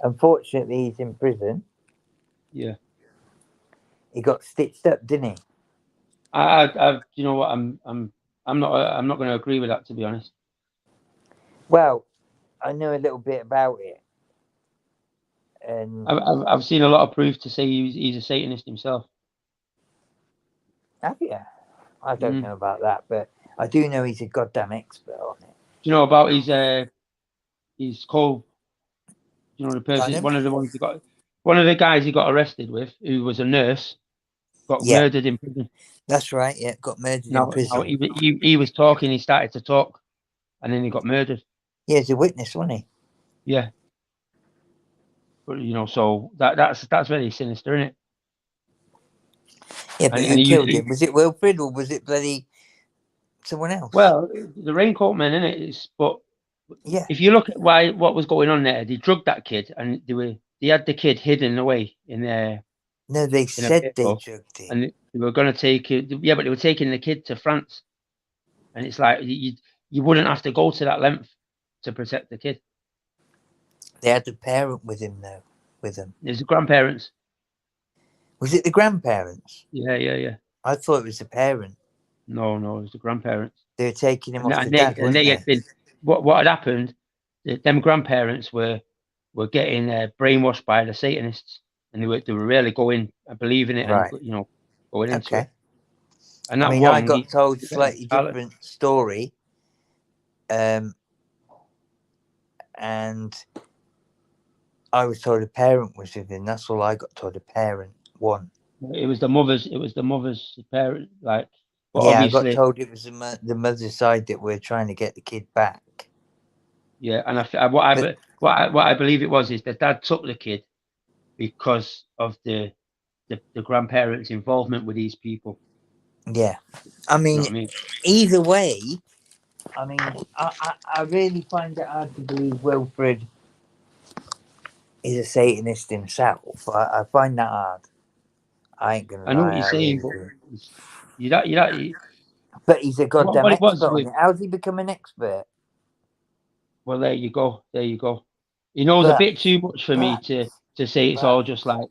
Unfortunately, he's in prison. Yeah. He got stitched up, didn't he? You know what? I'm not going to agree with that, to be honest. Well, I know a little bit about it, and I've seen a lot of proof to say he's a Satanist himself. Have you? I don't know about that, but I do know he's a goddamn expert on it. Do you know about his cove? You know, the person, one of the guys he got arrested with, who was a nurse, got murdered in prison. That's right. Yeah, got murdered in prison. Now he was talking. He started to talk, and then he got murdered. Yeah, he's a witness, wasn't he? Yeah. But you know, so that's very sinister, isn't it? Yeah, but who killed him? Was it Wilfred or was it bloody someone else? Well, the Raincoat Men, innit? But yeah, if you look at what was going on there, they drugged that kid, and they had the kid hidden away in No, they in a said they vehicle, drugged it. and they were going to take it. Yeah, but they were taking the kid to France, and it's like you wouldn't have to go to that length to protect the kid. They had the parent with him though. With them. There's the grandparents. Was it the grandparents? Yeah. I thought it was the parent. No, it was the grandparents. They were taking him off the And dad, they weren't had they? been what had happened. Them grandparents were getting brainwashed by the Satanists, and they were really going believing it, Right. and going into Okay. it. And I that mean, I one, got told he's slightly different story. And I was told a parent was with him. That's all I got told. A parent, one. It was the mother's. It was the mother's parent. Like, but Yeah, obviously, I got told it was the mother's side that we're trying to get the kid back. yeah. And what I believe it was is the dad took the kid because of the grandparents' involvement with these people. Yeah, I You mean, know what I mean? either way, I mean, I really find it hard to believe Wilfred is a Satanist himself. I find that hard. I ain't gonna I know lie, what you're I saying, really but do. But he's a goddamn what it was expert on with. it. How's he become an expert? Well, there you go. He knows a But bit too much for me to say it's all just like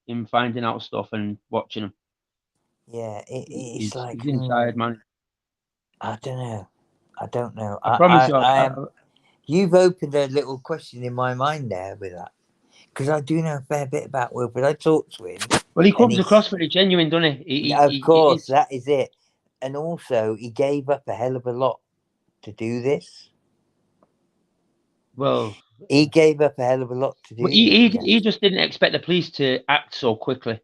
him finding out stuff and watching him. yeah, it's He's like inside, man. I don't know. I promise you. I am. You've opened a little question in my mind there with that, because I do know a fair bit about Wilfred. I talked to him. Well, he comes across very genuine, doesn't he? Of course, that is it. And also, he gave up a hell of a lot to do this. Well, he gave up a hell of a lot to do this. He just didn't expect the police to act so quickly,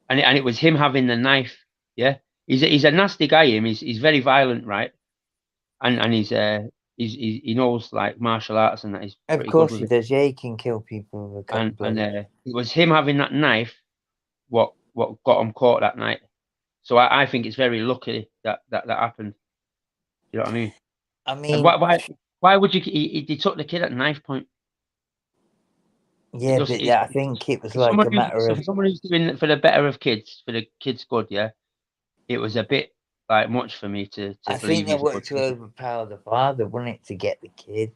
and it was him having the knife. Yeah, he's a nasty guy. He's very violent, right? And he knows like martial arts and that. He's of pretty course good with he it. does. Yeah, he can kill people with a cut blood. It was him having that knife what got him caught that night. So I think it's very lucky that happened. You know what I mean? I mean, why would you? He took the kid at knife point. Yeah, but I think it was like a matter of someone who's doing it for the better of kids, for the kids' good. Yeah, it was a bit like much for me to I believe. think they wanted to overpower the father, wasn't it, to get the kid?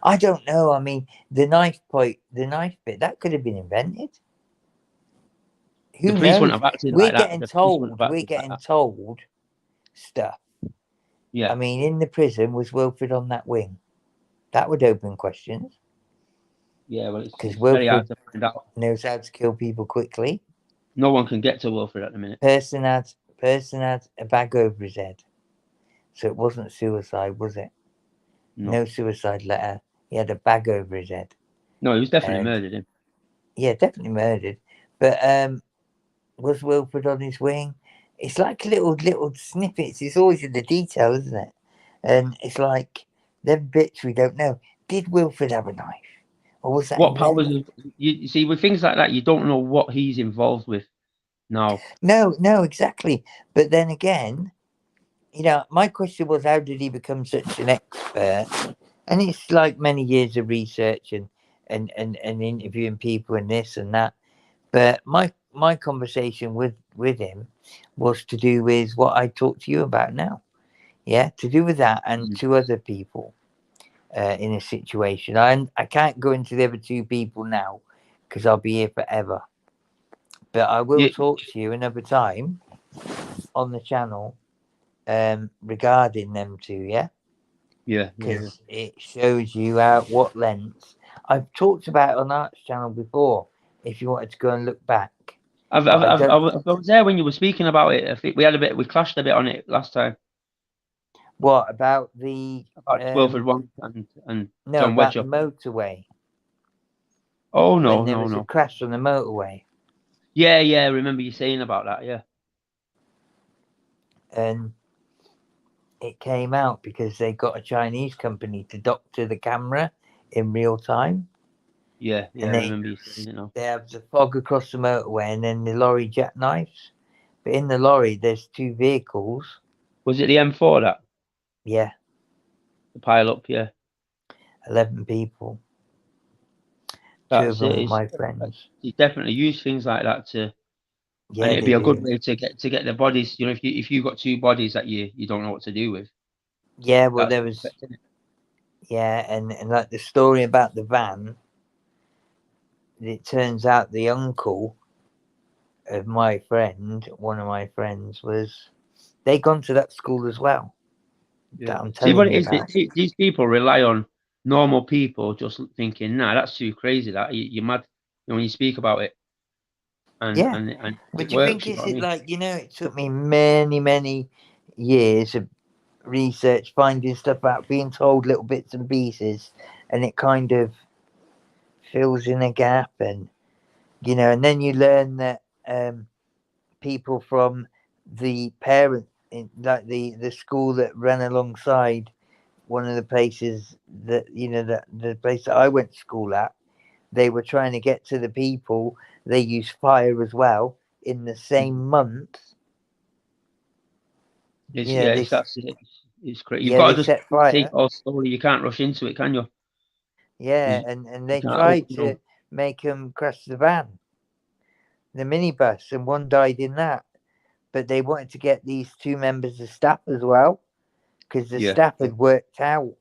I don't know. I mean, the knife bit, that could have been invented. Who the police knows? wouldn't have acted We're like getting that. told stuff. Yeah. I mean, in the prison, was Wilfred on that wing? That would open questions. Yeah, well, because very hard Wilfred to find out. knows how to kill people quickly. No one can get to Wilfred at the minute. Person had a bag over his head, so it wasn't suicide, was it? No suicide letter. He had a bag over his head. No, he was definitely murdered. Him. Yeah, definitely murdered. But was Wilfred on his wing? It's like little snippets. It's always in the detail, isn't it? And it's like them bits we don't know. Did Wilfred have a knife? Or was that what powers? You see, with things like that, you don't know what he's involved with. No, exactly. But then again, my question was, how did he become such an expert? And it's like many years of research and interviewing people and this and that. But my conversation with him was to do with what I talked to you about now. Yeah, to do with that and two other people in a situation. I can't go into the other two people now because I'll be here forever. But I will talk to you another time on the channel regarding them two, yeah? Yeah. Because it shows you what lengths. I've talked about it on Art's channel before, if you wanted to go and look back. I was there when you were speaking about it. I think we clashed a bit on it last time. What, about Wilfred one and no, John about Wedger? the motorway. Oh, no, when there was a crash on the motorway. Yeah, I remember you saying about that, yeah. And it came out because they got a Chinese company to doctor the camera in real time. Yeah, I remember you saying it now. They have the fog across the motorway and then the lorry jackknifes. But in the lorry, there's two vehicles. Was it the M4 that? Yeah. The pile up, yeah. 11 people. Two of them were my friends. You definitely use things like that to, Yeah, and it'd they be a do. good way to get the bodies. You know, if you got two bodies that you don't know what to do with. Yeah, well, That's there was. perfect, isn't it? Yeah, and like the story about the van. It turns out the uncle of my friend, one of my friends, they gone to that school as well. Yeah. That I'm See what telling it you is. about. These people rely on normal people just thinking, nah, that's too crazy. That you're mad. You know, when you speak about it, and Yeah. and But it do you think works. You know it's what I mean? like, it took me many years of research, finding stuff out, being told little bits and pieces, and it kind of fills in a gap, and and then you learn that people from the parent, like the school that ran alongside one of the places that that the place that I went to school at, they were trying to get to the people. They used fire as well in the same month. It's, They it's crazy. You've yeah, got they to just set take it fire. all slowly. You can't rush into it, can you? Yeah, 'Cause and you they can't. Oh, tried to make them crash the van, the minibus, and one died in that. But they wanted to get these two members of staff as well, because the yeah. staff had worked out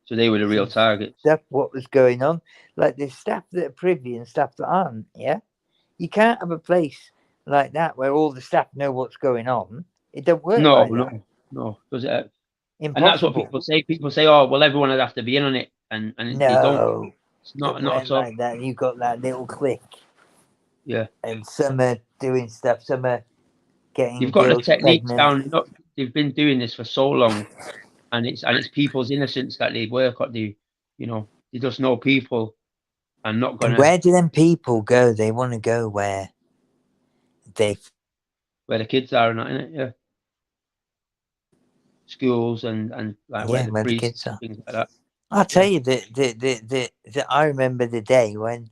So they were the real some targets. stuff, what was going on. Like there's staff that are privy and staff that aren't. Yeah, you can't have a place like that where all the staff know what's going on. It don't work No, like that. no. Because and that's what Impossible. people say. People say, "Oh, well, everyone would have to be in on it," and they don't. No, It's it not went at all. like that. You got that little clique, Yeah, and some are doing stuff, some are getting you've got the girls techniques pregnant. down. Look, they've been doing this for so long, and it's people's innocence that they work on. They just know people are not And gonna where do them people go? They want to go where they. where the kids are and that, innit? Yeah, schools and like where Yeah, the where the kids priests, are. things like that. I'll tell Yeah. you that I remember the day when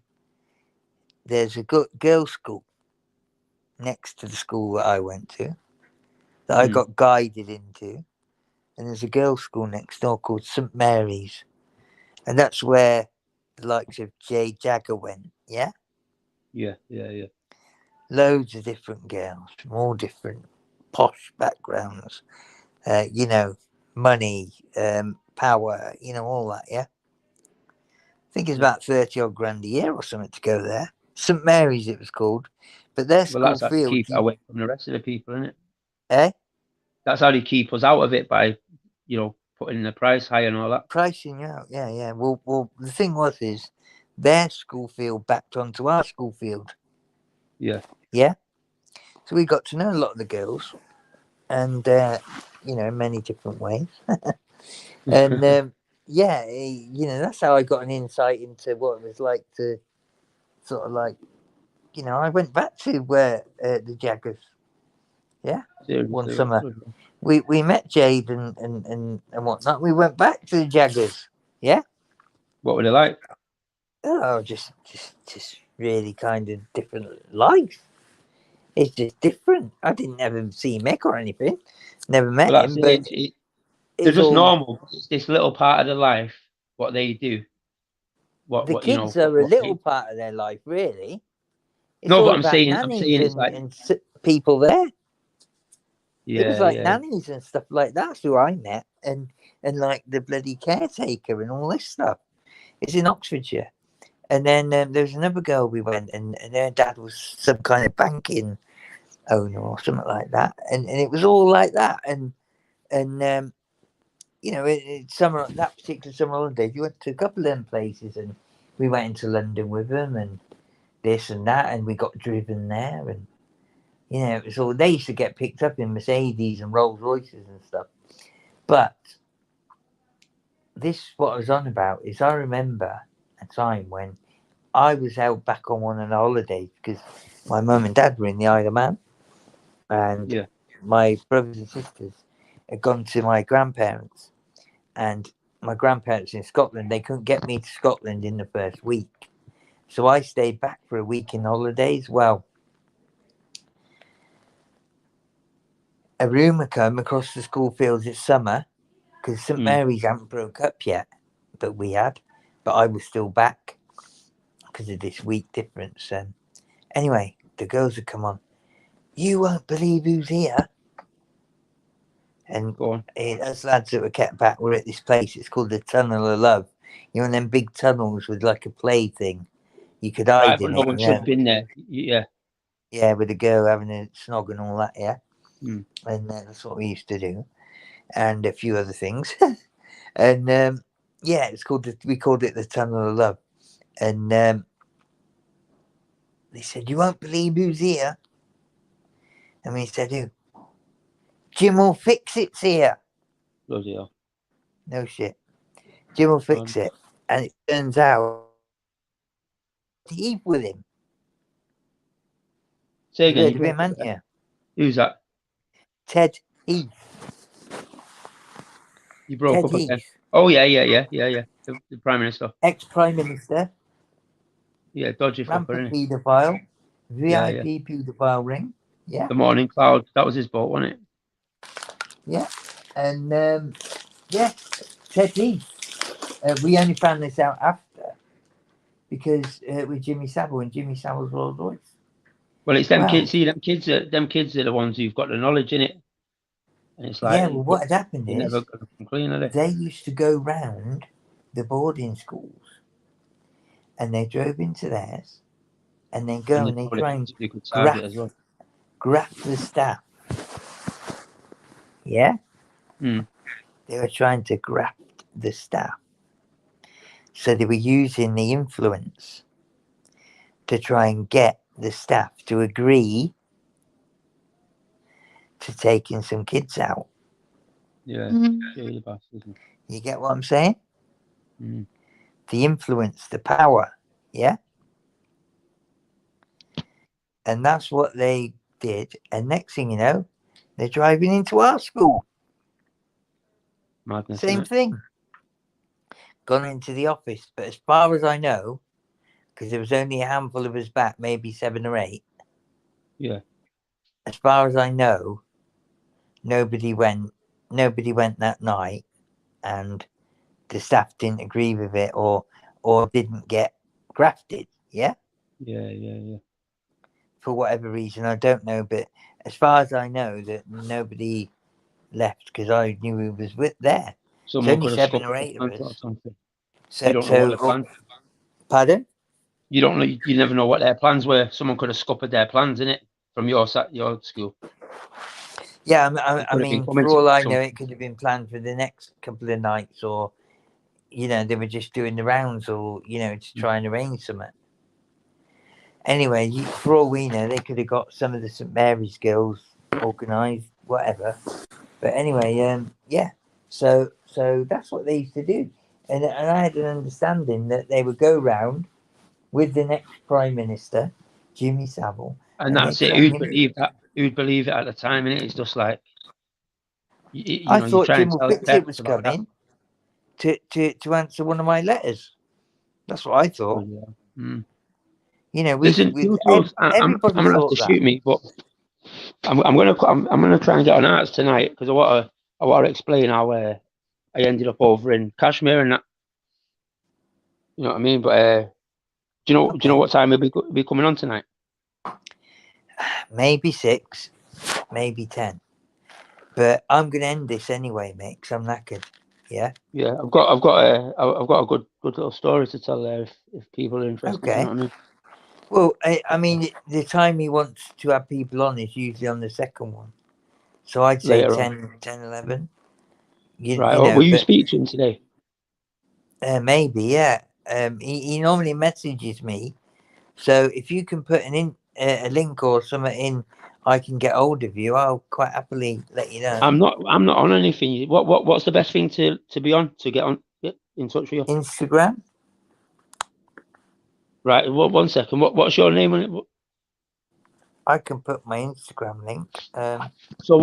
there's a girls' school next to the school that I went to, that I got guided into, and there's a girls' school next door called St Mary's, and that's where the likes of Jay Jagger went. Yeah, Yeah. loads of different girls from all different posh backgrounds, money, power, all that. Yeah, I think it's Yeah. about 30 odd grand a year or something to go there. St Mary's it was called, but their Well, school that's how to field, keep it away from the rest of the people, isn't it? eh? That's how they keep us out of it by, putting the price high and all that. Pricing out, yeah. Well, the thing is their school field backed onto our school field. Yeah. Yeah. So we got to know a lot of the girls, and in many different ways. And that's how I got an insight into what it was like to sort of like, I went back to where the Jaggers. Yeah, one Seriously. summer we met Jade and whatnot. We went back to the Jaggers. Yeah. What were they like? Oh, just really kind of different life. It's just different. I didn't ever see Mick or anything. Never met Well, that's him, but they're it's just all normal. It's this little part of their life, what they do. the kids are a little part of their life, really. It's No, all but about I'm nannies saying it's like, and people there. It was like yeah. nannies and stuff like that who I met, and like the bloody caretaker and all this stuff. It's in Oxfordshire. And then there was another girl we went, and her dad was some kind of banking owner or something like that, and it was all like that. And summer, that particular summer holiday, we went to a couple of them places, and we went into London with them, and this and that, and we got driven there, and it was all, they used to get picked up in Mercedes and Rolls Royces and stuff. But this, what I was on about, is I remember a time when I was held back on one of the holidays because my mum and dad were in the Isle of Man, and my brothers and sisters had gone to my grandparents, and my grandparents in Scotland, they couldn't get me to Scotland in the first week, so I stayed back for a week in holidays. Well, a rumour came across the school fields this summer because St Mary's hadn't broke up yet, but we had, but I was still back. because of this week difference. Anyway, the girls had come on. You won't believe who's here. And Go on. us lads that were kept back were at this place. It's called the Tunnel of Love. You know, them big tunnels with like a play thing. You could hide Right, in but no it. one should have been there. Yeah. Yeah, with a girl having a snog and all that. Yeah, Mm. and that's what we used to do, and a few other things. And yeah, we called it the Tunnel of Love. And they said, you won't believe who's here. And we said, who? Jim will fix it's here. Bloody hell. No shit. Jim will fix it. And it turns out Eve with him. Say You've again. heard of him, haven't you? Who's that? Ted Heath. You broke Ted up again. Heath. Oh, yeah. The Prime Minister. Ex-Prime Minister. Yeah, dodgy fucker, Rampant isn't paedophile. Yeah, VIP paedophile ring. Yeah. The Morning Cloud. That was his boat, wasn't it? Yeah. And yeah, Ted Heath. We only found this out after because with Jimmy Savile and Jimmy Savile's Rolls Royce. Well, it's them kids. See, them kids are the ones who've got the knowledge in it. And it's like, yeah, well, what had happened they're is never going to come clean, are they? they used to go round the boarding schools and they drove into theirs and then go and they try and you could target as well. graft the staff. Yeah? Hmm. They were trying to graft the staff. So they were using the influence to try and get the staff to agree to taking some kids out. Yeah. Shady bastards. You get what I'm saying? Mm. The influence, the power. Yeah? And that's what they did. And next thing you know, they're driving into our school. Madness, Same thing. Gone into the office. But as far as I know, because there was only a handful of us back, maybe 7 or 8. Yeah. As far as I know, nobody went that night, and the staff didn't agree with it or didn't get grafted. Yeah. For whatever reason, I don't know. But as far as I know, that nobody left because I knew he was there. Someone It's only could have 7 or 8 of or us. something. So, you don't know what their plans. Pardon? You don't know. You never know what their plans were. Someone could have scuppered their plans in it from your school. Yeah, I mean, for all I know, it could have been planned for the next couple of nights, or they were just doing the rounds, or to try and arrange something. Anyway, for all we know, they could have got some of the St Mary's girls organised, whatever. But anyway, yeah. So that's what they used to do, and I had an understanding that they would go round with the next Prime Minister, Jimmy Savile, and that's it. Who'd believe that? Who'd believe it at the time? And it's just like I thought Jim will fix it was coming to answer one of my letters. That's what I thought. Oh, yeah. Listen, I'm gonna have to shoot me, but I'm gonna try and get on arts tonight because I want to explain how I ended up over in Kashmir and that. You know what I mean? But do you know what time we'll be coming on tonight? Maybe 6, maybe 10. But I'm gonna end this anyway, mate, because I'm knackered. Yeah. Yeah, I've got a good little story to tell there if people are interested. Okay. You know what I mean? Well, I mean, the time he wants to have people on is usually on the second one. So I'd say 10, 11. Right. Will you speak to him today? Maybe, yeah. He normally messages me. So if you can put a link or something in, I can get hold of you. I'll quite happily let you know. I'm not on anything. What's the best thing to be on to get in touch with you? Instagram. Right. One second. What's your name on it? I can put my Instagram link. So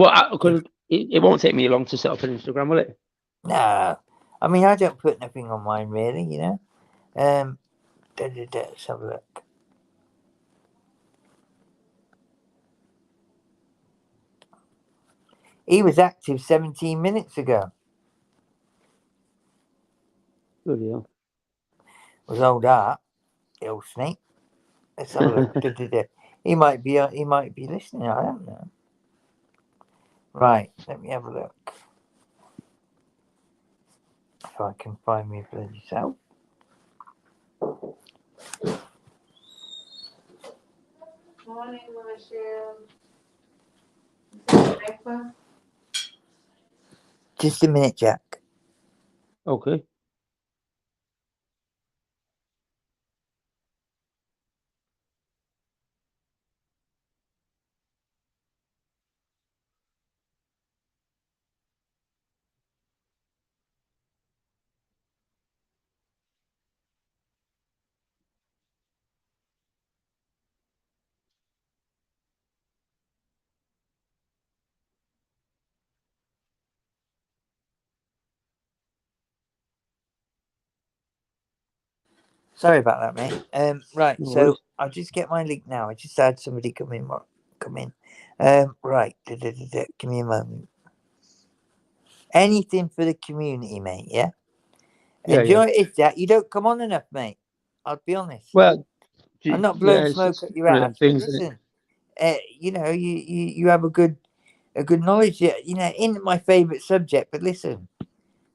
it won't take me long to set up an Instagram, will it? No, I mean I don't put nothing on mine really. Let's have a look. He was active 17 minutes ago. Good deal. Was old Art. The old snake. Let's have a look. He might be listening. I don't know. Right, let me have a look. If I can find me bloody self. Morning, Marshall. Just a minute, Jack. Okay. Sorry about that, mate. Right, No so worries. I'll just get my link now. I just had somebody come in. Right. Give me a moment. Anything for the community, mate, yeah? Yeah, And do you yeah. know what it is, Jack? You don't come on enough, mate. I'll be honest. Well, I'm not yeah, blowing it's smoke up your one of them ass, but things, isn't it? listen, you know, you have a good knowledge. You know, in my favourite subject. But listen,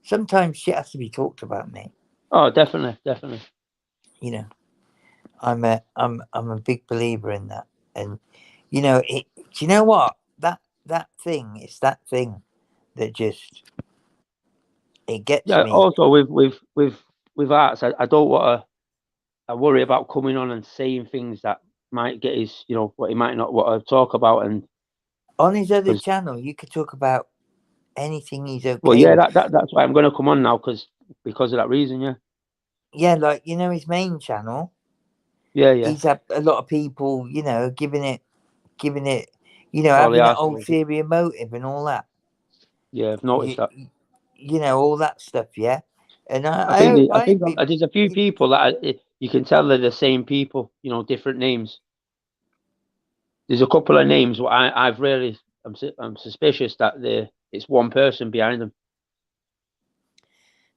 sometimes shit has to be talked about, mate. Oh, definitely, definitely. You know, I'm a big believer in that, and you know, do you know what that thing? It's that thing that just it gets Yeah. me. Also, with arts, I don't want to. I worry about coming on and saying things that might get his, you know, what he might not want to talk about, and On his other because, channel, you could talk about anything he's okay well, yeah, with. that's why I'm going to come on now because of that reason. Yeah. Yeah, like you know, his main channel. Yeah, yeah. He's had a lot of people, you know, giving it, you know, All the having that articles. ulterior motive and all that. Yeah, I've noticed that. You know, all that stuff, yeah. And I I think hope I I think ain't been. there's a few people that you can tell they're the same people. You know, different names. There's a couple of names where I've really I'm suspicious that it's one person behind them.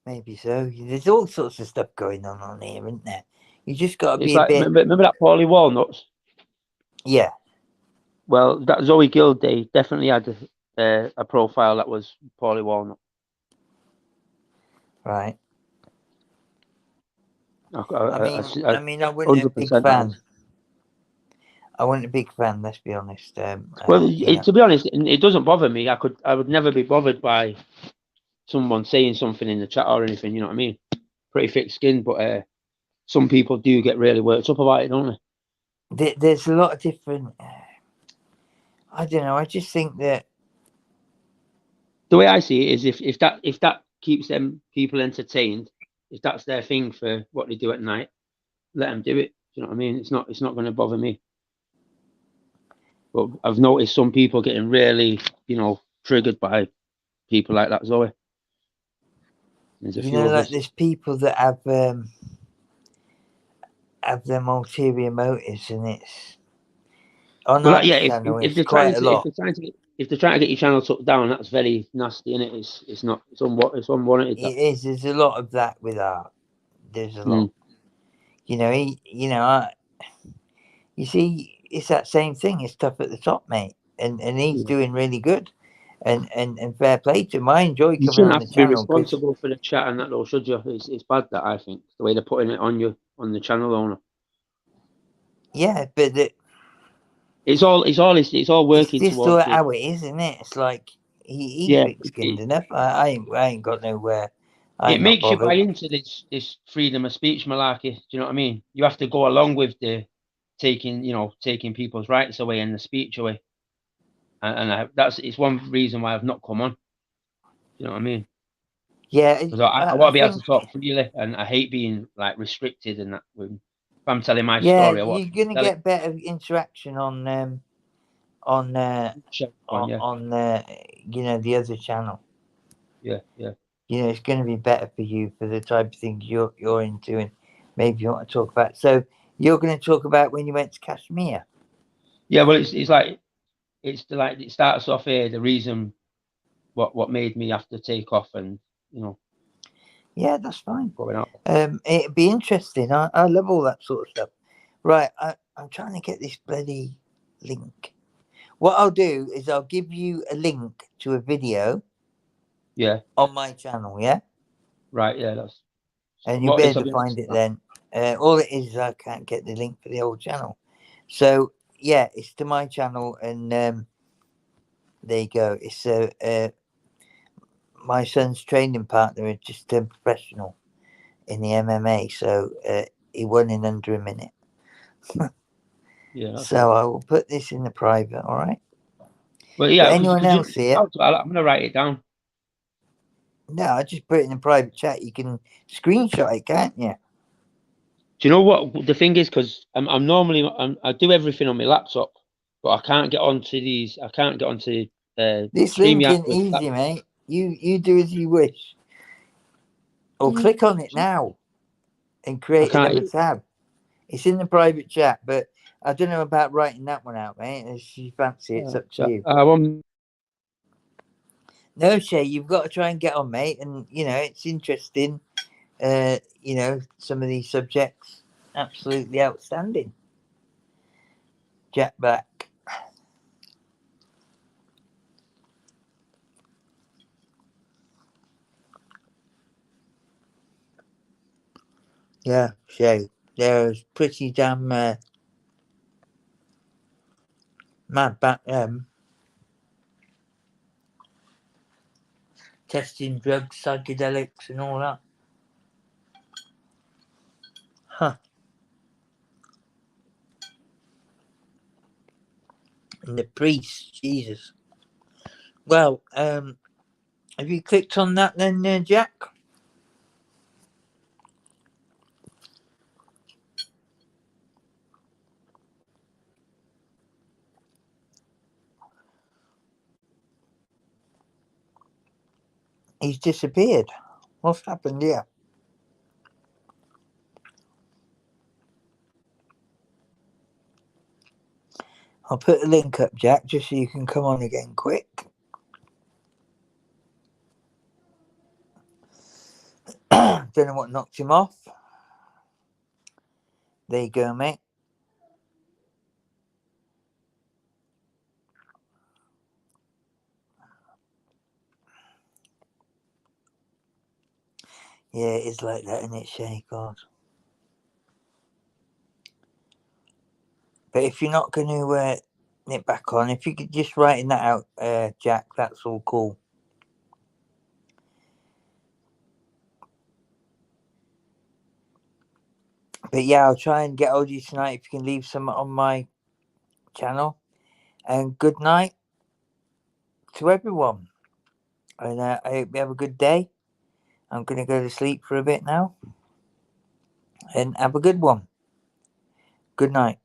Maybe so. There's all sorts of stuff going on here, isn't there? You just got to It's be a like bit. remember that Paulie Walnuts? Yeah. Well, that Zoe Gilday definitely had a profile that was Paulie Walnut. Right. I I wasn't a big 100% that fan. was. I wasn't a big fan. Let's be honest. Well, You know. to be honest, it doesn't bother me. I would never be bothered by someone saying something in the chat or anything. You know what I mean? Pretty thick skin, but some people do get really worked up about it, don't they? There's a lot of different. I don't know. I just think that The way I see it is if that keeps them people entertained, if that's their thing for what they do at night, let them do it. Do you know what I mean? It's not going to bother me. But I've noticed some people getting really, you know, triggered by people like that, Zoe. There's a you few know, like others. there's people that have them ulterior motives, and it's on Well, our yeah, channel. if It's they're quite trying a to lot. if they're trying to get your channel took down, that's very nasty, isn't it? It's not it's unwanted. That. It is. There's a lot of that with art. There's a lot. You know, you see, it's that same thing. It's tough at the top, mate, and he's doing really good, and fair play to him. I enjoy You coming shouldn't on have the to be channel because responsible for the chat and that, though, should you? It's bad that I think the way they're putting it on you on the channel owner. yeah, but It's all it's working just towards the. how it is, isn't it? It's like he's Yeah, thick skinned enough. I ain't got nowhere. it I'm not makes you buy bothered. into this freedom of speech malarkey. Do you know what I mean? You have to go along with the taking people's rights away and the speech away, and it's one reason why I've not come on. You know what I mean? Yeah, Because I I want to be able to think. talk freely, and I hate being like restricted and that. If I'm telling my Yeah, story, I want you're to gonna tell it. get better interaction on Yeah, you know, the other channel. yeah, yeah. You know, it's going to be better for you for the type of things you're into, and maybe you want to talk about. So you're going to talk about when you went to Kashmir. Yeah, well, it's like it starts off here. The reason what made me have to take off, and you know. Yeah, that's fine. going out. It'd be interesting. I love all that sort of stuff. Right, I'm trying to get this bloody link. What I'll do is I'll give you a link to a video. Yeah. On my channel, yeah. Right. Yeah. That's. And you'll be able to find it then. All it is I can't get the link for the old channel. So yeah, it's to my channel, and there you go. It's my son's training partner is just turned professional in the MMA, so he won in under a minute. Yeah. So I will put this in the private. All right. Well, yeah. But anyone else here? I'm gonna write it down. No, I just put it in the private chat. You can screenshot it, can't you? Do you know what the thing is? Because I'm normally I do everything on my laptop, but I can't get onto these. I can't get onto this link isn't easy, mate. You do as you wish, or click on it now and create another tab. It's in the private chat, but I don't know about writing that one out, mate. If you fancy, it's up to you. No, Shay, you've got to try and get on, mate. And it's interesting. Some of these subjects, absolutely outstanding. Jack Black. Yeah, Shay. There's pretty damn mad back then. Testing drugs, psychedelics, and all that. Huh. And the priest, Jesus. Well, have you clicked on that then, Jack? He's disappeared. What's happened here? I'll put the link up, Jack, just so you can come on again quick. Don't know what knocked him off. There you go, mate. Yeah, it is like that, isn't it, Shay? God. But if you're not going to nip back on, if you could just writing that out, Jack, that's all cool. But yeah, I'll try and get hold of you tonight if you can leave some on my channel. And good night to everyone. And I hope you have a good day. I'm going to go to sleep for a bit now. And have a good one. Good night.